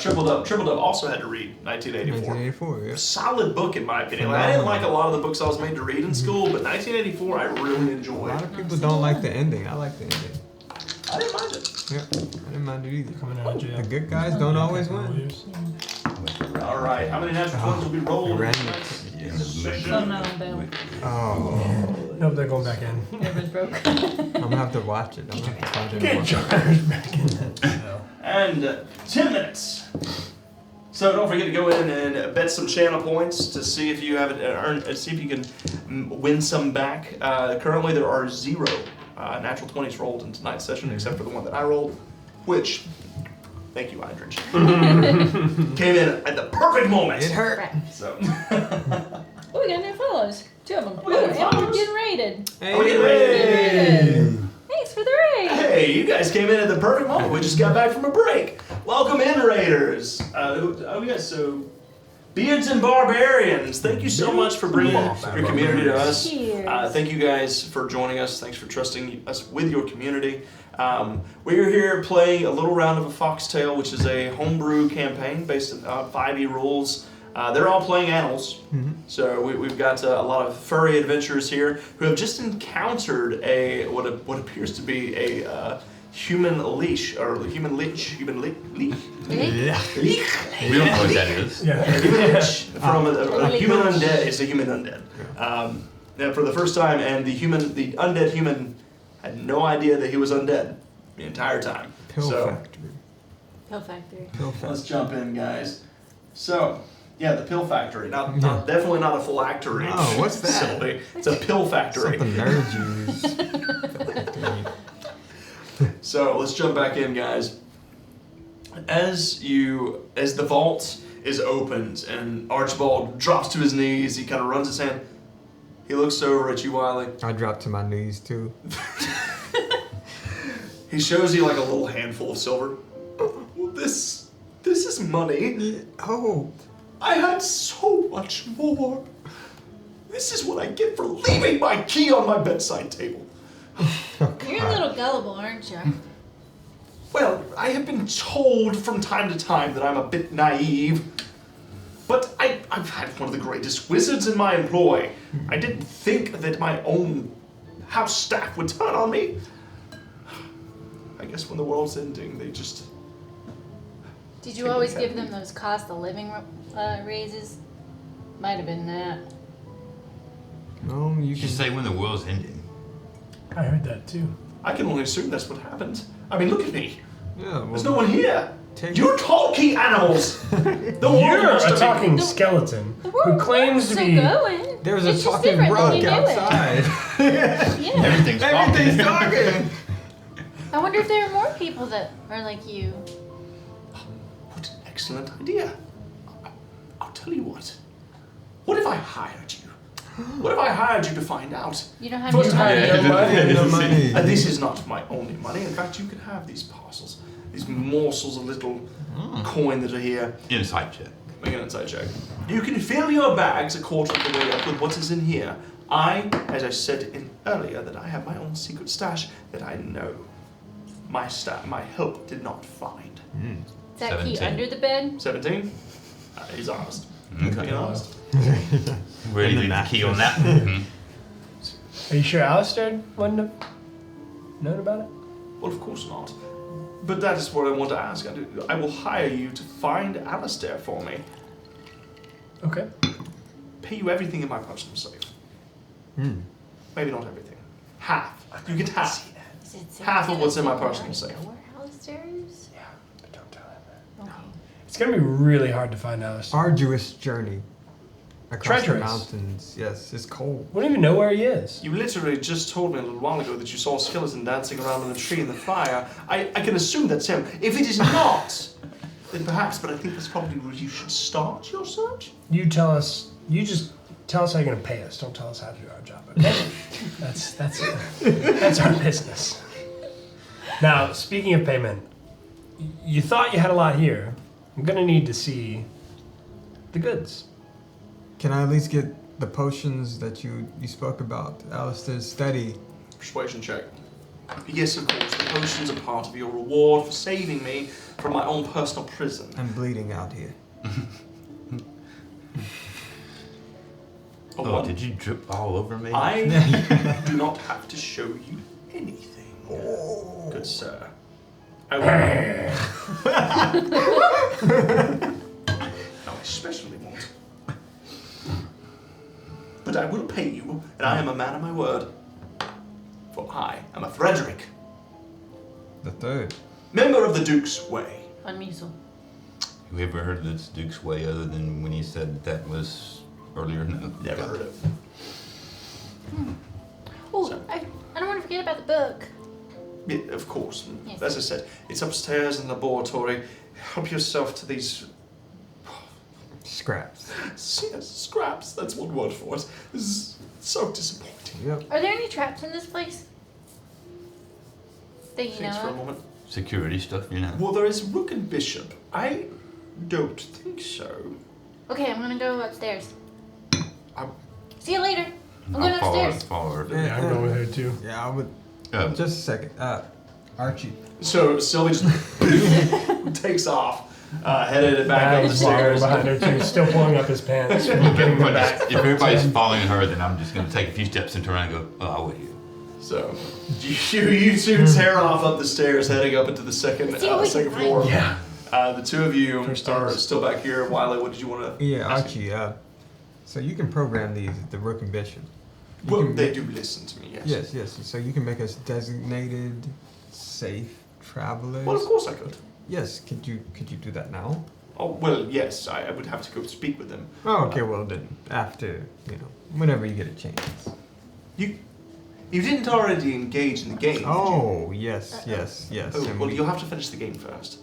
Triple Dub also had to read 1984. 1984, yeah. Solid book in my opinion. Like, I didn't like a lot of the books I was made to read in school, but 1984 I really A enjoyed. lot of people don't like the ending. I like the ending. I didn't mind it. Yeah, I didn't mind it either. Coming out of jail. The good guys don't always win. All right, how many natural 20s will be rolled? Ran Oh no, Bill. Oh, Nope, they're going back in. Everyone's broke. I'm gonna have to watch it. I'm gonna have to find it. Get and watch it. Charged back in that cell. And 10 minutes. So don't forget to go in and bet some channel points to see if you have it, see if you can win some back. Currently there are 0 natural 20s rolled in tonight's session, except for the one that I rolled, which, thank you, Idridge, came in at the perfect moment. It hurt. Right. So, Oh, we got new follows. 2 of them. We got new And we're follows? getting rated. are we getting ready? Thanks for the raid. Hey, you guys came in at the perfect moment. We just got back from a break. Welcome in, Raiders. Oh yes, so Beards and Barbarians, thank you so much for bringing your community to us. Cheers. Thank you guys for joining us. Thanks for trusting us with your community. We're here playing a little round of a Foxtail, which is a homebrew campaign based on 5e rules. They're all playing animals, so we've got a lot of furry adventurers here who have just encountered what appears to be a human leash or human leech. We don't know what that is. Yeah. Human leech from a human undead. It's a human undead. And for the first time, and the undead human had no idea that he was undead the entire time. Pill factory. Pill factory. Pill factory. Let's jump in, guys. So, yeah, the pill factory. Not definitely not a phylactery. Oh, what's that? Sylvie. It's a pill factory. Something nerds use. So let's jump back in, guys. As the vault is opened and Archibald drops to his knees, he kind of runs his hand. He looks over at you, Wiley. I drop to my knees too. He shows you like a little handful of silver. Well, this is money. Oh, I had so much more. This is what I get for leaving my key on my bedside table. You're a little gullible, aren't you? Well, I have been told from time to time that I'm a bit naive, but I've had one of the greatest wizards in my employ. I didn't think that my own house staff would turn on me. I guess when the world's ending, they just... Did you always give them those cost of living raises? Might have been that. no, you You can should say when the world's ending. I heard that too. I can only assume that's what happened. I mean, look at me. Yeah, well, There's no one here. take- You're talking animals. The world You're must a have talking The- skeleton The who world claims to still be. going. There's It's a just talking different when rock you do it. outside. Yeah. Everything's Everything's talking. talking. I wonder if there are more people that are like you. What an excellent idea. I'll tell you what. What if I hired you? What if I hired you to find out? You don't have First any of all, money. No money. And this is not my only money. In fact, you can have these parcels, these morsels of little coin that are here. Inside check. Make an inside check. You can fill your bags a quarter of the way up with what is in here. As I said earlier, that I have my own secret stash that I know my help did not find. Is that key 17. under the bed? 17? He's honest. Okay. Being honest. Where do you And leave the the key on that? Mhm. Are you sure Alistair wouldn't have known about it? Well, of course not. But that is what I want to ask. I will hire you to find Alistair for me. Okay. Pay you everything in my personal safe. Maybe not everything. Half. You get half. Is it safe Half to of what's in my know personal safe. where Alistair is? Yeah, but don't tell him that. Okay. It's gonna be really hard to find Alistair. Arduous journey across the Treacherous. mountains. Yes, it's cold. We don't even know where he is. You literally just told me a little while ago that you saw a skeleton dancing around in a tree in the fire. I can assume that's him. If it is not, then perhaps, but I think that's probably where you should start your search. You tell us. You just tell us how you're gonna pay us. Don't tell us how to do our job. Okay? that's our business. Now, speaking of payment, you thought you had a lot here. I'm gonna need to see the goods. Can I at least get the potions that you spoke about? Alistair's study. Persuasion check. Yes, of course, the potions are part of your reward for saving me from my own personal prison. I'm bleeding out here. Oh, Oh, what? did you drip all over me? I do not have to show you anything, good sir. I especially won't. But I will pay you, and I am a man of my word. For I am a Frederick, The third. member of the Duke's Way. Unmusical. Have you ever heard of this Duke's Way other than when you said that was earlier? No. Never heard of. Oh, So- I don't want to forget about the book. Yeah, of course. Yes. As I said, it's upstairs in the laboratory. Help yourself to these Scraps. yes, scraps. That's one word for it. This is so disappointing. Yep. Are there any traps in this place? That you Thanks know for a of? moment. Security stuff, you know. Well, there is Rook and Bishop. I don't think so. Okay, I'm gonna go upstairs. I, See you later. I'm I'll going follow upstairs. her. Yeah, I'm going with her too. Yeah, I would. Oh. Just a second. Archie. so Sylvie just takes off, headed back up the following stairs. behind her too, still pulling up his pants, getting them back. If everybody's following her, then I'm just going to take a few steps and turn around and go, oh, I'll wait here. So you two tear off up the stairs, heading up into the second See what we can second find. floor. Yeah. The two of you First are stairs. still back here. Wiley, what did you want to? Yeah, Archie. So you can program these, the Rook and Bishop. You Well, can they make- do listen to me. Yes. Yes, yes. So you can make us designated safe travelers. Well, of course I could. Yes. Could you do that now? Oh well, yes. I would have to go speak with them. Oh, okay. Well then, after whenever you get a chance. You didn't already engage in the game. Did you? Oh, yes, yes, yes. Oh, and well, we- you'll have to finish the game first.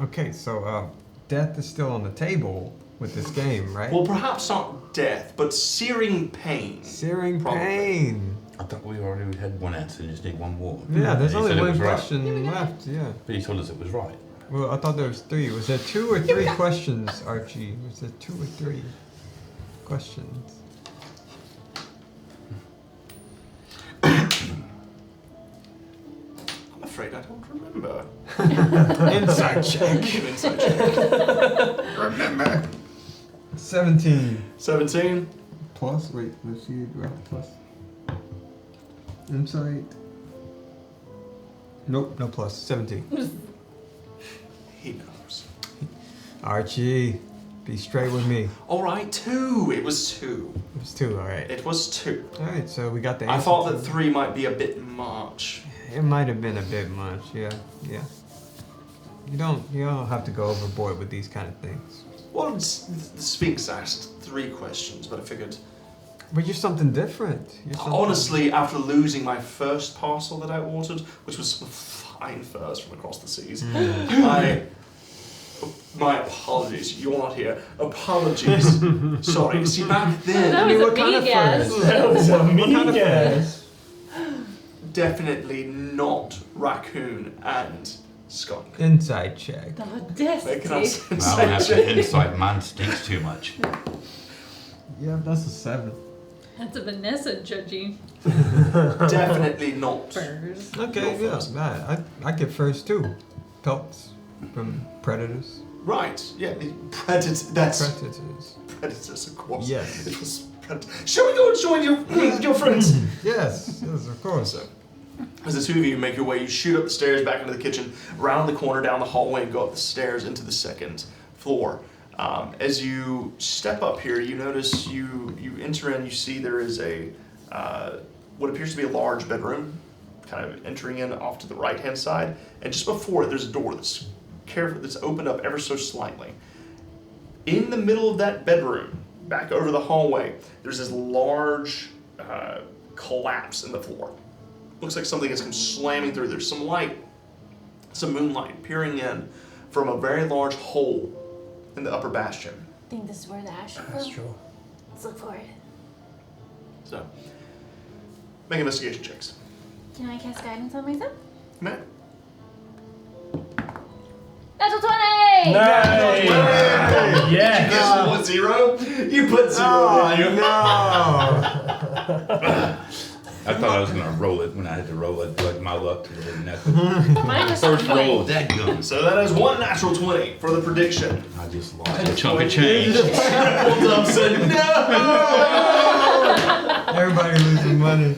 Okay, so death is still on the table, with this game, right? Well, perhaps not death, but searing pain. Searing Probably. pain. I thought we already had one answer and just need one more. Yeah, there's He only said it one was right. question left. Yeah. But he told us it was right. Well, I thought there was 3. Was there 2 or 3 questions, Archie? Was there 2 or 3 questions? I'm afraid I don't remember. Inside check. Inside check. Remember. 17. 17. Plus, wait, let's see. Do I have plus? Insight. Nope, no plus. 17. He knows. Archie, be straight with me. All right, 2. It was 2. It was 2, alright. It was 2. Alright, so we got the answer. I thought to- that 3 might be a bit much. It might have been a bit much, yeah. You don't have to go overboard with these kind of things. Well, the Sphinx asked 3 questions, but I figured. But you're something different. You're something... Honestly, after losing my first parcel that I ordered, which was some fine furs from across the seas, my apologies. You're not here. Apologies. Sorry. See, back then, That was a what kind of big ass. furs? That was a kind of mean ass. definitely not raccoon and skunk. Inside check. The They can audacity. also I don't have to insight. Mine stinks too much. Yeah, that's a 7. That's a Vanessa judging Definitely not. furs. Okay, Your yeah, furs. I get furs too. Pelts from predators. Right. Yeah. Predators. That's Predators. predators, of course. Yes. It was predators. Shall we go and join your friends? Yes, of course. So, as the 2 of you make your way, you shoot up the stairs back into the kitchen, round the corner, down the hallway, and go up the stairs into the 2nd floor. As you step up here, you notice you enter in. You see there is a what appears to be a large bedroom, kind of entering in off to the right-hand side, and just before it, there's a door that's opened up ever so slightly. In the middle of that bedroom, back over the hallway, there's this large collapse in the floor. Looks like something has come slamming through. There's some light, some moonlight peering in from a very large hole in the upper bastion. I think this is where the ash That's fell. true. Let's look for it. So, make investigation checks. Can I cast guidance on myself? Matt? Natural 20! Nice! Yes! Guess what, 0? You put 0 Oh, in. no! I thought I was gonna roll it when I had to roll it, like my luck didn't have to. Mine was First 20. roll, that gun. So that is 1 natural 20 for the prediction. I just lost a chunk of change. Well done, said no! Everybody losing money.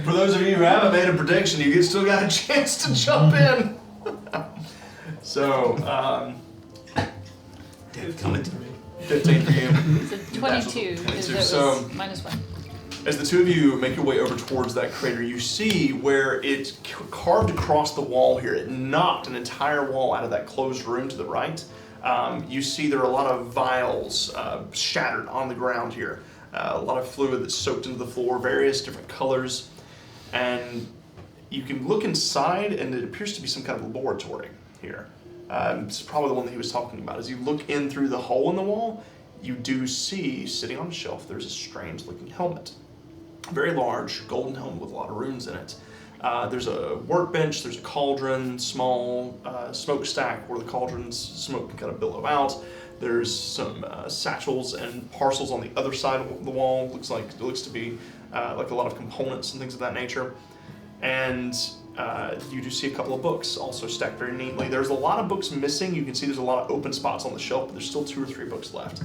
For those of you who haven't made a prediction, you still got a chance to jump in. So, 15 for you. So 22. 22, Because it was so- -1. As the 2 of you make your way over towards that crater, you see where it's carved across the wall here. It knocked an entire wall out of that closed room to the right. You see there are a lot of vials shattered on the ground here. A lot of fluid that's soaked into the floor, various different colors. And you can look inside, and it appears to be some kind of laboratory here. It's probably the one that he was talking about. As you look in through the hole in the wall, you do see, sitting on a shelf, there's a strange-looking helmet. A very large golden helmet with a lot of runes in it. There's a workbench, there's a cauldron, small smokestack where the cauldron's smoke can kind of billow out. There's some satchels and parcels on the other side of the wall. Looks to be like a lot of components and things of that nature. And you do see a couple of books also stacked very neatly. There's a lot of books missing. You can see there's a lot of open spots on the shelf, but there's still 2 or 3 books left.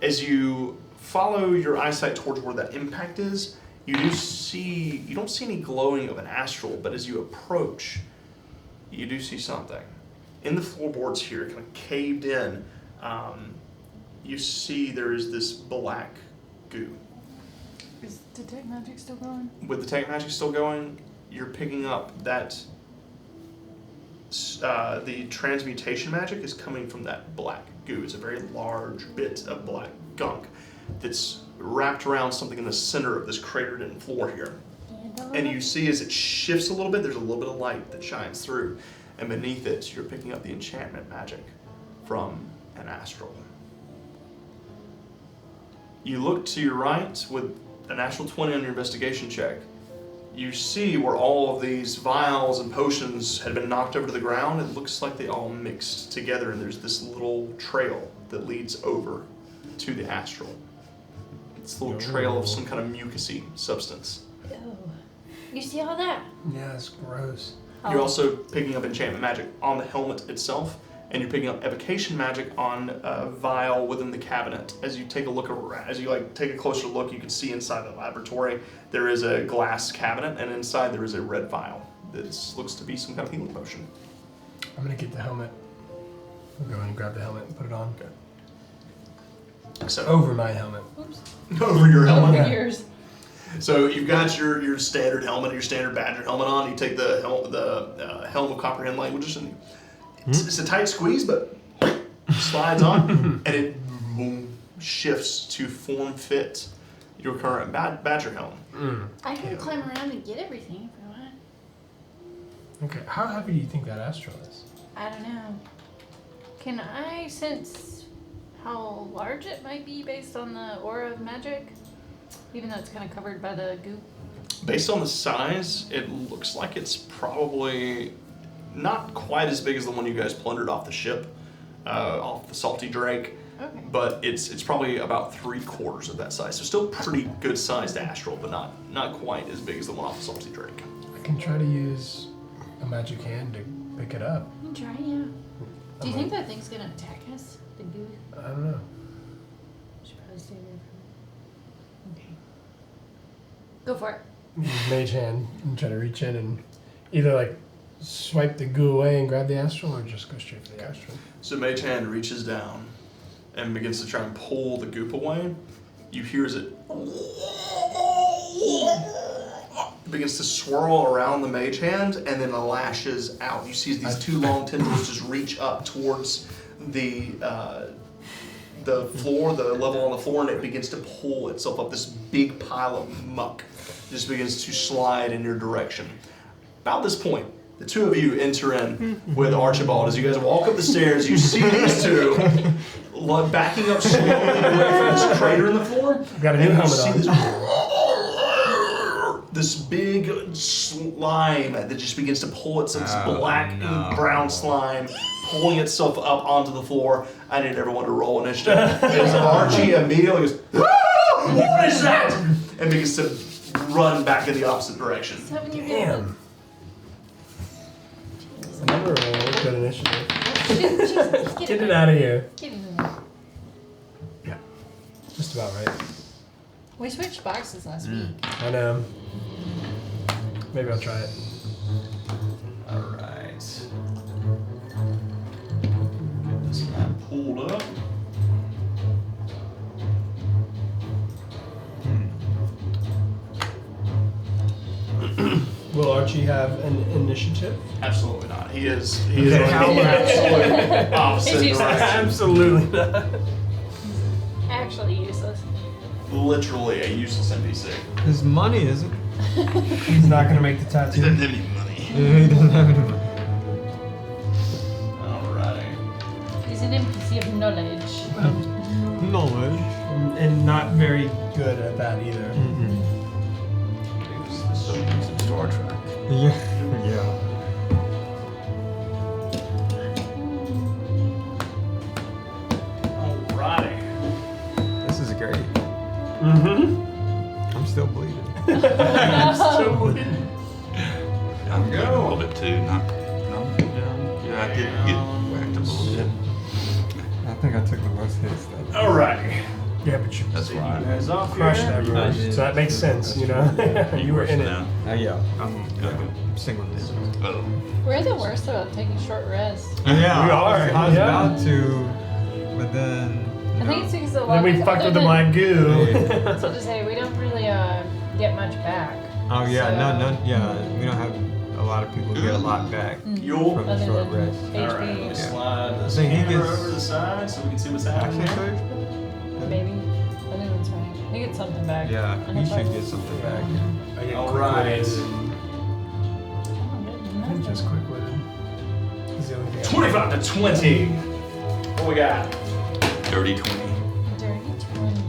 As you follow your eyesight towards where that impact is, you don't see any glowing of an astral, but as you approach, you do see something. In the floorboards here, kind of caved in, you see there is this black goo. Is detect magic still going? With the tech magic still going, you're picking up that the transmutation magic is coming from that black goo. It's a very large bit of black gunk that's wrapped around something in the center of this cratered in floor here. And you see as it shifts a little bit, there's a little bit of light that shines through. And beneath it, you're picking up the enchantment magic from an astral. You look to your right with a natural 20 on your investigation check. You see where all of these vials and potions had been knocked over to the ground. It looks like they all mixed together, and there's this little trail that leads over to the astral. It's a little trail of some kind of mucusy substance. Ew. You see all that? Yeah, it's gross. You're also picking up enchantment magic on the helmet itself, and you're picking up evocation magic on a vial within the cabinet. As you take a look around, as you take a closer look, you can see inside the laboratory there is a glass cabinet, and inside there is a red vial. This looks to be some kind of healing potion. I'm gonna get the helmet. I'll go and grab the helmet and put it on. So Over my helmet. Oops. over your helmet. Over yours. So you've got your standard helmet, your standard Badger helmet on. You take the helm of comprehend languages, and it's a tight squeeze, but slides on, and it boom, shifts to form fit your current Badger helm. I can climb around and get everything if I want. Okay, how heavy do you think that astral is? I don't know. Can I sense how large it might be based on the aura of magic? Even though it's kind of covered by the goop. Based on the size, it looks like it's probably not quite as big as the one you guys plundered off the ship, off the Salty Drake. Okay. But it's probably about 3/4 of that size. So still pretty good sized astral, but not quite as big as the one off the Salty Drake. I can try to use a magic hand to pick it up. You can try, yeah. Do you think that thing's gonna attack us? The goop? I don't know. Should probably stay away from it. Okay. Go for it. Use mage hand and try to reach in and either like swipe the goo away and grab the astral, or just go straight for the astral. So Mage Hand reaches down and begins to try and pull the goop away. You hear as it begins to swirl around the Mage Hand and then lashes out. You see these two long tendrils just reach up towards the floor, the level on the floor, and it begins to pull itself up. This big pile of muck just begins to slide in your direction. About this point, the two of you enter in with Archibald. As you guys walk up the stairs, you see these two backing up slowly away from this crater in the floor. I've got a new and you helmet see on. this big slime that just begins to pull itself, this black and brown slime, pulling itself up onto the floor. I need everyone to roll initiative. As Archie immediately goes, "Ah, what is that?" and begins to run back in the opposite direction. Is that when you Damn. Another roll, good initiative. Get it out of here. Get in there. Yeah. Just about right. We switched boxes last week. I know. Maybe I'll try it. Alright. Get this map pulled up. Will Archie have an initiative? Absolutely not. He is running the absolute opposite He's direction. Absolutely not. Actually useless. Literally a useless NPC. His money isn't. He's not gonna make the He tattoo. doesn't have any money. He doesn't have any money. Alrighty. He's an NPC of knowledge. Knowledge. And not very good at that either. So it's Star Trek. Yeah. Yeah. Alrighty. This is great. Mm-hmm. I'm still bleeding. So bleeding. I'm bleeding a little bit too. Not down. Yeah, I did get whacked a little bit. I think I took the most hits though. Alrighty. Yeah, but you That's right. Guys off crushed here. everyone. So that makes sense, you know? You were in it. Now. Yeah. I'm single digits. Oh. We're the worst about taking short rests. Yeah. We are, I was yeah. about to, but then. I think it's because a lot Then we of fucked with the other black goo. than- So to say, we don't really get much back. Oh yeah, So- no, yeah. We don't have a lot of people get a lot back You'll. from the Other short than rest. HP. Alright, let me Yeah. slide this I think he camera gets- over to the side so we can see what's happening Actually, here. Coach? Maybe. I think that's right. He gets something back. Yeah, And he if I- should get something back. I get Alright. quick-witted. I'm just quick-witted. It's the only thing I 25 to 20. What we got? dirty 20. Dirty 20.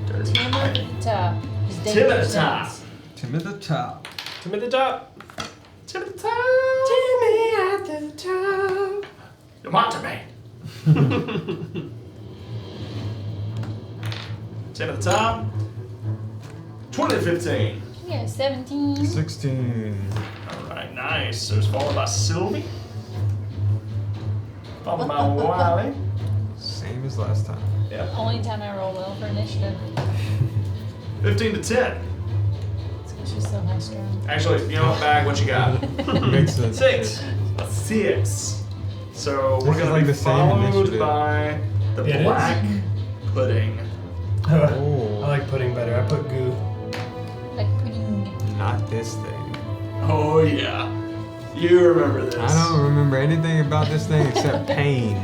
Dirty. Tim at the top. His Tim at the dangerous top. dance. Tim at the top. Tim at the top. Tim at the top. Timmy at the top. Come on to me. Tim at the top. 20 to 15. Yeah, 17. 16. Alright, nice. So it's followed by Sylvie. Followed by Wiley. Same as last time. Yep. Only time I roll well for initiative. 15 to 10. It's because she's so high strung. Actually, you know what, Bag, what you got? Makes sense. 6. 6. So we're This is going to like be the same followed initiative. by the It is? black pudding. I Oh, like pudding better. I put goo. Like pudding. not this thing. Oh, yeah. You remember this. I don't remember anything about this thing except pain.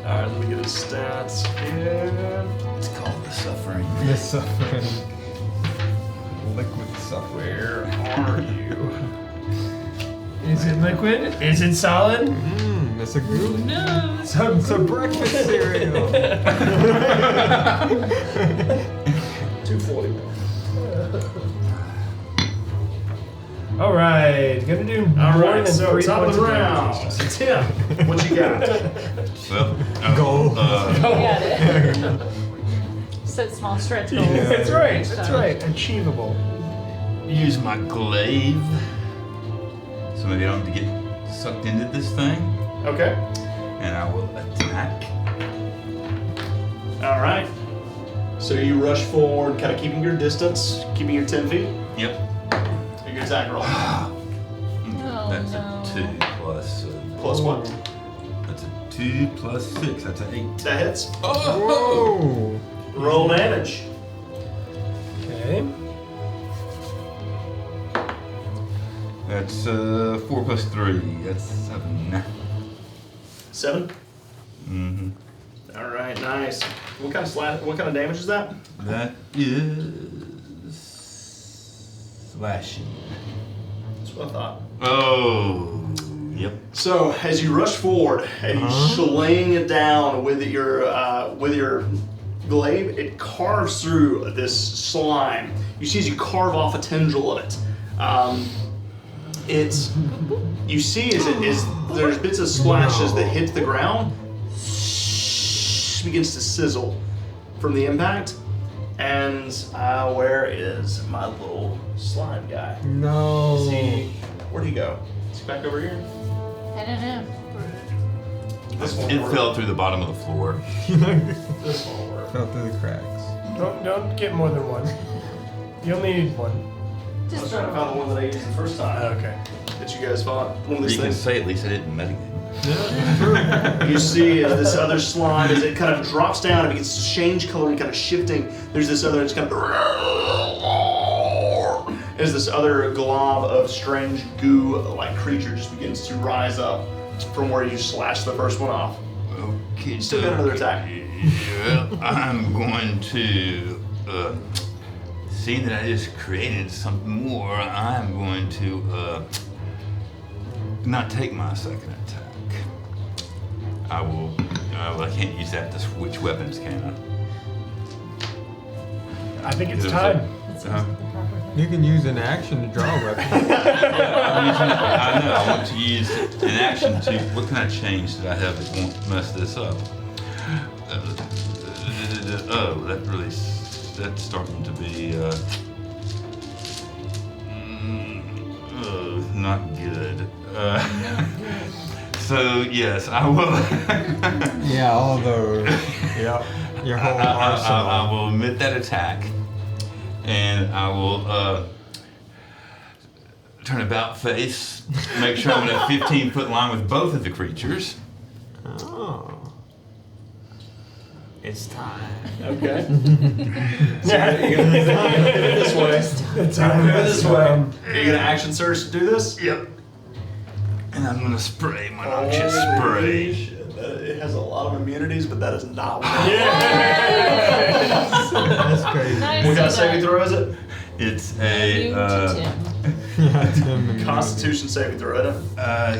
Alright, let me get his stats here. It's called the suffering. The suffering. Liquid suffering. Where are you? Is it liquid? Is it solid? Mmm, it's a goo. No. It's a breakfast cereal. 241. All right, gonna do more Alright, than so 3 top of points the of round. damage. Tim, what you got? Well, Goal. You got it. Set small stretch goals. Yeah. That's right. That's right. Achievable. use my glaive. So maybe I don't have to get sucked into this thing. Okay. And I will attack. Alright. So you rush forward, kind of keeping your distance, keeping your 10 feet. Yep. Make your attack roll. Oh, That's no. a 2 plus. Plus what? That's a 2 plus 6. That's an 8. That hits. Whoa. Roll damage. Okay. That's 4 plus 3. That's 7. 7. Mm-hmm. Alright, nice. What kind of what kind of damage is that? That is slashing. That's what I thought. Oh, yep. So as you rush forward and you sling it down with your glaive, it carves through this slime. You see as you carve off a tendril of it. You see as there's bits of splashes that hit the ground, begins to sizzle from the impact. And where is my little slime guy? No. Where'd he go? Is he back over here? I don't know. This one. It fell through the bottom of the floor. This won't work. Fell through the cracks. Don't get more than one. You only need one. I was Just trying to find the one that I used the first time. Okay. That you guys fought. One of these You can things. say at least I didn't metagame. You see as this other slime, as it kind of drops down, it begins to change color and kind of shifting. There's this other, it's kind of. As this other glob of strange goo-like creature just begins to rise up from where you slashed the first one off. Okay. Still got another attack. Yeah, I'm going to. Seeing that I just created something more, I'm going to not take my second attack. I will. Well, I can't use that to switch weapons, can I? I think it's Is it- time. It seems like the proper thing. You can use an action to draw a weapon. I know. I want to use an action to. What kind of change did I have that won't mess this up? Oh, that's starting to be. Not good. So yes, I will. Yeah, all those. Yep. Your whole I arsenal. will omit that attack, and I will turn about face, make sure I'm in a 15-foot line with both of the creatures. Oh. It's time. Okay. So you're gonna move it this way. It's You're gonna move it this way. time. Are you gonna action surge to do this? Yep. And I'm gonna spray my noxious Holy spray. shit. It has a lot of immunities, but that is not one. That's crazy. Nice. What kind of saving throw is it? It's Immune to a Tim. Yeah, Tim and Constitution saving throw, isn't it?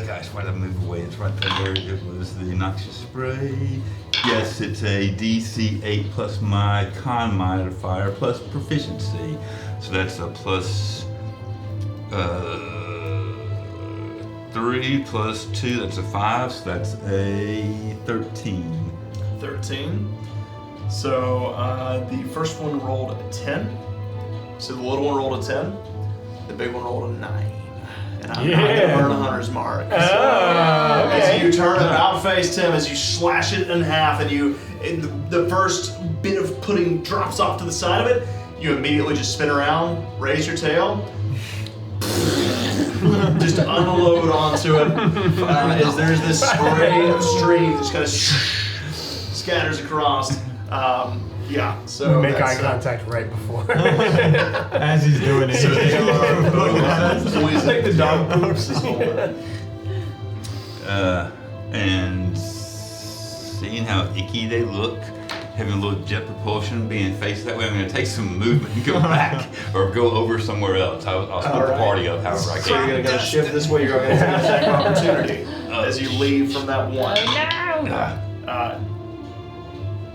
Gosh, why did I move away? It's right there. It was the noxious spray. Yes, it's a DC 8 plus my con modifier plus proficiency. So that's a plus 3 plus 2, that's a 5, so that's a 13. 13. So the first one rolled a 10. So the little one rolled a 10. The big one rolled a 9. And I'm not going to burn a hunter's mark. So, as you turn about face, Tim, as you slash it in half, and the first bit of pudding drops off to the side of it, you immediately just spin around, raise your tail, just unload onto it. As there's this spray of stream that just kind of scatters across. Yeah, so make eye contact right before. As he's doing it. So it's like the dog poops this whole And seeing how icky they look, having a little jet propulsion, being faced that way, I'm going to take some movement and go back or go over somewhere else. I'll split the party up however I can. So you're going to go shift this way, you're going to take an attack opportunity as you leave from that one.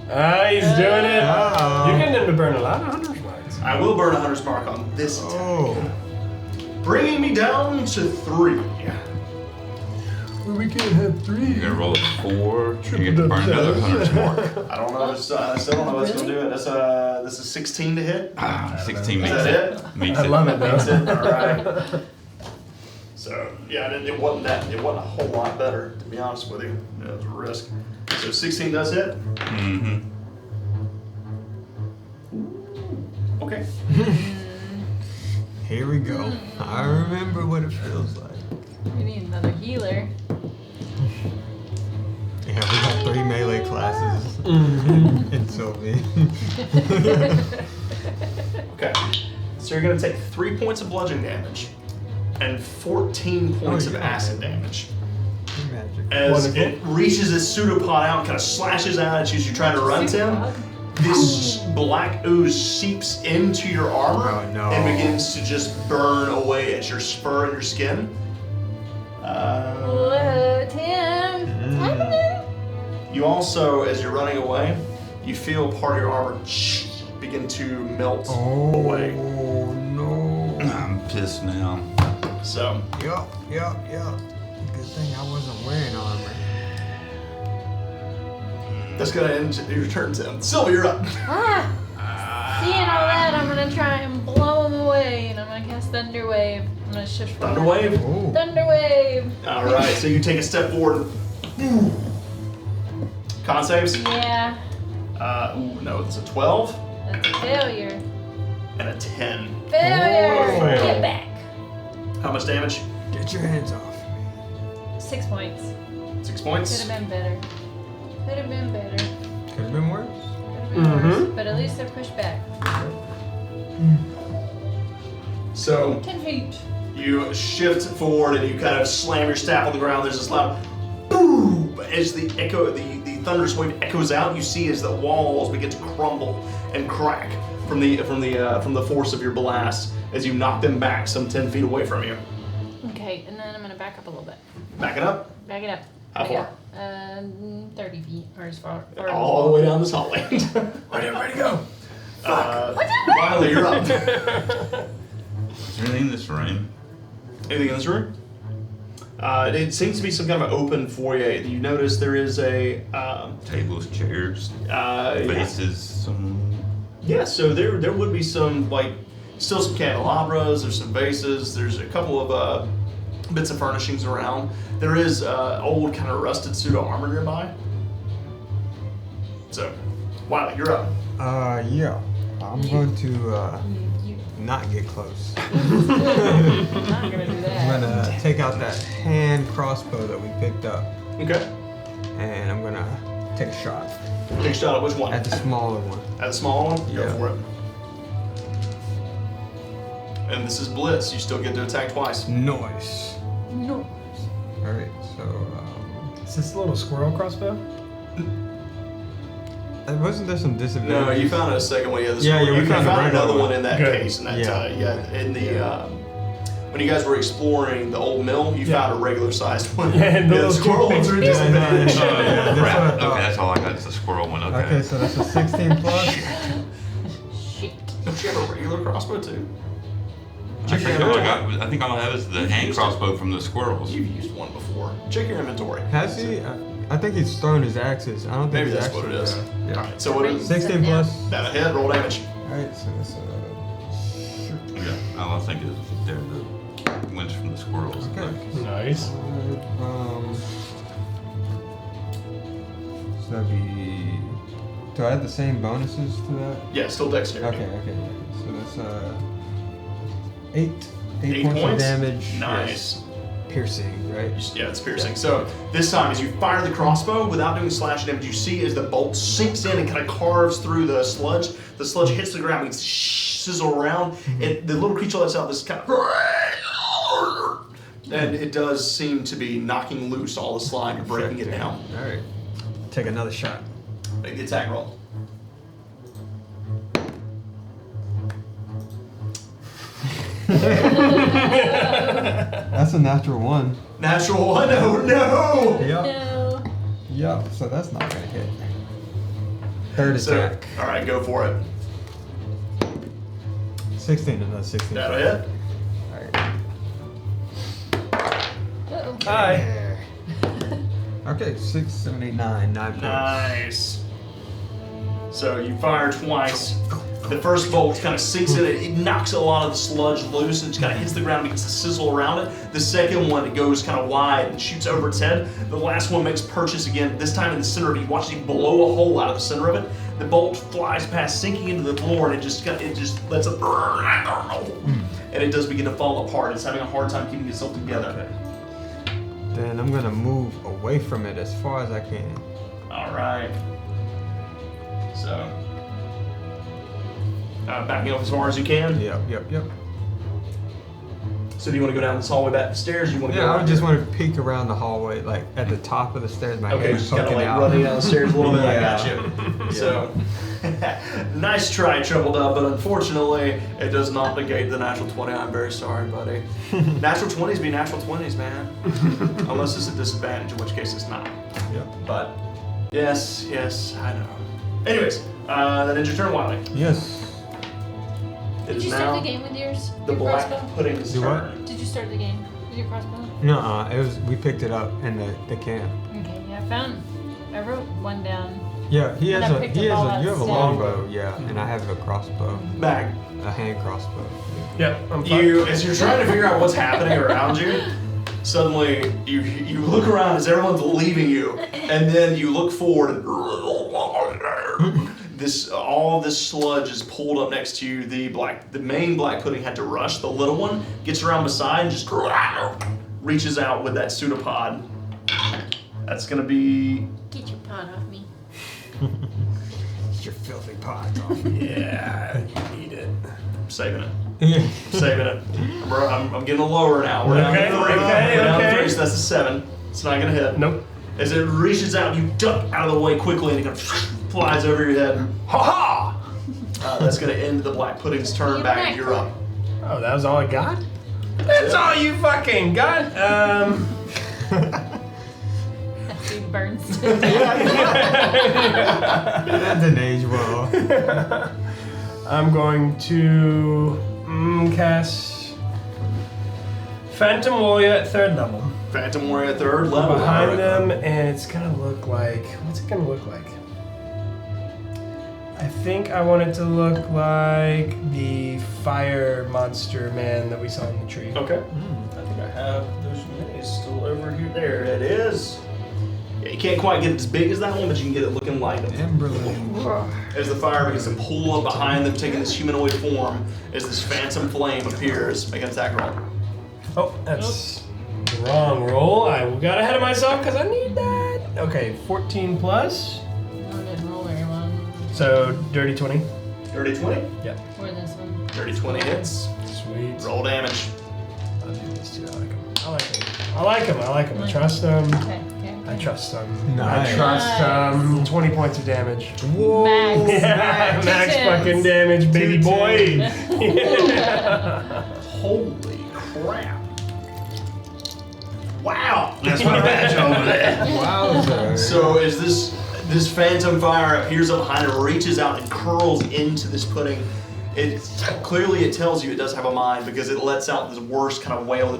He's doing it. Uh-oh. You're getting him to burn a lot of hunter's marks. I will burn a hunter's mark on this attack. Oh. Bringing me down to 3. We can't have 3. You're going to roll a 4, you get to burn another hunter's mark. I don't know. I still don't know what's going to do it. This is 16 to hit. 16 Is makes that it. it? Makes I it. love it though. That's it. All right. So yeah, it wasn't a whole lot better, to be honest with you. It was a risk. So 16 does hit. Mm-hmm. Okay. Here we go. I remember what it feels like. We need another healer. Yeah, we got 3 melee classes in Sylvie. Okay. So you're gonna take 3 points of bludgeoning damage and 14 points of acid damage. Magic. As it reaches its pseudopod out, kind of slashes out at you as you try to run, Tim. This black ooze seeps into your armor Oh, no. and begins to just burn away at your fur and your skin. Whoa, Tim. You also, as you're running away, you feel part of your armor begin to melt away. Oh no. I'm pissed now. So, Yup. Good thing I wasn't wearing armor. that's gonna end your turn, Tim. Sylvia, you're up. Seeing all that, I'm gonna try and blow him away, and I'm gonna cast Thunder Wave. I'm gonna shift forward. Thunder wave. Oh. Thunder Wave. All right, so you take a step forward. Con saves. Yeah, No, it's a 12 that's a failure. and a 10. Failure. fail. Get back. How much damage? Get your hands off. 6 points. 6 Could points. have been better. Could have been better. Could have been worse. Could have been worse. But at least they're pushed back. So 10 feet. you shift forward and you kind of slam your staff on the ground. There's this loud boom as the thunderous wave echoes out. You see as the walls begin to crumble and crack from the force of your blast as you knock them back some 10 feet away from you. Okay, and then I'm gonna back up a little bit. Back it up. Back it up. How far? 30 feet or as far. Or All the way down this hallway. Ready to go. Finally, you're up. Is there anything in this room? Anything in this room? It seems to be some kind of an open foyer. You notice there is a Tables, chairs, yeah. vases, some. Yeah, so there would be some still some candelabras. There's some vases. There's a couple of bits of furnishings around. There is old kind of rusted pseudo armor nearby. So, Wiley, you're up. Yeah. I'm going to You, not get close. I'm not gonna do I'm that. gonna take out that hand crossbow that we picked up, Okay. and I'm gonna take a shot Take a shot at which one? at the smaller one. At the small one? Go Yeah. for it. And this is Blitz. You still get to attack twice. Nice. No. All right. So, Is this a little squirrel crossbow? wasn't there some disadvantage? No, you found a second one. Yeah, Yeah, we you found a found regular another one. one in that Good. case. And that, Yeah. in the when you guys were exploring the old mill, you found a regular sized one. Yeah, and the those squirrel ones are just Yeah, no, yeah, Oh, yeah, that's what I crap. thought. Okay, that's all I got. It's a squirrel one. Okay. Okay, so that's a 16 plus. Shit. Don't you have a regular crossbow too? I Check your think all I inventory. got. I think all I have is the hand crossbow from the squirrels. You've used one before. Check your inventory. Has he? I think he's thrown his axes. I don't think Maybe he's that's what it is. Yeah. Alright, so what is 16 plus. that? A hit, roll damage. Alright, so that's Yeah. All I think is they're the ones from the squirrels. Okay. Like, Nice. So that'd be. Do I have the same bonuses to that? Yeah, still dexterity. Okay. So that's 8 8 points of points? damage. Nice. Yes. Piercing, right? Yeah, it's piercing. So this time, as you fire the crossbow without doing slash damage, you see as the bolt sinks in and kind of carves through the sludge hits the ground, and sizzle around, and the little creature lets out this kind of, and it does seem to be knocking loose all the slime and breaking it down. Alright. Take another shot. Make the attack roll. That's a natural 1. Natural one. Oh no! Yep. No. Yep. So that's not gonna hit. Third So, attack. all right, go for it. 16, another 16. That'll hit. Alright. Uh-oh. Hi. Okay, 6, 7, 8, 9. 9 points. Nice. So you fire twice. The first bolt kind of sinks in, it knocks a lot of the sludge loose and just kind of hits the ground and begins to sizzle around it. The second one, it goes kind of wide and shoots over its head. The last one makes purchase again, this time in the center of it. You watch it blow a hole out of the center of it. The bolt flies past, sinking into the floor, and it just lets it burn. And it does begin to fall apart. It's having a hard time keeping itself together. Then I'm gonna move away from it as far as I can. All right. So, backing up as far as you can. Yep. So do you want to go down this hallway back the stairs? Or you want to go Yeah, I around just here? want to peek around the hallway, like at the top of the stairs. My Okay, head just kind of poking like out. running down the stairs a little bit. I Yeah. got you. So, nice try, Triple Dub, but unfortunately, it does not negate the natural 20. I'm very sorry, buddy. Natural 20s be natural 20s, man. Unless it's a disadvantage, in which case it's not. Yep. But, yes, I know. Anyways, that ends your turn, Wiley. Yes. It Did is you now start the game with yours? the Your black crossbow? pudding's Do what? turn. Did you start the game with your crossbow? No, it was. We picked it up in the camp. Okay, yeah, I wrote one down. Yeah, he And has I a. picked He up all has a. that You have a stuff. longbow, yeah, and I have a crossbow, Bag. a hand crossbow. Yep, I'm fine. As you're trying to figure out what's happening around you, suddenly you look around as everyone's leaving you, and then you look forward and all this sludge is pulled up next to you. The main black pudding had to rush. The little one gets around beside and just reaches out with that pseudopod. That's gonna be Get your pot off me. Get your filthy paws off. Yeah, you need it. saving it. Yeah. Saving it. I'm getting lower now. We're down to 3. Okay, We're down to okay. 3, so that's a 7. It's not gonna hit. Nope. As it reaches out, you duck out of the way quickly and it kind of flies over your head. Ha ha! That's going to end the black pudding's turn. Back, you're up. Oh, that was all I got? That's all you fucking got? That dude burns. That didn't age well. I'm going to cast Phantom Warrior at 3rd level. Phantom Warrior at 3rd level. Behind Alright. them, and it's gonna look like. What's it gonna look like? I think I want it to look like the fire monster man that we saw in the tree. Okay. I think I have those minis still over here. There it is. Yeah, you can't quite get it as big as that one, but you can get it looking like them. Emberlane. As the fire begins to pull up behind them, taking this humanoid form, as this phantom flame appears, make an attack roll. Oh, that's the wrong roll. I got ahead of myself because I need that. Okay, 14 plus. No, didn't roll very well. So, dirty 20. Dirty 20. Yeah. Or this one. Dirty 20 hits. Sweet. Roll damage. I'll do this too. I like him. I trust him. Okay. I trust him. Nice. I trust 20 points of damage. Whoa. Max. Yeah, max Two fucking tens. damage, baby boy. Holy crap. Wow. That's my badge over there. Wowzer. So as this phantom fire appears up behind it, reaches out and curls into this pudding. It clearly tells you it does have a mind because it lets out this worst kind of wail.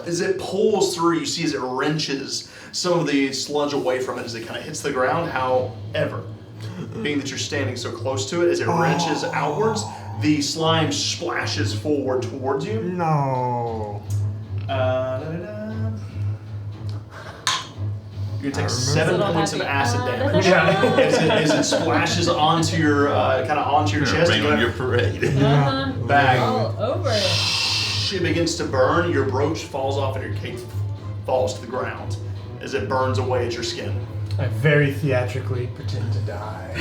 As it pulls through, you see as it wrenches some of the sludge away from it as it kind of hits the ground. However, being that you're standing so close to it, as it wrenches outwards, the slime splashes forward towards you. No. You're gonna take I 7 remember. points of acid damage. Yeah. As it splashes onto your onto your chest. Rain on your parade. Bag. All over it. It begins to burn. Your brooch falls off, and your cape falls to the ground as it burns away at your skin. I very theatrically pretend to die.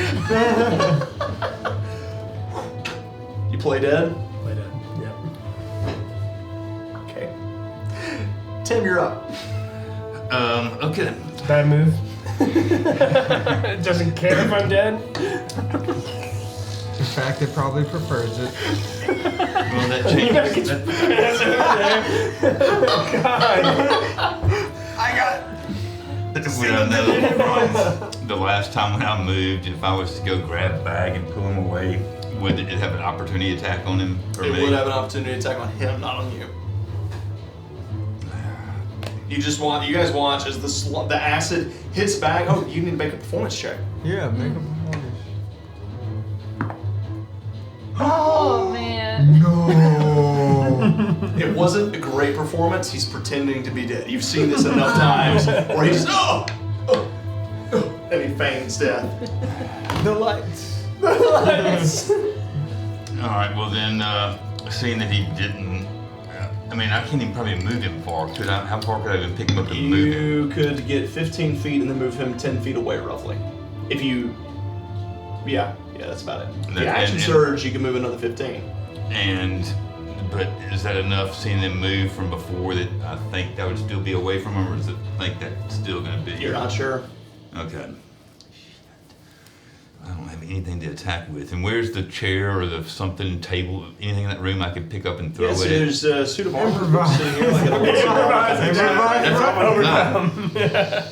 You play dead. Wait a yep. Okay. Tim, you're up. Okay. Bad move. It doesn't care if I'm dead. In fact, it probably prefers it. Well, that changes. That, God. well, no, the last time when I moved, if I was to go grab a bag and pull him away, would it have an opportunity attack on him or It me? would have an opportunity to attack on him, not on you. You guys watch as the acid hits back. Oh, you need to make a performance check. Yeah, make a performance. Oh man. No. It wasn't a great performance. He's pretending to be dead. You've seen this enough times where he just and he feigns death. The lights. All right. Well then, seeing that he didn't, I mean, I can't even probably move him far. How far could I even pick him up and move him? You could get 15 feet and then move him 10 feet away, roughly. If you, yeah, that's about it. The action surge, you can move another 15. But is that enough? Seeing them move from before that, I think that would still be away from him, or is it think that's still going to be? You're not sure. Okay. I don't have anything to attack with. And where's the chair or the something table, anything in that room I could pick up and throw Yes, it? there's a suit of armor Improvise. sitting here, like an old suit of armor. Nah.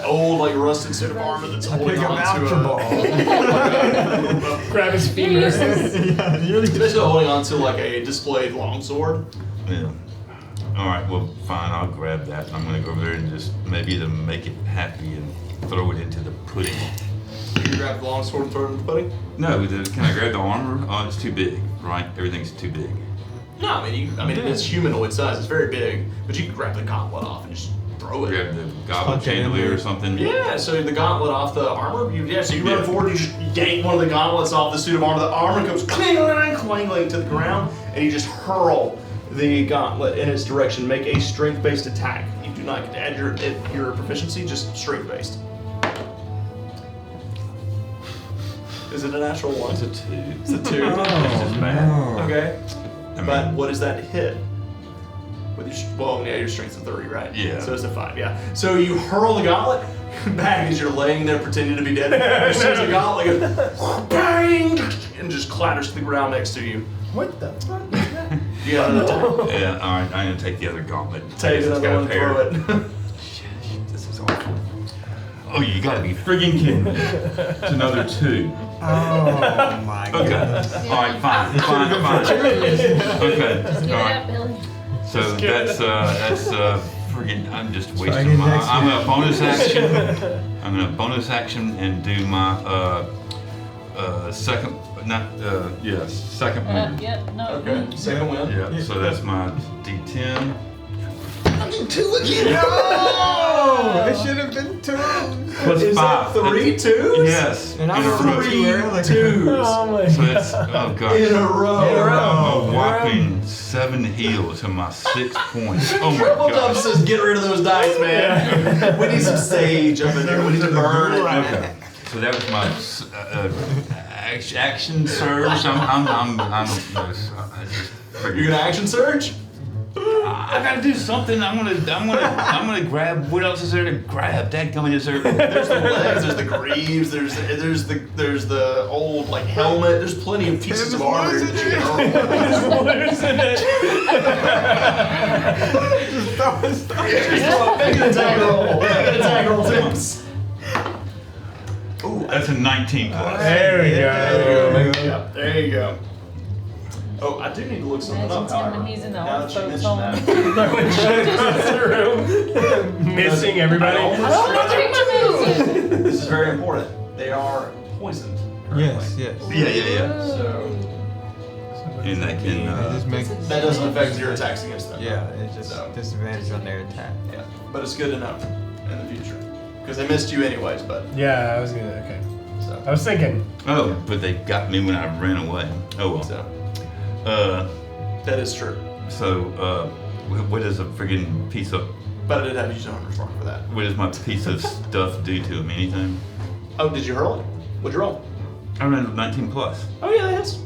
Old, like rusted suit of armor that's holding Pick him on out to your ball. Grab his femur. You're useless. Yeah, you're It's basically holding on to like a displayed longsword. Yeah. All right. Well, fine. I'll grab that. I'm gonna go over there and just maybe to make it happy and throw it into the pudding. You grab the longsword and throw it in the pudding? No, can I grab the armor? Oh, it's too big, right? Everything's too big. No, I mean it's humanoid size. It's very big, but you can grab the gauntlet off and just throw it. Grab the goblet Punch it in chandelier there. or something. Yeah, so the gauntlet off the armor, so you Yeah. run forward, you just yank one of the gauntlets off the suit of armor, the armor comes clangling to the ground, and you just hurl the gauntlet in its direction. Make a strength-based attack. You do not get to add your proficiency, just strength-based. Is it a natural one? It's a 2. It's a 2. Oh, no. Okay. I mean, But what does that hit? With your strength's a 30, right? Yeah. So it's a 5, yeah. So you hurl the gauntlet back as you're laying there pretending to be dead. As soon as the gauntlet goes, bang, and just clatters to the ground next to you. What the fuck? You got an attack. Yeah, all right. I'm gonna take the other gauntlet. Take It's got another a one, pair. throw it. Shit, this is awful. Oh, you gotta be friggin' kidding me. It's another 2. Oh my Okay. goodness. All right, fine. Okay. Just give All it right. up, Billy. So that's friggin'. I'm just Try wasting again my. next I'm week. gonna bonus action. I'm gonna bonus action and do my second. Second move. Yep, no. Okay, second win. Yeah. So that's my D10. No! It should have been 2. Plus Is 5. that 3 twos? Yes. And I'm in a row. 3 early. 2s. Oh my So that's oh god. In a row. A whopping 7 heals to my 6 points. Oh my Triple Jump god. says, get rid of those dice, man. We need some sage up in here. We need to burn it. Okay. So that was my action surge. I just You're gonna action surge? I gotta do something. I'm gonna grab. What else is there to grab? Dadgummit, is there? There's the legs, there's the greaves, there's the old like helmet. There's plenty of pieces of armor that you can hurl. Make an attack roll. Make an attack roll, Tim's. Ooh, that's a 19 plus. There we go. There you go. Oh, I do need to look something Imagine up, Tim however. when he's in the Now old that you folks' mention home. that. Missing everybody. I don't want to drink my moves. This is very important. They are poisoned. Yes, yes. Yeah. So And that can. It just makes that doesn't affect your attacks against them. yeah, it's just So. disadvantage on their attack. Yeah. But it's good to know in the future. Because they missed you anyways, but Yeah, I was gonna. Okay. so. I was thinking. Oh, but they got me when I ran away. Oh well. So Uh, that is true. what does a friggin' piece of But I did have to use a hunter's mark for that. what does my piece of stuff do to him? Anything? Oh, did you hurl it? What'd you roll? I ran a 19 plus. Oh yeah, that hits.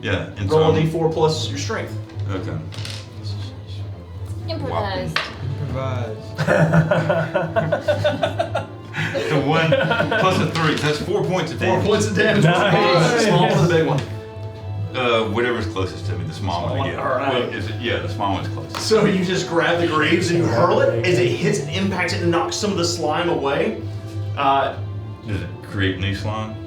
Yeah, and Roll a so d4 plus your strength. okay. Improvise. Improvise. So 1 plus a 3. That's 4 points of 4 damage. points of damage. Nice. Small one or the big one. Whatever's closest to me, the small Small one one, again. alright. Well, is it? Yeah, the small one's closest. So you just grab the greaves and you hurl it. As it hits and impacts it and knocks some of the slime away. Does it create new slime?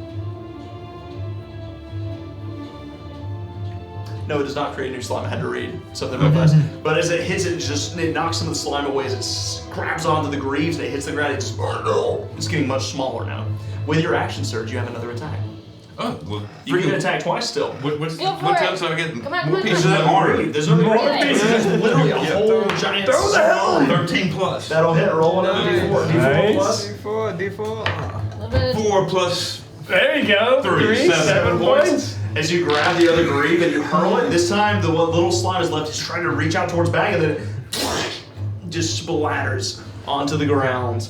No, it does not create new slime. I had to read something real fast. But as it hits it, it knocks some of the slime away. As it grabs onto the greaves and it hits the ground, it's getting much smaller now. With your action surge, you have another attack. Oh, well, You can attack twice still. What's Go for what it. else do I get? Come on, More come on, pieces come of on. that armor. There's no more Right. pieces. There's literally a whole giant stone. 13 plus. That'll hit. Roll another d4. D4 Nice. plus. D4, D4. A little bit. 4 plus. There you go. 3, 7 7 points. As you grab the other greave and you hurl it, this time the little slime is left is trying to reach out towards Bag and then it just splatters onto the ground.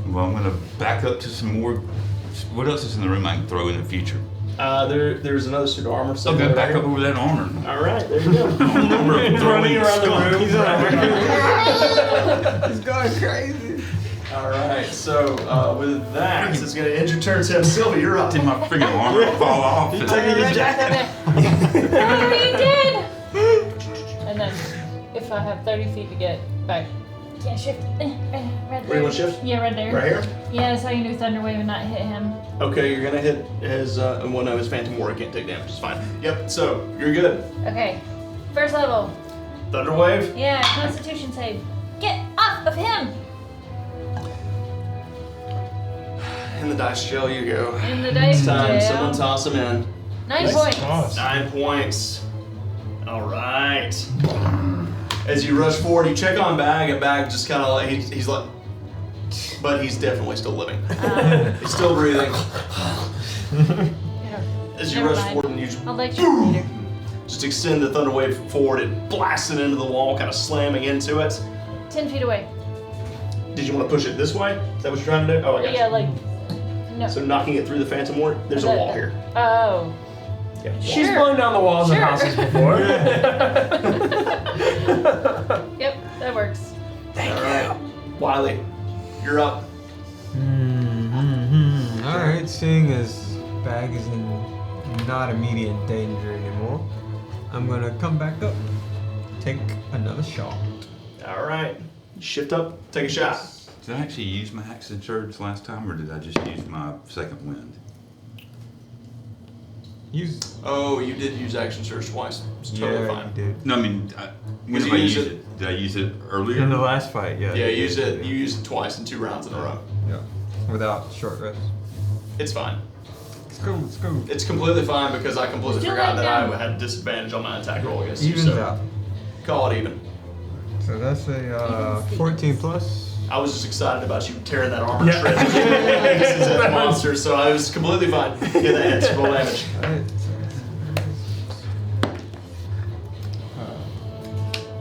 Well, I'm gonna back up to some more. What else is in the room I can throw in the future? There's another suit of armor. I'll somewhere go back there. up over that armor. All right, there you go. Running around the room. He's going crazy. All right, so with that, it's going to end your turn. Tim, Sylvia, you're up. Did my freaking armor fall off? He's taking his jacket. Oh, you did! And then, if I have 30 feet to get back. Yeah, shift. Right there. Where do you want to shift? Yeah, right there. Right here? Yeah, so I can do Thunderwave and not hit him. Okay, you're going to hit his, well, no, his Phantom Warrior can't take damage. It's fine. Yep, so you're good. Okay. First level. Thunderwave. Yeah, Constitution save. Get off of him! In the dice jail you go. In the dice It's time. jail. Someone toss him in. 9 Nice points. toss. 9 points. All right. As you rush forward, you check on Bag, and Bag just kind of like, he's like, but he's definitely still living. He's still breathing. As you Never rush mind. forward and you I'll let you later. just extend the thunder wave forward, it blasts it into the wall, kind of slamming into it. 10 feet away. Did you want to push it this way? Is that what you're trying to do? Oh, I got Yeah, you. like. No. So knocking it through the Phantom Ward, there's a Okay. wall here. Oh. Yeah. She's Sure. blown down the walls of Sure. houses before. Yep, that works. All right. Wiley, you're up. Alright, seeing as Bag is in not immediate danger anymore, I'm gonna come back up, take another shot. All right. Shift up, take a shot. Did I actually use my axe and surge last time, or did I just use my second wind? Use. Oh, you did use action surge twice. It's totally Yeah, fine. you did. No, I mean, when Did did you I use use it? it? Did I use it earlier? In the last fight, yeah. Yeah, you use did. it. You used it twice in 2 rounds in a row. Yeah. Without short rest. It's fine. Let's go, let's go. It's completely fine because I completely Still forgot like that I them. had disadvantage on my attack roll against you. Evens So out. call it even. So that's a 14 plus. I was just excited about you tearing that armor Yeah. to shreds. This is a monster, so I was completely fine. Yeah, that hits. Roll damage. Alright.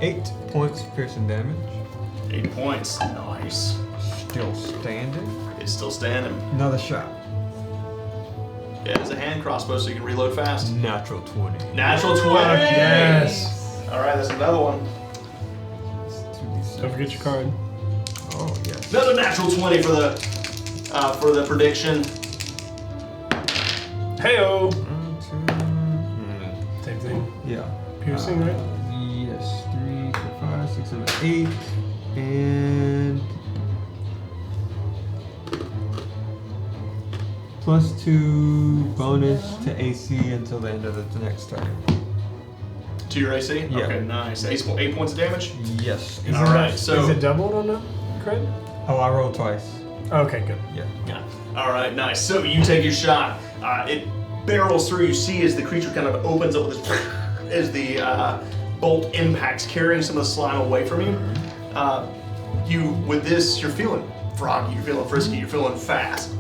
8 points of piercing damage. 8 points. Nice. Still standing. It's still standing. Another shot. Yeah, it's a hand crossbow, so you can reload fast. Natural 20. Natural 20. Yes. All right, that's another one. It's 2d6. Don't forget your card. Oh, yes. Another natural 20 for the prediction. Heyo. 1, 2, Same thing. yeah. Piercing, right? Yes. 3, 4, 5, 6, 7, 8. And +2 bonus to AC until the end of the next turn. To your AC? Yeah. Okay, nice. 8 points of damage? Yes. All right, so... Is it doubled on the crit? Oh, I rolled twice. Okay, good. Yeah. Yeah. All right, nice. So you take your shot. It barrels through. You see as the creature kind of opens up with this, as the bolt impacts, carrying some of the slime away from you. With this, you're feeling froggy. You're feeling frisky. You're feeling fast.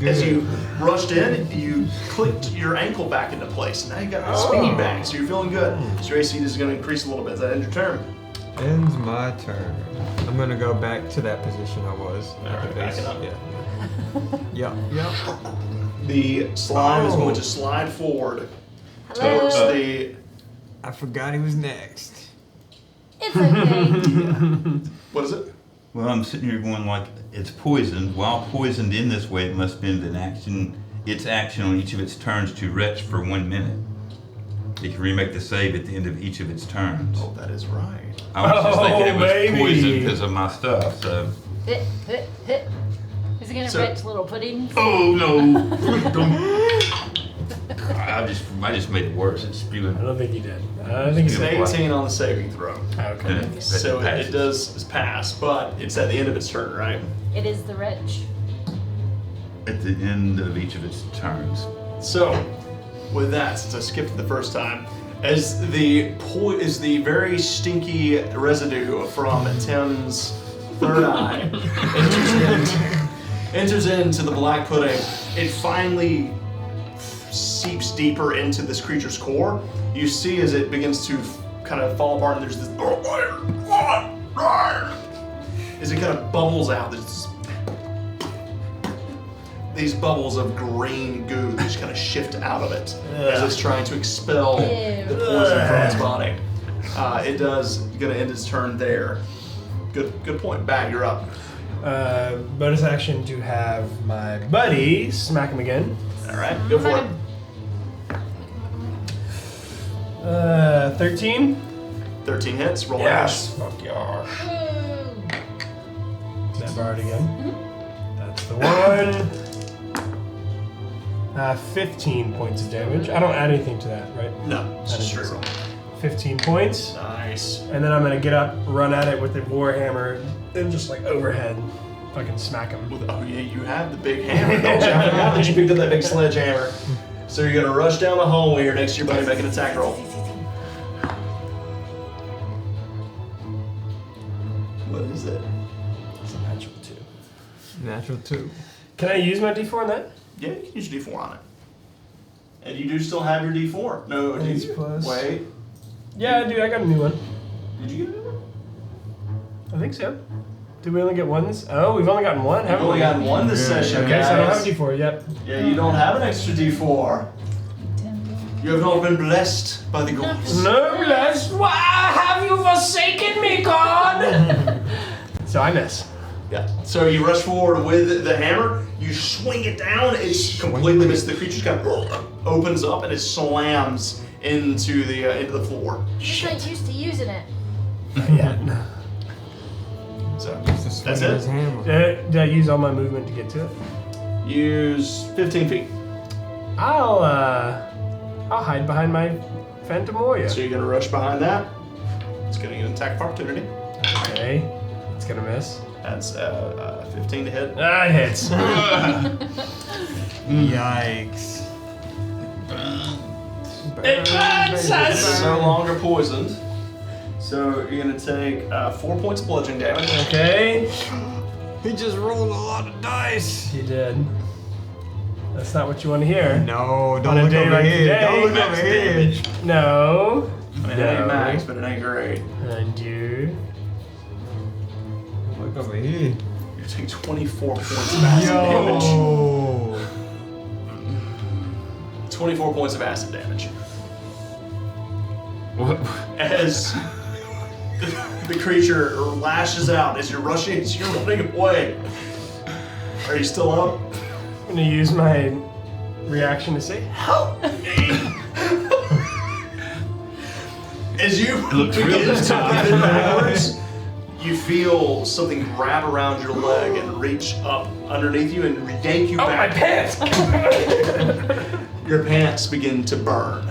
Good. As you rushed in, you clicked your ankle back into place. Now you got the speed back, so you're feeling good. So your AC is going to increase a little bit. Is that end your turn? Ends my turn. I'm gonna go back to that position I was at Alright, the base. back it up. Yeah. Yeah. The slime is going to slide forward towards Hello. the... I forgot he was next. It's okay. What is it? Well, I'm sitting here going like, it's poisoned. While poisoned in this way, it must spend its action on each of its turns to retch for 1 minute. It can remake the save at the end of each of its turns. Oh, that is right. I was just thinking it was baby. poisoned because of my stuff, so. Hit, hit, hit. Is it gonna So- retch little puddings? Oh no! Don't. I just made it worse. It's I spewing. don't think you did. I think It's it's an 18 on the saving throw. Okay. So it does pass, but it's at the end of its turn, right? It is the retch. At the end of each of its turns. So, with that, since I skipped it the first time, as the very stinky residue from Tim's third eye enters into the black pudding, it finally seeps deeper into this creature's core. You see as it begins to kind of fall apart, and there's this as it kind of bubbles out. There's these bubbles of green goo that just kind of shift out of it as it's trying to expel the poison from its body. It does gonna end its turn there. Good point. Bat, you're up. Bonus action to have my buddy smack him again. All right, go for it. 13. 13 hits. Roll Yes. Fuck yeah. Woo. That barred again. That's the one. 15 points of damage. I don't add anything to that, right? damage. No, it's just straight roll. 15 points. Nice. And then I'm gonna get up, run at it with the warhammer, and just like overhead, fucking smack him. Oh yeah, you have the big hammer, don't you? I forgot that you picked up that big sledgehammer. So you're gonna rush down the hallway here next to your buddy, make an attack roll. What is it? It's a natural 2. Natural 2. Can I use my D4 on that? Yeah, you can use your D4 on it. And you do still have your D4. No, Ace D4. plus. Wait. Yeah, I do. I got a new one. Did you get a new one? I think so. Did we only get one this? Oh, we've only gotten one, I've haven't only we? gotten one this session, Okay, so I don't guys. have a D4 yet. Yeah, you don't have an extra D4. You have not been blessed by the gods. No less. Why have you forsaken me, God? So I miss. Yeah. So you rush forward with the hammer, you swing it down, it's completely missed. The creature kind of opens up and it slams into the floor. You're not used to using it. Yeah. So Just a swing that's of his it. hammer. Did I use all my movement to get to it? Use 15 feet. I'll hide behind my Phantom Warrior. So you're gonna rush behind that. It's gonna get an attack of opportunity. Okay. It's gonna miss. That's 15 to hit. Ah, it hits. Yikes. It burns It's us! no longer poisoned. So you're gonna take 4 points of bludgeoning damage. Okay. He just rolled a lot of dice. You did. That's not what you want to hear. No, On don't a look day over like here. today, Don't look max over here. damage. No. I mean, it ain't max, but it ain't great. And you. Look over here. You take 24 points of acid damage. Yo. 24 points of acid damage. What? As the creature lashes out as you're rushing, as you're running away. Are you still up? I'm gonna use my reaction to say, help me! As you looks begin real to tough. pivot backwards, you feel something grab around your leg and reach up underneath you and yank you Oh, my back. pants! Your pants begin to burn.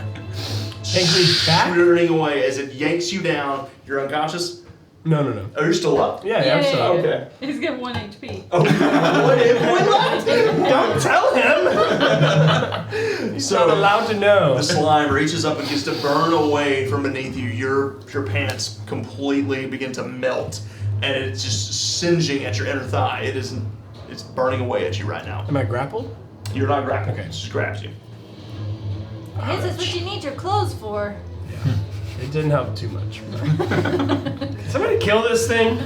Take me back? Shooting away as it yanks you down. You're unconscious. No. Oh, you're still up? Yeah, I'm still up. Okay. He's got 1 HP. Oh, what hit point left? Don't tell him! He's not allowed to know. The slime reaches up and begins to burn away from beneath you. Your pants completely begin to melt, and it's just singeing at your inner thigh. It's burning away at you right now. Am I grappled? You're not grappled. Okay. It just grabs you. This is what you need your clothes for. It didn't help too much. Somebody kill this thing?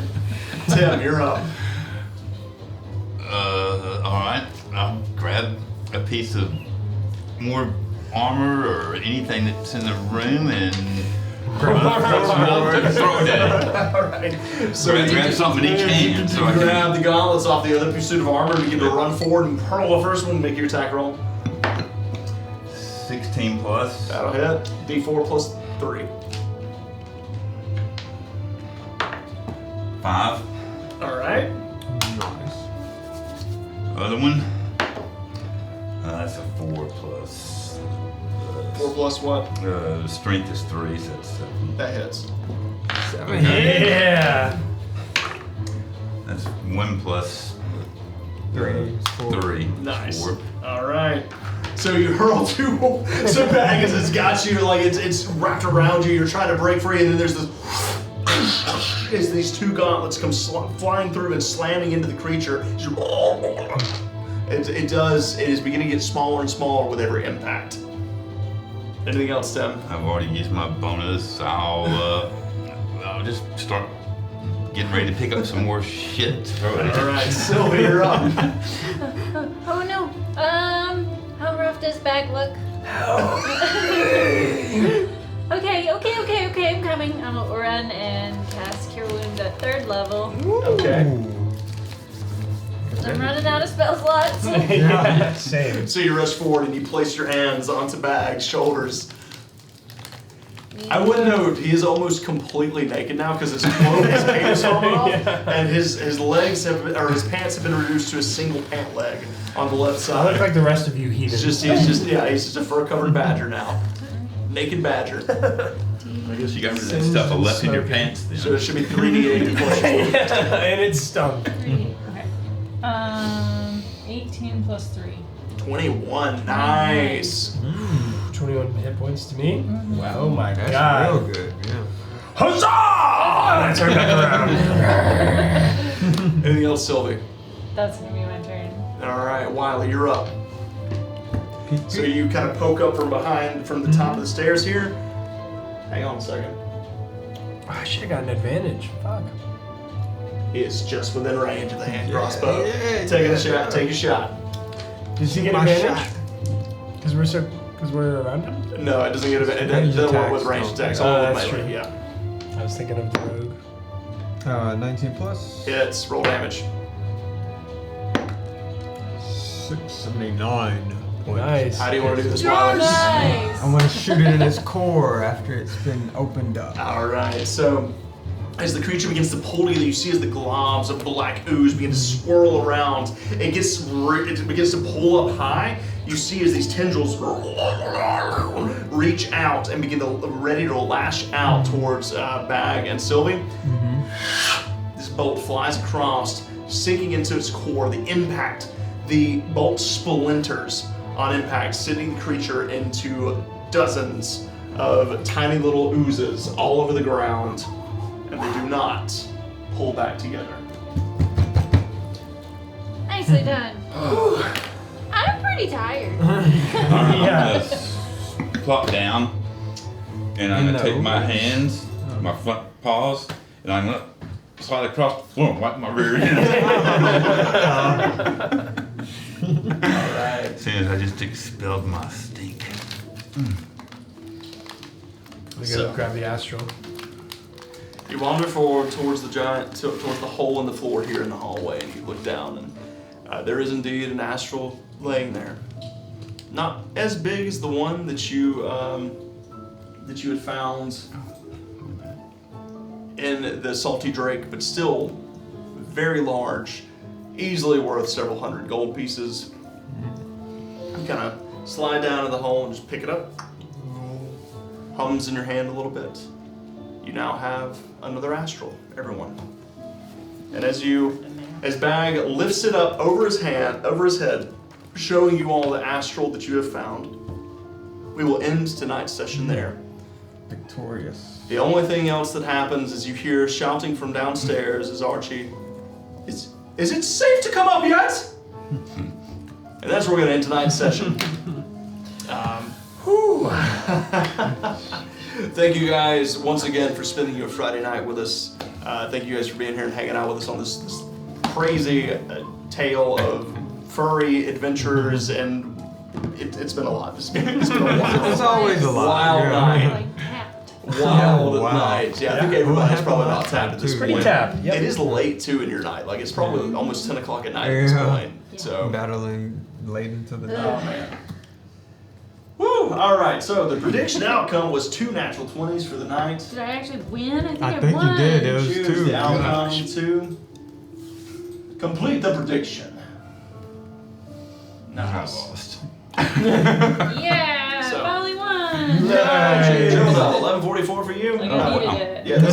Tim, you're up. Alright. I'll grab a piece of more armor or anything that's in the room and throw it at it. All right. So Grab something in each hand so I can. grab the gauntlets off the other suit of armor and begin to run forward and hurl the first one. Make your attack roll. 16 plus. That'll hit. D4 plus 3. 5. All right. Nice. Other one. That's a 4 plus. 4 plus what? Strength is 3, so that's 7. That hits. 7. Yeah! That's 1 plus 3. 3. Nice. 4. All right. So you hurl two bag as it's got you, like it's wrapped around you. You're trying to break free, and then there's this. As these two gauntlets come flying through and slamming into the creature. It is beginning to get smaller and smaller with every impact. Anything else, Tim? I've already used my bonus. I'll just start getting ready to pick up some more shit. All right, Sylvia, you're up. Oh no. How rough does bag look? Okay, I'm coming. I'm gonna run and cast Cure Wounds at 3rd level. Okay. I'm running out of spell slots. Yeah, same. So you rush forward and you place your hands onto Bag's shoulders. I would note he is almost completely naked now because his clothes, his penis fallen off, and his legs have been, or his pants have been reduced to a single pant leg on the left I look side. like the rest of you heathens. He's just a fur-covered badger now, naked badger. I guess you got rid of that stuff I left in your pants then. So it should be 3d8 plus 4. And it's stunk. 3. Okay. 18 plus 3. 21, nice. 21 hit points to me. Wow, oh my That's god. real good, yeah. Huzzah! And I turn back around. Anything else, Sylvie? That's gonna be my turn. All right, Wiley, you're up. So you kind of poke up from behind, from the top of the stairs here. Hang on a second. I should have gotten advantage. Fuck. He is just within range of the hand crossbow. yeah, Taking yeah. a shot. Take a shot. Does he get My advantage? shot. Because we're around him? No, it doesn't get it. Range doesn't work with attacks, range no. attacks. Oh, Only with that's melee, true. yeah. I was thinking of the rogue. 19 plus. Hits. Roll damage. 679 points. Nice. How do you want to do this, Wiley? Nice. I'm gonna shoot it in its core after it's been opened up. All right. So as the creature begins to pull together, you see as the globs of black ooze begin to swirl around. It begins to pull up high. You see as these tendrils reach out and begin to ready to lash out towards Bag and Sylvie. This bolt flies across, sinking into its core. The impact, the bolt splinters on impact, sending the creature into dozens of tiny little oozes all over the ground, and they do not pull back together. Nicely done. I'm pretty tired. I'm Yeah. gonna plop down, and I'm gonna No. take my hands, my front paws, and I'm gonna slide across the floor and wipe my rear end. Alright. As soon as I just expelled my stink. We So- gotta grab the astral. You wander towards the hole in the floor here in the hallway, and you look down, and there is indeed an astral laying there. Not as big as the one that you had found in the Salty Drake, but still very large, easily worth several hundred gold pieces. You kind of slide down to the hole and just pick it up. Hums in your hand a little bit. You now have another astral, everyone. And as Bag lifts it up over his head, showing you all the astral that you have found, we will end tonight's session there. Victorious. The only thing else that happens is you hear shouting from downstairs as Archie, is it safe to come up yet? And that's where we're gonna end tonight's session. Thank you guys once again for spending your Friday night with us. Thank you guys for being here and hanging out with us on this crazy tale of furry adventures, and it's been a lot. It's been a wild. There's always a lot. Wild yeah. night. Like tapped. Wild Yeah, wow. night. Yeah, I think everybody's probably about tapped at this Pretty point. tapped, yep. It is late too in your night. Like it's probably almost 10 o'clock at night at this Yeah. point. So. Battling late into the Oh night. man. Woo! All right. So the prediction outcome was 2 natural 20s for the night. Did I actually win? I think won. you did. It was Choose 2. the outcome to complete the prediction. I Nice. lost. Yeah, So- finally won. Nice. 11:44 for you. Like I needed it. Yeah,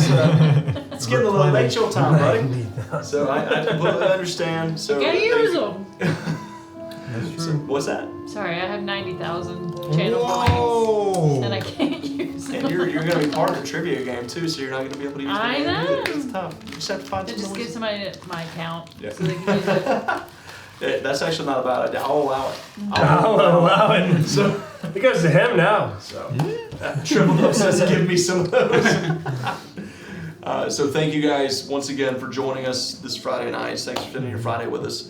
it's getting a little late your time, buddy. Need that. So I completely understand. So Gotta use them. That's So, true. what's that? Sorry, I have 90,000 channel points, Whoa! and I can't use them. And you're gonna be part of the trivia game too, so you're not gonna be able to use the I game. know. It's tough. You just have to find So just something. give somebody my account Yeah. so they can use it. That's actually not a bad idea. I'll allow it. I'll allow it. So, It goes to him now. Triple Up says give me some of those. So thank you guys once again for joining us this Friday night. Thanks for spending your Friday with us.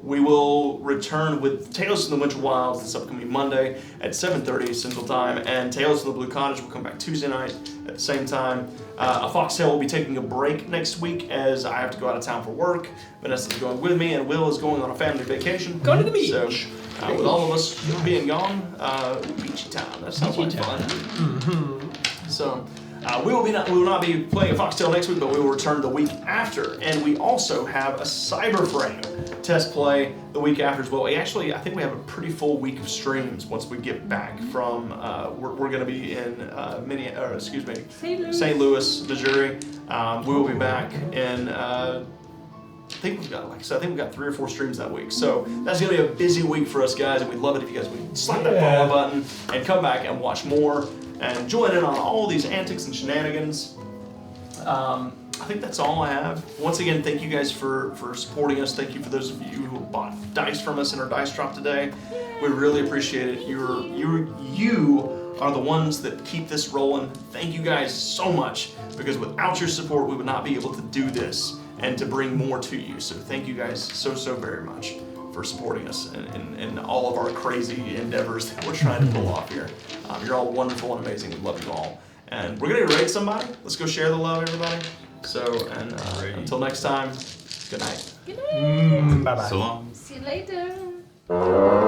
We will return with Tales from the Winter Wilds this upcoming Monday at 7:30 Central Time, and Tales from the Blue Cottage will come back Tuesday night at the same time. A Foxtail will be taking a break next week as I have to go out of town for work. Vanessa's going with me, and Will is going on a family vacation. Going to the beach. So, with all of us being gone, beachy time. That sounds like fun. So, we will not be playing a Foxtail next week, but we will return the week after. And we also have a Cyberframe test play the week after as well. I think we have a pretty full week of streams once we get back from. We're going to be in St. Louis, Missouri. We will be back in. I think we've got 3 or 4 streams that week. So that's going to be a busy week for us guys, and we'd love it if you guys would slap that follow button and come back and watch more and join in on all these antics and shenanigans. I think that's all I have. Once again, thank you guys for supporting us. Thank you for those of you who bought dice from us in our dice drop today. We really appreciate it. You are the ones that keep this rolling. Thank you guys so much, because without your support, we would not be able to do this and to bring more to you. So thank you guys so very much for supporting us in all of our crazy endeavors that we're trying to pull off here. You're all wonderful and amazing. We love you all. And we're gonna raid somebody. Let's go share the love, everybody. So, and until next time, good night. Good night. Bye bye. So long. See you later.